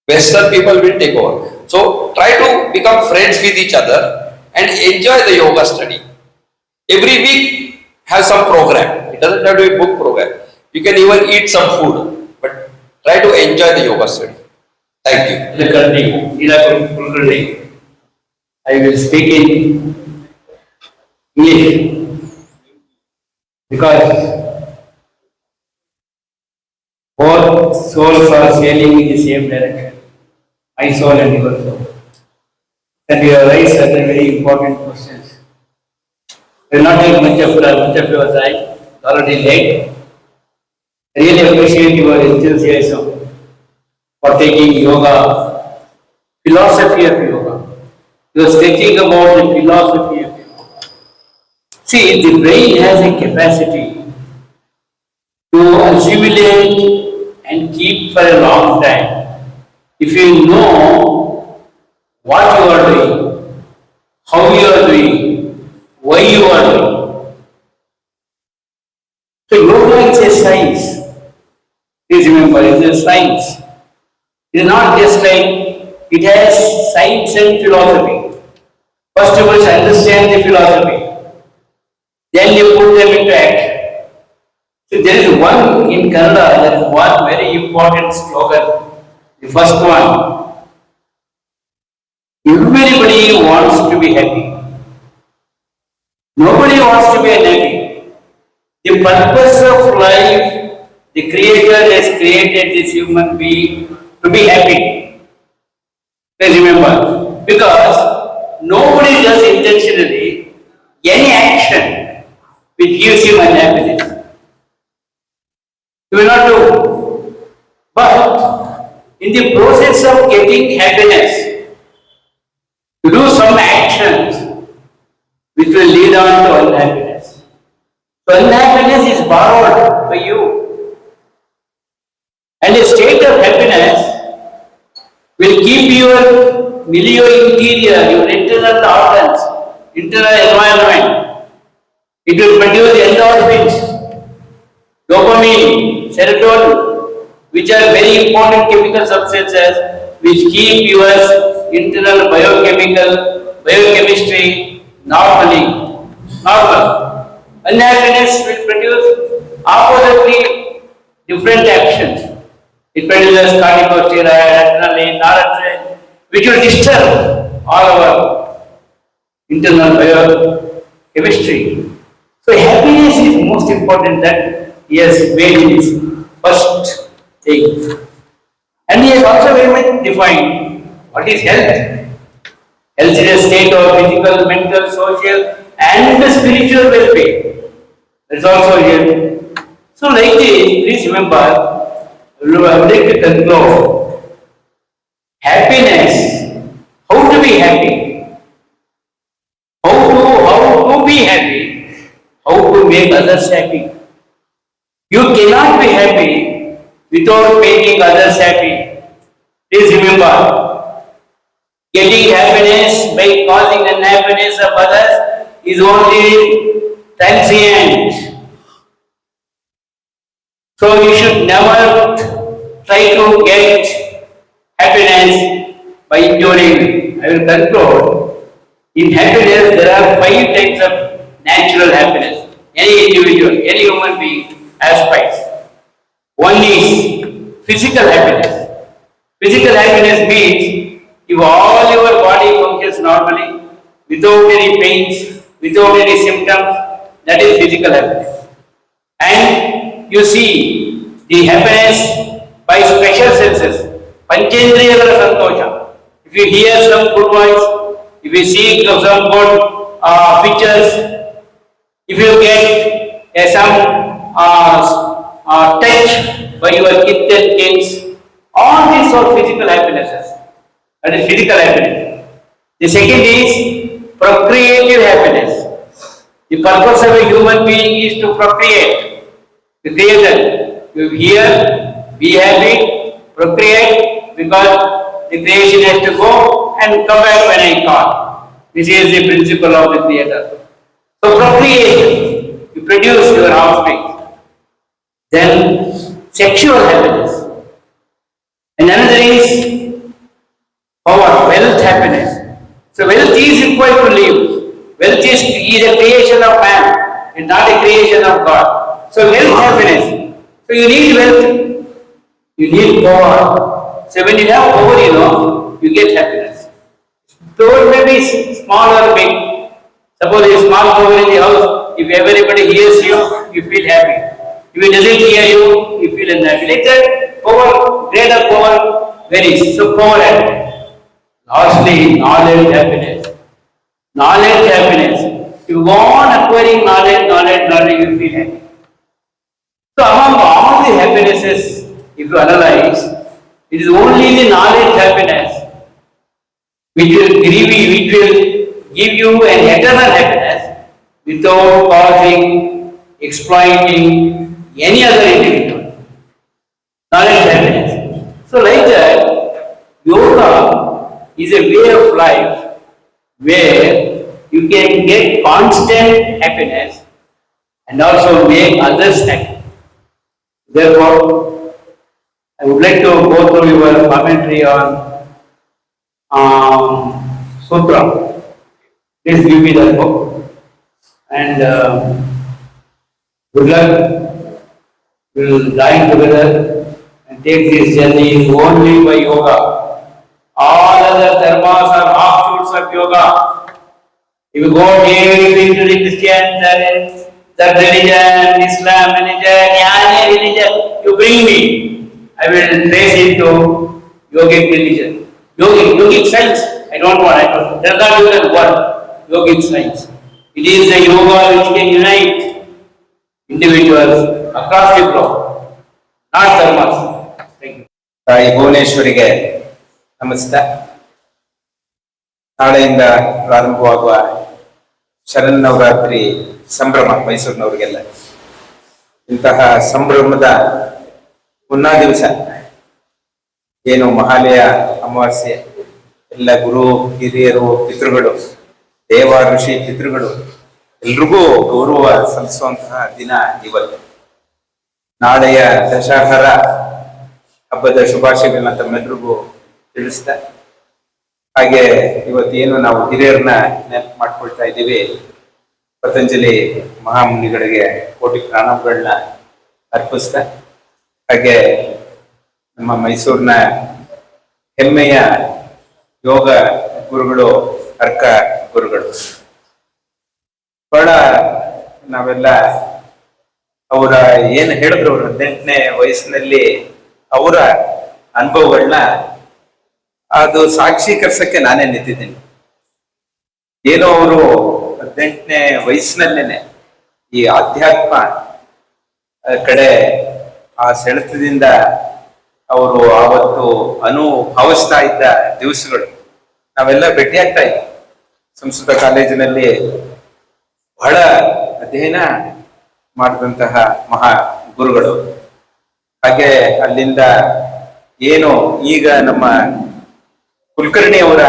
Western people will take over. So try to become friends with each other and enjoy the yoga study. Every week have some program. It doesn't have to be book program. You can even eat some food, but try to enjoy the yoga study. Thank you. I will speak in English because both souls are sailing in the same direction, my soul and your soul. And you have raised certain very important questions. I will not take much of your time, it's already late. I really appreciate your enthusiasm for taking yoga, philosophy of yoga. You are sketching about the philosophy of yoga. See, the brain has a capacity to assimilate and keep keep for a long time, if you know what you are doing, how you are doing, why you are doing. So yoga is a science. Please remember, it is a science. It is not just like, it has science and philosophy. First you must understand the philosophy. Then you put them into action. So there is one in Kannada, there is one very important slogan. The first one. Everybody wants to be happy. Nobody wants to be unhappy. The purpose of life, the Creator has created this human being to be happy. Please remember, because nobody does intentionally any action which gives him unhappiness. He will not do. But in the process of getting happiness, you do some actions which will lead on to unhappiness. So unhappiness is borrowed by you. And a state of happiness will keep your milieu interior, your internal organs, internal environment. It will produce endorphins, dopamine, serotonin, which are very important chemical substances which keep your internal biochemistry normal. Unhappiness will produce oppositely different actions. It produces corticosteroid, adrenaline, noradrenaline, which will disturb all our internal biochemistry. So happiness is most important that he has made in his first thing. And he has also very much defined what is health. Health is a state of physical, mental, social and spiritual well-being. That is also here. So like this, please remember, I would like to conclude. Happiness, how to be happy, how to be happy, how to make others happy. You cannot be happy without making others happy. Please remember, getting happiness by causing unhappiness of others is only transient. So you should never try to get happiness by enduring. I will conclude. In happiness, there are 5 types of natural happiness. Any individual, any human being aspires. One is physical happiness. Physical happiness means if all your body functions normally, without any pains, without any symptoms, that is physical happiness. And you see the happiness by special senses, Panchendriya Santosha. If you hear some good voice, if you see some good pictures, if you get some touch by your kith and kins, all these are physical happinesses. That is physical happiness. The second is procreative happiness. The purpose of a human being is to procreate. The creator, you hear, be happy, procreate, because the creation has to go and come back when I call. This is the principle of the creator. So procreation, you produce your offspring. Then sexual happiness. And another is power, wealth happiness. So wealth is required to live. Wealth is a creation of man, it's not a creation of God. So wealth happiness. So you need wealth, you need power. So when you have power, you get happiness. Though it may be small or big. Suppose a small power in the house, if everybody hears you, you feel happy. If it doesn't hear you, you feel unhappy. Like that, power, greater power varies. So power happiness. Lastly, knowledge happiness. Knowledge happiness. If you go on acquiring knowledge, you feel happy. So among all the happinesses, if you analyze, it is only the knowledge happiness which will give you an eternal happiness without causing, exploiting any other individual. knowledge and happiness. So like that, yoga is a way of life where you can get constant happiness and also make others happy. Therefore, I would like to go through your commentary on Sutra. Please give me that book. And good luck. We'll dine together and take this journey only by yoga. All other dharmas are offshoots of yoga. If you go deep into the Christian, that religion, Islam religion, any religion, you bring me. I will trace it to yogic religion. Yogic science, I don't want, does not use that word, yogic science. It is the yoga which can unite individuals across the globe, not dharmas. Thank you. ತಾಯಿ ಭುವನೇಶ್ವರಿಗೆ ನಮಸ್ತೆ. ನಾಳೆಯಿಂದ ಪ್ರಾರಂಭವಾಗುವ ಶರನ್ನವರಾತ್ರಿ ಸಂಭ್ರಮ ಮೈಸೂರಿನವರಿಗೆಲ್ಲ. ಇಂತಹ ಸಂಭ್ರಮದ ಮುನ್ನಾ ದಿವಸ ಏನು ಮಹಾಲಯ ಅಮಾವಾಸ್ಯೆ, ಎಲ್ಲ ಗುರು ಹಿರಿಯರು ಪಿತೃಗಳು, ದೇವ ಋಷಿ ಪಿತೃಗಳು ಎಲ್ರಿಗೂ ಗೌರವ ಸಲ್ಲಿಸುವಂತಹ ದಿನ ಇವತ್ತು. ನಾಳೆಯ ದಶಹರ ಹಬ್ಬದ ಶುಭಾಶಯಗಳನ್ನ ತಮ್ಮೆಲ್ರಿಗೂ ತಿಳಿಸ್ತಾ, ಹಾಗೆ ಇವತ್ತೇನು ನಾವು ಹಿರಿಯರನ್ನ ನೆನಪು ಮಾಡ್ಕೊಳ್ತಾ ಇದ್ದೀವಿ, ಪತಂಜಲಿ ಮಹಾಮುನಿಗಳಿಗೆ ಕೋಟಿ ಪ್ರಣಾಮಗಳನ್ನ ಅರ್ಪಿಸ್ತಾ, ಹಾಗೆ ನಮ್ಮ ಮೈಸೂರಿನ ಹೆಮ್ಮೆಯ ಯೋಗ ಗುರುಗಳು ಅರ್ಕ ಗುರುಗಳು. ಬಹಳ ನಾವೆಲ್ಲ ಅವರ ಏನು ಹೇಳಿದ್ರು, ಅವ್ರ 18ನೇ ವಯಸ್ಸಿನಲ್ಲಿ ಅವರ ಅನುಭವಗಳನ್ನ ಅದು ಸಾಕ್ಷೀಕರಿಸಕ್ಕೆ ನಾನೇ ನಿಂತಿದ್ದೀನಿ. ಏನೋ ಅವರು 18ನೇ ವಯಸ್ಸಿನಲ್ಲೇನೆ ಈ ಆಧ್ಯಾತ್ಮ ಕಡೆ ಆ ಸೆಳೆತದಿಂದ ಅವರು ಆವತ್ತು ಅನುಭವಿಸ್ತಾ ಇದ್ದ ದಿವಸಗಳು ನಾವೆಲ್ಲ ಭೇಟಿಯಾಗ್ತಾ ಇದ್ವಿ. ಸಂಸ್ಕೃತ ಕಾಲೇಜಿನಲ್ಲಿ ಬಹಳ ಅಧ್ಯಯನ ಮಾಡಿದಂತಹ ಮಹಾ ಗುರುಗಳು. ಹಾಗೆ ಅಲ್ಲಿಂದ ಏನು ಈಗ ನಮ್ಮ ಕುಲಕರ್ಣಿ ಅವರ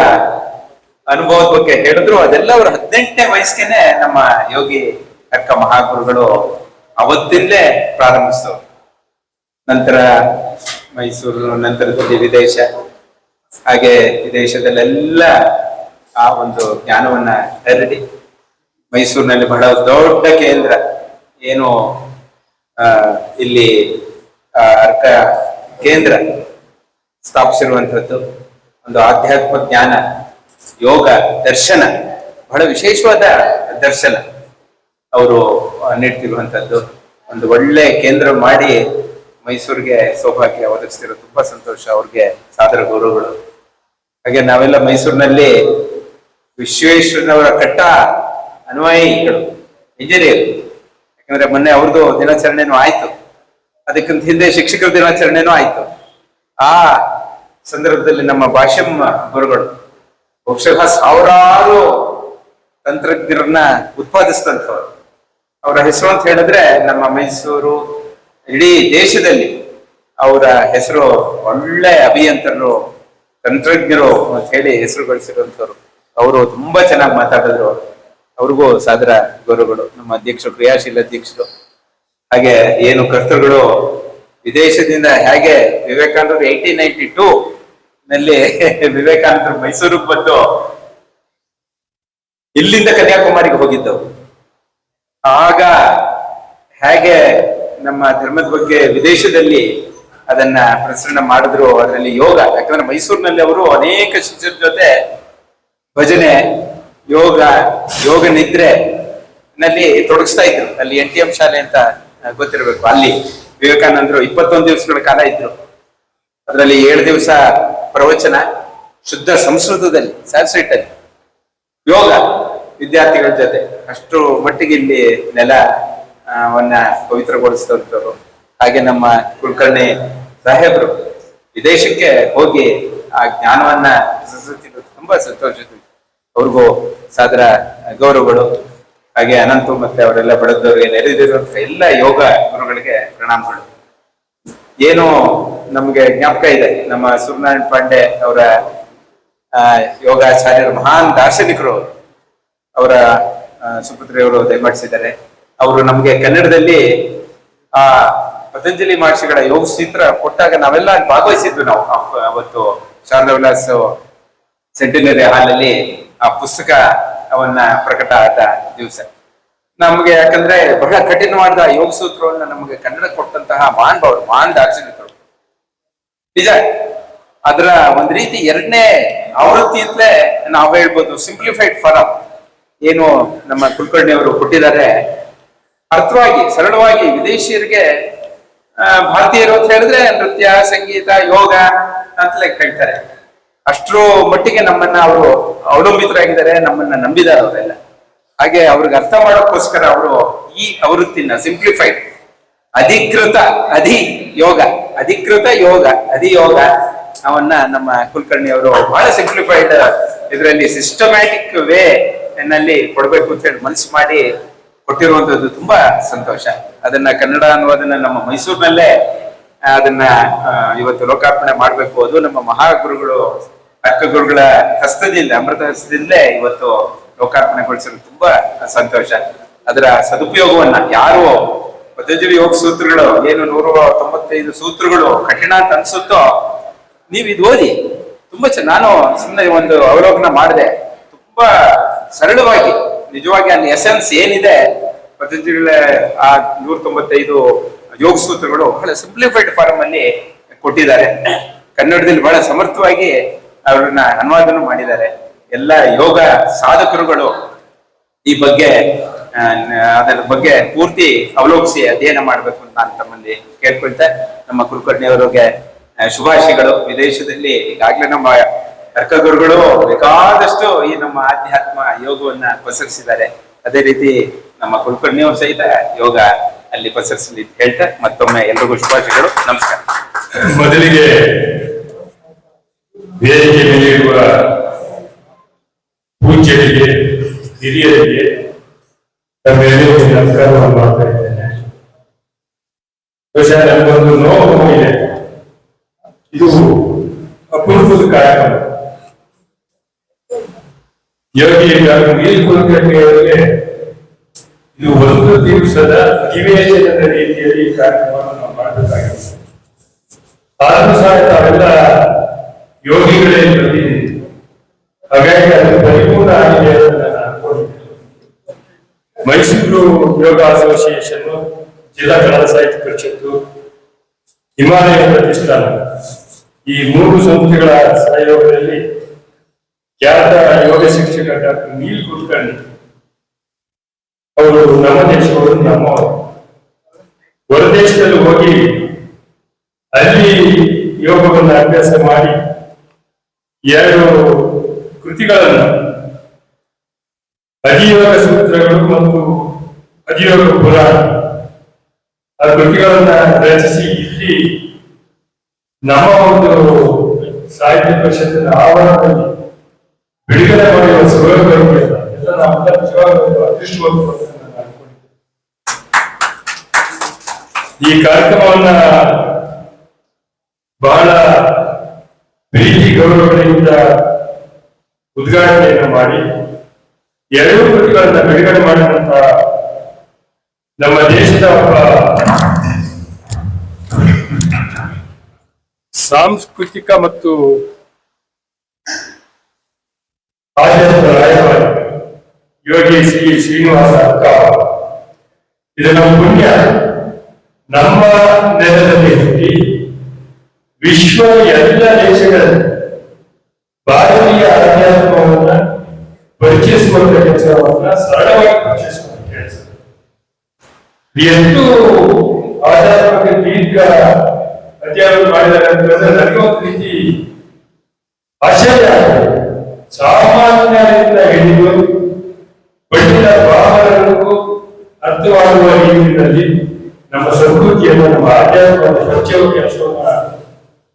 ಅನುಭವದ ಬಗ್ಗೆ ಹೇಳಿದ್ರು, ಅದೆಲ್ಲ ಅವರ 18ನೇ ವಯಸ್ಸಿಗೆನೆ ನಮ್ಮ ಯೋಗಿ ಅಕ್ಕ ಮಹಾಗುರುಗಳು ಅವತ್ತಿಂದಲೇ ಪ್ರಾರಂಭಿಸಿದವರು. ನಂತರ ಮೈಸೂರು, ನಂತರದಲ್ಲಿ ವಿದೇಶ, ಹಾಗೆ ವಿದೇಶದಲ್ಲೆಲ್ಲ ಆ ಒಂದು ಜ್ಞಾನವನ್ನ ಹರಡಿ ಮೈಸೂರಿನಲ್ಲಿ ಬಹಳ ದೊಡ್ಡ ಕೇಂದ್ರ ಏನು ಇಲ್ಲಿ ಅರ್ಕ ಕೇಂದ್ರ ಸ್ಥಾಪಿಸಿರುವಂಥದ್ದು, ಒಂದು ಆಧ್ಯಾತ್ಮ ಜ್ಞಾನ, ಯೋಗ ದರ್ಶನ, ಬಹಳ ವಿಶೇಷವಾದ ದರ್ಶನ ಅವರು ನೀಡ್ತಿರುವಂಥದ್ದು, ಒಂದು ಒಳ್ಳೆ ಕೇಂದ್ರ ಮಾಡಿ ಮೈಸೂರಿಗೆ ಸೌಭಾಗ್ಯ ಒದಗಿಸ್ತಿರೋ ತುಂಬಾ ಸಂತೋಷ. ಅವ್ರಿಗೆ ಸಾದರ ಗೌರವಗಳು. ಹಾಗೆ ನಾವೆಲ್ಲ ಮೈಸೂರಿನಲ್ಲಿ ವಿಶ್ವೇಶ್ವರನವರ ಕಟ್ಟ ಅನ್ವಯಿಗಳು, ಇಂಜಿನಿಯರ್. ಯಾಕಂದ್ರೆ ಮೊನ್ನೆ ಅವ್ರದ್ದು ದಿನಾಚರಣೆನೂ ಆಯ್ತು, ಅದಕ್ಕಿಂತ ಹಿಂದೆ ಶಿಕ್ಷಕರ ದಿನಾಚರಣೆನೂ ಆಯ್ತು. ಆ ಸಂದರ್ಭದಲ್ಲಿ ನಮ್ಮ ಭಾಷ್ಯಂ ಗುರುಗಳು ಬಹುಶಃ ಸಾವಿರಾರು ತಂತ್ರಜ್ಞರನ್ನ ಉತ್ಪಾದಿಸಿದಂಥವ್ರು. ಅವರ ಹೆಸರು ಅಂತ ಹೇಳಿದ್ರೆ ನಮ್ಮ ಮೈಸೂರು, ಇಡೀ ದೇಶದಲ್ಲಿ ಅವರ ಹೆಸರು ಒಳ್ಳೆ ಅಭಿಯಂತರರು, ತಂತ್ರಜ್ಞರು ಅಂತ ಹೇಳಿ ಹೆಸರು ಗಳಿಸಿರುವಂಥವ್ರು. ಅವರು ತುಂಬಾ ಚೆನ್ನಾಗಿ ಮಾತಾಡಿದ್ರು. ಅವ್ರಿಗೂ ಸಾದರ ಗೌರವಗಳು. ನಮ್ಮ ಅಧ್ಯಕ್ಷರು, ಕ್ರಿಯಾಶೀಲ ಅಧ್ಯಕ್ಷರು, ಹಾಗೆ ಏನು ಕರ್ತೃಗಳು ವಿದೇಶದಿಂದ ಹೇಗೆ ವಿವೇಕಾನಂದರು 1892 ನಲ್ಲಿ ವಿವೇಕಾನಂದರು ಮೈಸೂರಿಗೆ ಬಂದು ಇಲ್ಲಿಂದ ಕನ್ಯಾಕುಮಾರಿಗೆ ಹೋಗಿದ್ದವು. ಆಗ ಹೇಗೆ ನಮ್ಮ ಧರ್ಮದ ಬಗ್ಗೆ ವಿದೇಶದಲ್ಲಿ ಅದನ್ನ ಪ್ರಸರಣ ಮಾಡಿದ್ರು. ಅದರಲ್ಲಿ ಯೋಗ, ಯಾಕಂದ್ರೆ ಮೈಸೂರಿನಲ್ಲಿ ಅವರು ಅನೇಕ ಶಿಷ್ಯರ ಜೊತೆ ಭಜನೆ, ಯೋಗ ನಿದ್ರೆ ನಲ್ಲಿ ತೊಡಗಿಸ್ತಾ ಇದ್ರು. ಅಲ್ಲಿ NTM ಶಾಲೆ ಅಂತ ಗೊತ್ತಿರಬೇಕು. ಅಲ್ಲಿ ವಿವೇಕಾನಂದರು 21 ದಿವಸಗಳ ಕಾಲ ಇದ್ರು. ಅದರಲ್ಲಿ 7 ದಿವಸ ಪ್ರವಚನ, ಶುದ್ಧ ಸಂಸ್ಕೃತದಲ್ಲಿ, ಸಂಸ್ಕೃತ ಅಲ್ಲಿ ಯೋಗ ವಿದ್ಯಾರ್ಥಿಗಳ ಜೊತೆ ಅಷ್ಟು ಮಟ್ಟಿಗೆ ಇಲ್ಲಿ ನೆಲವನ್ನ ಪವಿತ್ರಗೊಳಿಸಿದಂಥವ್ರು. ಹಾಗೆ ನಮ್ಮ ಕುಲಕರ್ಣಿ ಸಾಹೇಬರು ವಿದೇಶಕ್ಕೆ ಹೋಗಿ ಆ ಜ್ಞಾನವನ್ನ ತುಂಬಾ ಸಂತೋಷ. ಅವ್ರಿಗೂ ಸಾದರ ಗೌರವಗಳು. ಹಾಗೆ ಅನಂತು ಮತ್ತೆ ಅವರೆಲ್ಲ ಬಡದವರಿಗೆ ನೆರೆದಿರುವಂತಹ ಎಲ್ಲ ಯೋಗ ಗುರುಗಳಿಗೆ ಪ್ರಣಾಮಗಳು. ಏನು ನಮ್ಗೆ ಜ್ಞಾಪಕ ಇದೆ, ನಮ್ಮ ಸೂರ್ಯನಾರಾಯಣ ಪಾಂಡೆ ಅವರ ಯೋಗಾಚಾರ್ಯರು, ಮಹಾನ್ ದಾರ್ಶನಿಕರು, ಅವರ ಸುಪುತ್ರಿಯವರು ದಯಮಾಡಿಸಿದ್ದಾರೆ. ಅವರು ನಮ್ಗೆ ಕನ್ನಡದಲ್ಲಿ ಆ ಪತಂಜಲಿ ಮಹರ್ಷಿಗಳ ಯೋಗ ಸೂತ್ರ ಕೊಟ್ಟಾಗ ನಾವೆಲ್ಲ ಅಲ್ಲಿ ಭಾಗವಹಿಸಿದ್ವಿ. ನಾವು ಅವತ್ತು ಶಾರದಾ ವಿಲಾಸ್ ಸೆಂಟಿನರಿ ಹಾಲಲ್ಲಿ ಆ ಪುಸ್ತಕ ಅವನ್ನ ಪ್ರಕಟ ಆದ ದಿವಸ ನಮ್ಗೆ, ಯಾಕಂದ್ರೆ ಬಹಳ ಕಠಿಣವಾದ ಯೋಗ ಸೂತ್ರವನ್ನ ನಮಗೆ ಕನ್ನಡ ಕೊಟ್ಟಂತಹ ಮಹಾನ್ ದಾರ್ಶನಿಕರು. ನಿಜ, ಅದರ ಒಂದ್ ರೀತಿ ಎರಡನೇ ಆವೃತ್ತಿ ಅಂತಲೇ ನಾವು ಹೇಳ್ಬೋದು, ಸಿಂಪ್ಲಿಫೈಡ್ ಫಾರಂ ಏನು ನಮ್ಮ ಕುಲಕರ್ಣಿ ಅವರು ಕೊಟ್ಟಿದ್ದಾರೆ. ಅರ್ಥವಾಗಿ ಸರಳವಾಗಿ ವಿದೇಶಿಯರಿಗೆ ಭಾರತೀಯರು ಅಂತ ಹೇಳಿದ್ರೆ ನೃತ್ಯ, ಸಂಗೀತ, ಯೋಗ ಅಂತಲೇ ಹೇಳ್ತಾರೆ. ಅಷ್ಟರ ಮಟ್ಟಿಗೆ ನಮ್ಮನ್ನ ಅವರು ಅವಲಂಬಿತರಾಗಿದ್ದಾರೆ, ನಮ್ಮನ್ನ ನಂಬಿದ್ದಾರೆ ಅವರೆಲ್ಲ. ಹಾಗೆ ಅವ್ರಿಗೆ ಅರ್ಥ ಮಾಡೋಕ್ಕೋಸ್ಕರ ಅವರು ಈ ಆವೃತ್ತಿನ ಸಿಂಪ್ಲಿಫೈಡ್ ಅಧಿಕೃತ ಯೋಗ ಅವನ್ನ ನಮ್ಮ ಕುಲಕರ್ಣಿ ಅವರು ಬಹಳ ಸಿಂಪ್ಲಿಫೈಡ್ ಇದರಲ್ಲಿ ಸಿಸ್ಟಮ್ಯಾಟಿಕ್ ವೇ ನಲ್ಲಿ ಕೊಡ್ಬೇಕು ಅಂತ ಹೇಳಿ ಮನಸ್ಸು ಮಾಡಿ ಕೊಟ್ಟಿರುವಂತದ್ದು ತುಂಬಾ ಸಂತೋಷ. ಅದನ್ನ ಕನ್ನಡ ಅನ್ನೋದನ್ನ ನಮ್ಮ ಮೈಸೂರಿನಲ್ಲೇ ಅದನ್ನ ಇವತ್ತು ಲೋಕಾರ್ಪಣೆ ಮಾಡ್ಬೇಕು. ಅದು ನಮ್ಮ ಮಹಾಗುರುಗಳು, ಅಕ್ಕ ಗುರುಗಳ ಹಸ್ತದಿಂದ, ಅಮೃತ ಹಸ್ತದಿಂದಲೇ ಇವತ್ತು ಲೋಕಾರ್ಪಣೆಗೊಳಿಸಲು ತುಂಬಾ ಸಂತೋಷ. ಅದರ ಸದುಪಯೋಗವನ್ನ ಯಾರು ಪತಂಜಲಿ ಯೋಗ ಸೂತ್ರಗಳು ಏನು 195 ಸೂತ್ರಗಳು ಕಠಿಣ ಅಂತ ಅನ್ಸುತ್ತೋ, ನೀವು ಇದು ಓದಿ. ತುಂಬಾ ನಾನು ಸುಮ್ಮನೆ ಒಂದು ಅವಲೋಕನ ಮಾಡಿದೆ. ತುಂಬಾ ಸರಳವಾಗಿ, ನಿಜವಾಗಿ ಅಲ್ಲಿ ಎಸೆನ್ಸ್ ಏನಿದೆ ಪತಂಜಲಿಗಳ ಆ 195 ಯೋಗ ಸೂತ್ರಗಳು ಬಹಳ ಸಿಂಪ್ಲಿಫೈಡ್ ಫಾರಂ ಅಲ್ಲಿ ಕೊಟ್ಟಿದ್ದಾರೆ. ಕನ್ನಡದಲ್ಲಿ ಬಹಳ ಸಮರ್ಥವಾಗಿ ಅವ್ರನ್ನ ಅನುವಾದನೂ ಮಾಡಿದ್ದಾರೆ. ಎಲ್ಲ ಯೋಗ ಸಾಧಕರುಗಳು ಈ ಬಗ್ಗೆ ಅದರ ಬಗ್ಗೆ ಪೂರ್ತಿ ಅವಲೋಕಿಸಿ ಅಧ್ಯಯನ ಮಾಡ್ಬೇಕು ಅಂತ ನಾನು ತಮ್ಮಲ್ಲಿ ಕೇಳ್ಕೊಳ್ತಾ, ನಮ್ಮ ಕುಲಕರ್ಣಿ ಅವರಿಗೆ ಶುಭಾಶಯಗಳು. ವಿದೇಶದಲ್ಲಿ ಈಗಾಗ್ಲೇ ನಮ್ಮ ಅರ್ಕ ಗುರುಗಳು ಬೇಕಾದಷ್ಟು ಈ ನಮ್ಮ ಆಧ್ಯಾತ್ಮ ಯೋಗವನ್ನ ಪಸರಿಸಿದ್ದಾರೆ. ಅದೇ ರೀತಿ ನಮ್ಮ ಕುಲಕರ್ಣಿ ಅವರು ಸಹಿತ ಯೋಗ ಅಲ್ಲಿ ಪಸರಿಸಲಿ ಹೇಳ್ತಾ ಮತ್ತೊಮ್ಮೆ ಎಲ್ರಿಗೂ ಶುಭಾಶಯಗಳು. ನಮಸ್ಕಾರ. ಮೊದಲಿಗೆ ವೇದಿಕೆ ಮೇಲೆ ಇರುವ ಪೂಜ್ಯರಿಗೆ, ಹಿರಿಯರಿಗೆ ನಮ್ಮೆಲ್ಲರಿಗೂ ನಮಸ್ಕಾರವನ್ನು ಮಾಡ್ತಾ ಇದ್ದೇನೆ. ಬಹುಶಃ ನಮಗೊಂದು ನೋವು ಇದೆ. ಇದು ಅಪೂರ್ವದ ಕಾರ್ಯಕ್ರಮ. ಯೋಗಿ ಡಾಕ್ಟರ್ ವೀರ್ ಕುಲಕರ್ಣಿ ಅವರಿಗೆ ಇದು ಒಂದು ದಿವಸದ ಅಧಿವೇಶನದ ರೀತಿಯಲ್ಲಿ ಕಾರ್ಯಕ್ರಮವನ್ನು ನಾವು ಮಾಡಬೇಕಾಗಿದೆ. ಆದರೂ ಸಹ ತಾವೆಲ್ಲ ಯೋಗಿಗಳೇ ಬಂದಿದ್ದೀವಿ, ಹಾಗಾಗಿ ಅದು ಪರಿಪೂರ್ಣ ಆಗಿದೆ ಅಂತ ನಾನು ಅನ್ಕೊಂಡಿದ್ದೇನೆ. ಮೈಸೂರು ಯೋಗ ಅಸೋಸಿಯೇಷನ್, ಜಿಲ್ಲಾ ಕನ್ನಡ ಸಾಹಿತ್ಯ ಪರಿಷತ್ತು, ಹಿಮಾಲಯ ಪ್ರತಿಷ್ಠಾನ, ಈ 3 ಸಂಸ್ಥೆಗಳ ಸಹಯೋಗದಲ್ಲಿ ಖ್ಯಾತ ಯೋಗ ಶಿಕ್ಷಕ ಡಾಕ್ಟರ್ ವೀರ್ ಕುಲಕರ್ಣಿ ಅವರು ನಮ್ಮ ದೇಶವರು, ನಮ್ಮವರು ಹೊರದೇಶದಲ್ಲಿ ಹೋಗಿ ಅಲ್ಲಿ ಯೋಗವನ್ನು ಅಭ್ಯಾಸ ಮಾಡಿ 2 ಕೃತಿಗಳನ್ನು, ಅಧಿಯೋಗ ಸೂತ್ರಗಳು ಮತ್ತು ಅಧಿಯೋಗ ಪುರಾಣ, ಆ ಕೃತಿಗಳನ್ನ ರಚಿಸಿ ಇಲ್ಲಿ ನಮ್ಮ ಒಂದು ಸಾಹಿತ್ಯ ಪರಿಷತ್ತಿನ ಆವರಣದಲ್ಲಿ ಬಿಡುಗಡೆ ಮಾಡುವ ಸೌಲಭ್ಯ ಎಲ್ಲ ನಾವೆಲ್ಲ ನಿಜವಾಗಲೂ ಅದೃಷ್ಟವಂತರು ಅಂತ ನಾನು ಅನ್ಕೊಂಡಿದ್ದೇನೆ. ಈ ಕಾರ್ಯಕ್ರಮವನ್ನ ಬಹಳ ಪ್ರೀತಿ ಗೌರವಗಳಿಂದ ಉದ್ಘಾಟನೆಯನ್ನು ಮಾಡಿ 2 ಕೃತಿಗಳನ್ನ ಬಿಡುಗಡೆ ಮಾಡಿದಂತ ನಮ್ಮ ದೇಶದ ಒಬ್ಬ ಸಾಂಸ್ಕೃತಿಕ ಮತ್ತು ಆಧ್ಯಾತ್ಮ ರಾಯಭಾರಿ ಯೋಗಿ ಶ್ರೀ ಶ್ರೀನಿವಾಸ ಅಕ್ಕ, ಇದು ನಮ್ಮ ಪುಣ್ಯ. ನಮ್ಮ ನೆಲದಲ್ಲಿ ಹುಟ್ಟಿ ವಿಶ್ವ ಎಲ್ಲ ದೇಶಗಳಲ್ಲಿ ಭಾರತೀಯ ಆಧ್ಯಾತ್ಮವನ್ನ ಪರಿಚಯಿಸುವಂತ ಕೆಲಸವನ್ನ ಸರಳವಾಗಿ ಪರಿಚಯಿಸುವಂತ ಕೆಲಸ. ಎಷ್ಟು ಆಧ್ಯಾತ್ಮಕ ದೀರ್ಘ ಅಧ್ಯಯನ ಮಾಡಿದ್ದಾರೆ ಅಂತಂದ್ರೆ ನನಗೆ ಒಂದು ರೀತಿ ಆಶ್ಚರ್ಯ ಆಗಿದೆ. ಸಾಮಾನ್ಯರಿಂದ ಹಿಡಿದು ಪಂಡಿತ ಬ್ರಾಹ್ಮಣರಿಗೂ ಅರ್ಥವಾಗುವ ರೀತಿಯಲ್ಲಿ ನಮ್ಮ ಸಂಸ್ಕೃತಿಯನ್ನು, ನಮ್ಮ ಆಧ್ಯಾತ್ಮವನ್ನು ಪರಿಚಯ ಕೆಲಸವನ್ನ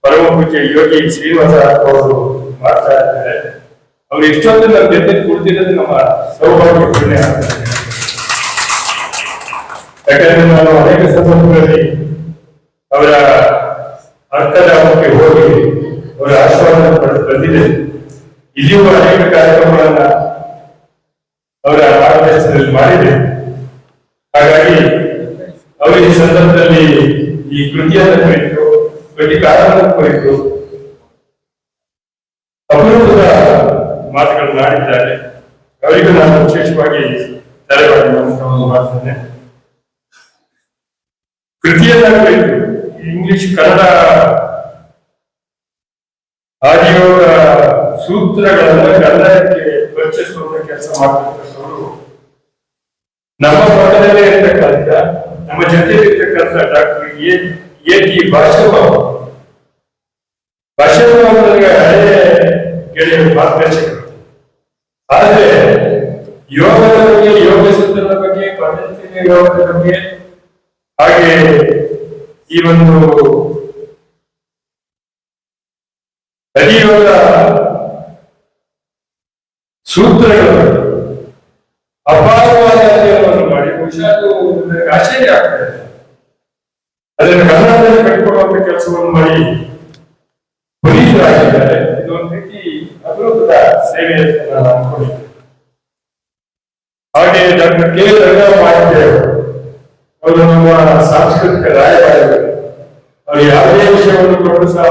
ಪರಮ ಪೂಜ್ಯ ಯೋಗಿ ಶ್ರೀನಿವಾಸ ಅವರು ಮಾಡ್ತಾ ಇದ್ದಾರೆ. ಅವ್ರು ಎಷ್ಟೊಂದು ನಮ್ಮ ಜೊತೆ ಕುಳಿತಿರೋದು ನಮ್ಮ ಸೌಭಾಗ್ಯ ಪುಣ್ಯ ಆಗ್ತದೆ. ಯಾಕಂದ್ರೆ ನಾನು ಅನೇಕ ಸಂದರ್ಭಗಳಲ್ಲಿ ಅವರ ಅರ್ಥಧಾಮಕ್ಕೆ ಹೋಗಿ ಅವರ ಆಶೀರ್ವಾದ ಪಡೆದು ಬಂದಿದೆ. ಇಲ್ಲಿಯೂ ಅನೇಕ ಕಾರ್ಯಕ್ರಮಗಳನ್ನ ಅವರ ಮಾರ್ಗದರ್ಶನದಲ್ಲಿ ಮಾಡಿದೆ. ಹಾಗಾಗಿ ಅವರು ಈ ಸಂದರ್ಭದಲ್ಲಿ ಈ ಕೃತಿಯನ್ನು ಕುರಿತು ಕೃತಿಕಾರನ ಕುರಿತು ಅಪರೂಪದ ಮಾತುಗಳನ್ನು ಆಡಿದ್ದಾರೆ. ಅವರಿಗೂ ನಾನು ವಿಶೇಷವಾಗಿ ಧನ್ಯವಾದ ನಮಸ್ಕಾರವನ್ನು ಮಾಡ್ತೇನೆ. ಕೃತಿಯನ್ನ ಕುರಿತು ಇಂಗ್ಲಿಷ್ ಕನ್ನಡ ಆದಿಯೋಗ ಸೂತ್ರಗಳನ್ನು ಕನ್ನಡಕ್ಕೆ ಪರಿಚಯಿಸುವ ಕೆಲಸ ಮಾಡ್ತಿರ್ತಕ್ಕಂಥವರು ನಮ್ಮ ಪಕ್ಕದಲ್ಲೇ ಇರ್ತಕ್ಕಂಥ ನಮ್ಮ ಜೊತೆಯಲ್ಲಿ ಇರ್ತಕ್ಕಂಥ ಡಾಕ್ಟರ್ ಎ.ಟಿ. ಭಾಷಾಭಾವ ನನಗೆ ಹಳೆಯ ಗೆಳೆಯ ಮಾರ್ಗದರ್ಶಕರು. ಆದರೆ ಯೋಗದ ಬಗ್ಗೆ, ಯೋಗ ಸೂತ್ರದ ಬಗ್ಗೆ, ಪತಂಜಲಿ ಯೋಗದ ಬಗ್ಗೆ, ಹಾಗೆ ಈ ಒಂದು ಹರಿಯೋಗ ಸೂತ್ರಗಳು ಅಪಾರವಾದ ಅಧ್ಯಯನವನ್ನು ಮಾಡಿ ಬಹುಶಃ ಅದು ಆಶ್ಚರ್ಯ ಆಗ್ತದೆ. ಅದನ್ನು ಕನ್ನಡದಲ್ಲಿ ಕಟ್ಟಿಕೊಡುವಂತ ಕೆಲಸವನ್ನು ಮಾಡಿ ಪುನೀತರಾಗಿದ್ದಾರೆ. ಇದೊಂದು ರೀತಿ ಅಪರೂಪದ ಸೇವೆ ಅಂತ ನಾನು ಅನ್ಕೊಂಡಿದ್ದೆ. ಹಾಗೆ ಡಾಕ್ಟರ್ ಕೆ. ರಂಗಮಾಚಾರ್ಯ ಅವರು ನಮ್ಮ ಸಾಂಸ್ಕೃತಿಕ ರಾಯಭಾರಿಗಳು. ಅವರು ಯಾವುದೇ ವಿಷಯವನ್ನು ಕೊಟ್ಟರು ಸಹ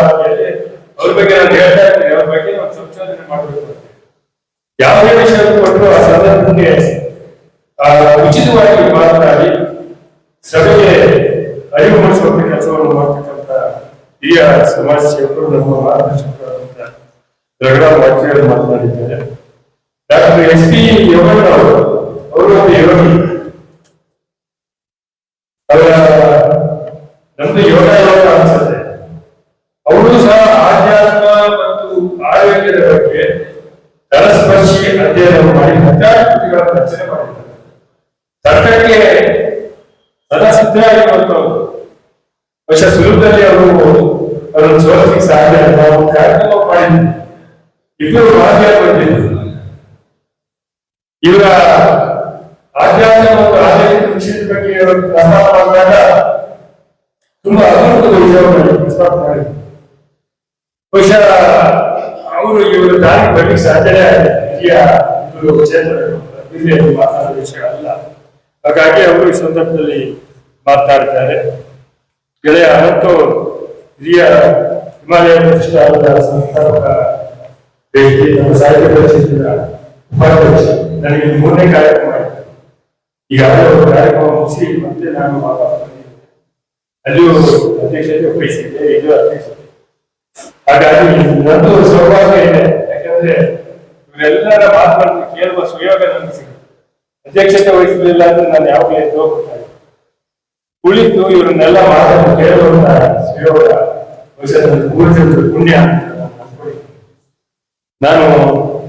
ಅವ್ರ ಬಗ್ಗೆ ನಾನು ಹೇಳ್ತಾ ಇದ್ದೀನಿ, ಅವ್ರ ಬಗ್ಗೆ ಒಂದು ಸಂಶೋಧನೆ ಮಾಡಬೇಕು. ಯಾವುದೇ ವಿಷಯವನ್ನು ಕೊಟ್ಟರು ಆ ಸಂದರ್ಭಕ್ಕೆ ಉಚಿತವಾಗಿ ಮಾತನಾಡಿ ಸಭೆಗೆ ಅರಿವು ಮೂಡಿಸುವಂತ ಕೆಲಸವನ್ನು ಮಾಡ್ತಕ್ಕಂಥ ಹಿರಿಯ ಸಮಾಜ ಸೇವಕರು ನಮ್ಮ ಮಾರ್ಗದರ್ಶಕರಾದಂಥ ರಂಗಮಾಚಾರ್ಯ ಮಾತನಾಡಿದ್ದಾರೆ. Doctor SP. ಯಮನ್ ಅವರು ಒಂದು ಯೋಗಿ. ಅವರ ನಮ್ದು ಯೋಗ ಅನ್ಸುತ್ತೆ. ಅವರು ಸಹ ಆಧ್ಯಾತ್ಮ ಮತ್ತು ಆರೋಗ್ಯದ ಬಗ್ಗೆ ತಲಸ್ಪರ್ಶಿ ಅಧ್ಯಯನ ಮಾಡಿ ಹತ್ತಾರು ಕೃತಿಗಳನ್ನು ರಚನೆ ಮಾಡಿದ್ದಾರೆ. ತರ್ಕಕ್ಕೆ ಸದಾ ಸಿದ್ಧರಾಗಿರುವಂತವರು. ಬಹುಶಃ ಸುಲಭದಲ್ಲಿ ಅವರನ್ನು ಸೋಲಿಸಲಿಕ್ಕೆ ಸಾಧ್ಯ. ನಾವು ಕಾರ್ಯಕ್ರಮ ಮಾಡಿದ್ವಿ, ಇಬ್ಬರು ಮಾಹಿತಿ ಬಂದಿದ್ರು. ಇವರ ಆಧ್ಯಾತ್ಮ ಮತ್ತು ಆಧ್ಯಾತ್ಮಿಕ ವಿಷಯದ ಬಗ್ಗೆ ಪ್ರಸ್ತಾಪ ಮಾಡಿದಾಗ ತುಂಬಾ ಅಪರೂಪದ ವಿಷಯವನ್ನು ಪ್ರಸ್ತಾಪ ಮಾಡಿದ್ರು. ಬಹುಶಃ ಅವರು ಇವರು ದಾರಿ ಬರ್ಲಿಕ್ಕೆ ಸಾಧ್ಯನೇ ಆಗಿಲ್ಲ. ಕ್ಷೇತ್ರಗಳು ಮಾತನಾಡುವ ವಿಷಯ ಅಲ್ಲ. ಹಾಗಾಗಿ ಅವರು ಈ ಸಂದರ್ಭದಲ್ಲಿ ಮಾತನಾಡಿದ್ದಾರೆ. ಗೆಳೆಯ ಮತ್ತು ಹಿರಿಯ ಹಿಮಾಲಯ ಪ್ರತಿಷ್ಠಾನದ ಸಂಸ್ಥಾಪಕ ವ್ಯಕ್ತಿ, ನಮ್ಮ ಸಾಹಿತ್ಯ ಪರಿಷತ್ತಿನ ಉಪಾಧ್ಯಕ್ಷ. ನನಗೆ 3ನೇ ಕಾರ್ಯಕ್ರಮ ಆಯಿತು. ಈಗಾಗಲೇ ಒಂದು ಕಾರ್ಯಕ್ರಮ ಮುಗಿಸಿ ಮತ್ತೆ ನಾನು ವಾಪಸ್ ಬಂದಿದ್ದೆ. ಅಲ್ಲಿಯೂ ಅಧ್ಯಕ್ಷತೆ ವಹಿಸಿದ್ದೆ, ಇದು ಅಧ್ಯಕ್ಷತೆ. ಹಾಗಾಗಿ ನಂದು ಸೌಭಾಗ್ಯ ಇದೆ. ಯಾಕಂದ್ರೆ ಇವರೆಲ್ಲರ ಮಾತುಗಳನ್ನು ಕೇಳುವ ಸುಯೋಗ ನನಗೆ ಸಿಗುತ್ತೆ. ಅಧ್ಯಕ್ಷತೆ ವಹಿಸಲಿಲ್ಲ ಅಂದ್ರೆ ನಾನು ಯಾವಾಗಲೇ ಹೋಗ್ಬೇಕಾಗಿತ್ತು. ಕುಳಿತು ಇವರನ್ನೆಲ್ಲ ಮಾತನ್ನು ಕೇಳುವಂತ ಸುಯೋಗ ಪೂರ್ತಿ ಪುಣ್ಯ. ನಾನು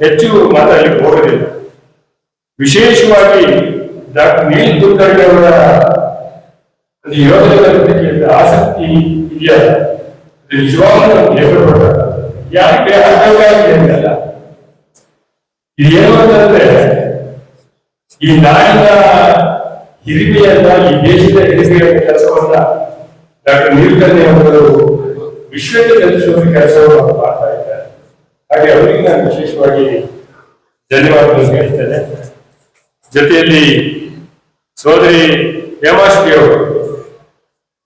ಹೆಚ್ಚು ಮಾತಾಡಲಿಕ್ಕೆ ಹೋಗಲಿಲ್ಲ. ವಿಶೇಷವಾಗಿ ಡಾಕ್ಟರ್ ನೀಲ್ ಕುಲಕರ್ಣಿ ಅವರ ಒಂದು ಯೋಗದ ಬಗ್ಗೆ ಆಸಕ್ತಿ ಇದೆಯಲ್ಲ, ನಿಜವಾಗ್ಲೂ ಹೆಸರುಪಡ್ತಾರೆ. ಯಾಕೆ ಅರ್ಥವಾಗಿದೆ ಇದೇನು ಅಂತಂದ್ರೆ, ಈ ನಾಡಿನ ಹಿರಿಮೆಯನ್ನ, ಈ ದೇಶದ ಹಿರಿಮೆಯ ಕೆಲಸವನ್ನ ಡಾಕ್ಟರ್ ನೀಲಕರ್ಣಿ ಅವರು ವಿಶ್ವಕ್ಕೆ ತಲುಪಿಸುವ ಕೆಲಸವನ್ನು ಮಾಡ್ತಾ ಇದ್ದಾರೆ. ಹಾಗೆ ಅವರಿಗೆ ನಾನು ವಿಶೇಷವಾಗಿ ಧನ್ಯವಾದಗಳನ್ನು ಹೇಳ್ತೇನೆ. ಜೊತೆಯಲ್ಲಿ ಸೋದರಿ ಹೇಮಾಶ್ರೀ ಅವರು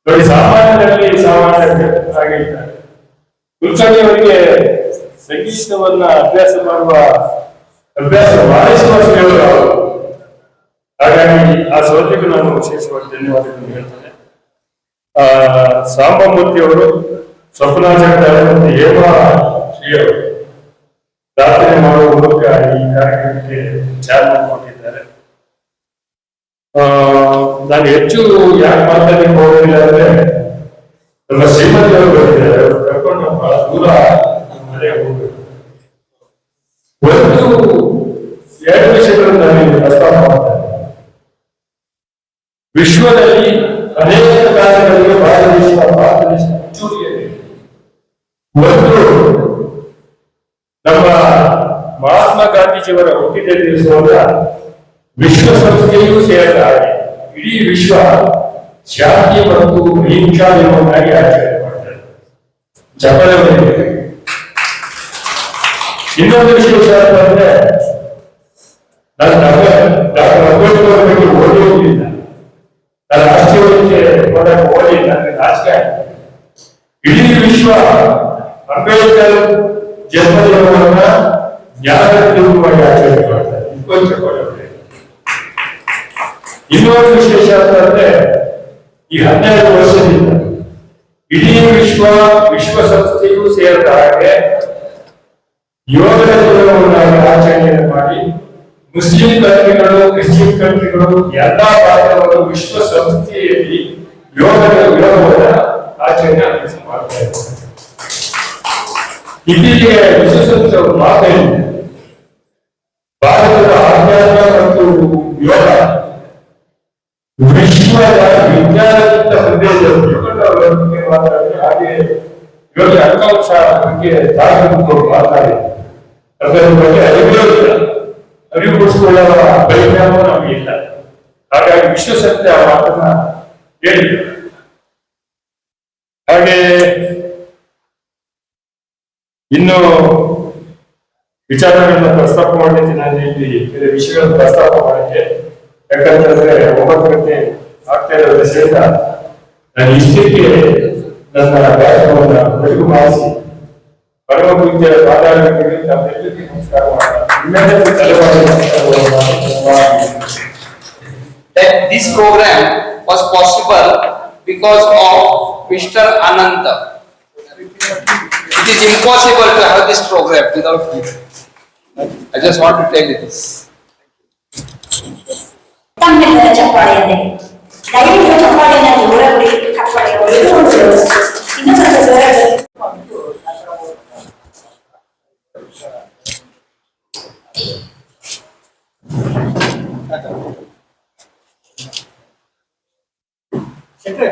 ನೋಡಿ, ಸಾಮಾನ್ಯರಲ್ಲಿ ಸಾಮಾನ್ಯರಾಗಿದ್ದಾರೆ. ಕುಲಕರ್ಣಿ ಅವರಿಗೆ ಸಂಗೀತವನ್ನ ಅಭ್ಯಾಸ ಮಾಡಿಸುವ ಶ್ರೇಯವರು ಅವರು. ಹಾಗಾಗಿ ಆ ಸೋದರಿಗೂ ನಾನು ವಿಶೇಷವಾಗಿ ಧನ್ಯವಾದಗಳನ್ನು ಹೇಳ್ತೇನೆ. ಸಾಂಬಮೂರ್ತಿ ಅವರು, ಸ್ವಪ್ನಾಚಾರ್ಯ ಮತ್ತು ಹೇಮಾ ಶ್ರೀ ಅವರು ಪ್ರಾರ್ಥನೆ ಮಾಡುವ ಮೂಲಕ ಈ ಕಾರ್ಯಕ್ರಮಕ್ಕೆ ಚಾಲನೆ ಕೊಟ್ಟಿದ್ದಾರೆ. ನಾನು ಹೆಚ್ಚು ಯಾಕೆ ಮಾತಾಡಲಿಕ್ಕೆ ಹೋಗೋದಿಲ್ಲ ಅಂದ್ರೆ, ನಮ್ಮ ಶ್ರೀಮತಿ ಅವರು ಬಂದಿದ್ದಾರೆ. ಅವರು ಕರ್ಕೊಂಡು ಬಹಳ ದೂರ ಮನೆ ಹೋಗ್ಬೇಕು. ಒಂದು 2 ವಿಷಯಗಳನ್ನು ನಾನು ಪ್ರಸ್ತಾಪ ಮಾಡ್ತೇನೆ. ವಿಶ್ವದಲ್ಲಿ ಅನೇಕ ಕಾರ್ಯಗಳಿಗೆ ಭಾರತ ದೇಶ ಮುಂಚೂಣಿಯಲ್ಲಿ. ಒಂದು, ನಮ್ಮ ಮಹಾತ್ಮ ಗಾಂಧೀಜಿಯವರ ಹುಟ್ಟಿದ ದಿವಸವಾದ ವಿಶ್ವಸಂಸ್ಥೆಯೂ ಸೇರಿದ ಹಾಗೆ ಇಡೀ ವಿಶ್ವ ಶಾಂತಿ ಮತ್ತು ಅಹಿಂಸಾ ದಿನವನ್ನಾಗಿ ಆಚರಣೆ ಮಾಡ್ತಾರೆ. ಚಪ್ಪಲಿ ಹೊಡಿಬೇಕು. ಇನ್ನೊಂದು ವಿಶೇಷ ಅಂತಂದ್ರೆ ನಾನು ಡಾಕ್ಟರ್ ಅಂಬೇಡ್ಕರ್ ಬಗ್ಗೆ ಓದಿ ಹೋಗಿಲ್ಲ, ನಾನು ರಾಷ್ಟ್ರೀಯಕ್ಕೆ ಹೋದಾಗ ಓದಿಲ್ಲ, ನನಗೆ ನಾಚಿಕೆ ಆಯ್ತು. ಇಡೀ ವಿಶ್ವ ಅಂಬೇಡ್ಕರ್ ಜನ್ಮದಿನವನ್ನ ಜ್ಞಾನದ ದಿನವಾಗಿ ಆಚರಣೆ ಮಾಡ್ತಾರೆ. ಇನ್ನೊಂದು ವಿಶೇಷ ಅಂತಂದ್ರೆ ಈ 12 ವರ್ಷದಿಂದ ಇಡೀ ವಿಶ್ವಸಂಸ್ಥೆಯೂ ಸೇರಿದ ಹಾಗೆ ಯೋಗದ ದಿನವನ್ನಾಗಿ ಆಚರಣೆಯನ್ನು ಮಾಡಿ ಮುಸ್ಲಿಂ ಕಂಟ್ರಿಗಳು, ಕ್ರಿಶ್ಚಿಯನ್ ಕಂಟ್ರಿಗಳು ಎಲ್ಲಾ ಭಾರತವನ್ನು ವಿಶ್ವಸಂಸ್ಥೆಯಲ್ಲಿ ಯೋಗದ ಆಚರಣೆ ಮಾಡ್ತಾ ಇದ್ದಾರೆ. ಇತ್ತೀಚೆಗೆ ವಿಶ್ವಸಂಸ್ಥೆ ಅವರು ಮಾತಾಡಿದೆ, ಭಾರತದ ಆಧ್ಯಾತ್ಮ ಮತ್ತು ಯೋಗ ವಿಶ್ವದ ವಿಜ್ಞಾನದಿಂದ ಮುಂದೆ ಮಾತಾಡಿದ್ರೆ, ಹಾಗೆ ಯೋಗ ಅಂಕಾಂಶ ಬಗ್ಗೆ ತಾಲೂಕು ಮಾತಾಡಿ ಅದರ ಬಗ್ಗೆ ಅರಿವುಗೊಳಿಸಿಕೊಳ್ಳುವ ಪರಿಣಾಮ ನಮಗೆ ಇಲ್ಲ. ಹಾಗಾಗಿ ವಿಶ್ವಸಂಸ್ಥೆ ಆ ಮಾತನ್ನ ಹೇಳಿದೆ. ಹಾಗೆ ಇನ್ನು ವಿಚಾರಗಳನ್ನ ಪ್ರಸ್ತಾಪ ಮಾಡಲಿಕ್ಕೆ ನಾನು ಇಲ್ಲಿ ಕೆಲವು ವಿಷಯಗಳನ್ನು ಪ್ರಸ್ತಾಪ ಮಾಡಿದ್ದೆ. ಯಾಕಂತಂದ್ರೆ 9 ಗಂಟೆ ಆಗ್ತಾ ಇರೋದ್ರಿಂದ ನಾನು ಇಷ್ಟಕ್ಕೆ ನನ್ನ ಕಾರ್ಯಕ್ರಮವನ್ನು ಬೆಳಕು ಮಾಡಿಸಿ ಪರಮ ಪೂಜ್ಯ ಪಾದಾರಗಳಿಗೆ ತಮ್ಮೆಲ್ಲರಿಗೂ ನಮಸ್ಕಾರ That this program was possible because of Mr. Ananta. It is impossible to have this program without him. I just want to tell you this. ತಮ್ಮೆಲ್ಲರ ಚಪ್ಪಾಳೆಯನ್ನೇ ದಯವಿಟ್ಟು ಚಪ್ಪಾಳೆಯನ್ನು ಜೋರಾಗಿ ಚಪ್ಪಾಳೆ ಇನ್ನೂ ಸ್ವಲ್ಪ ಜೋರಾಗಿ. ಶೆಟ್ರೆ,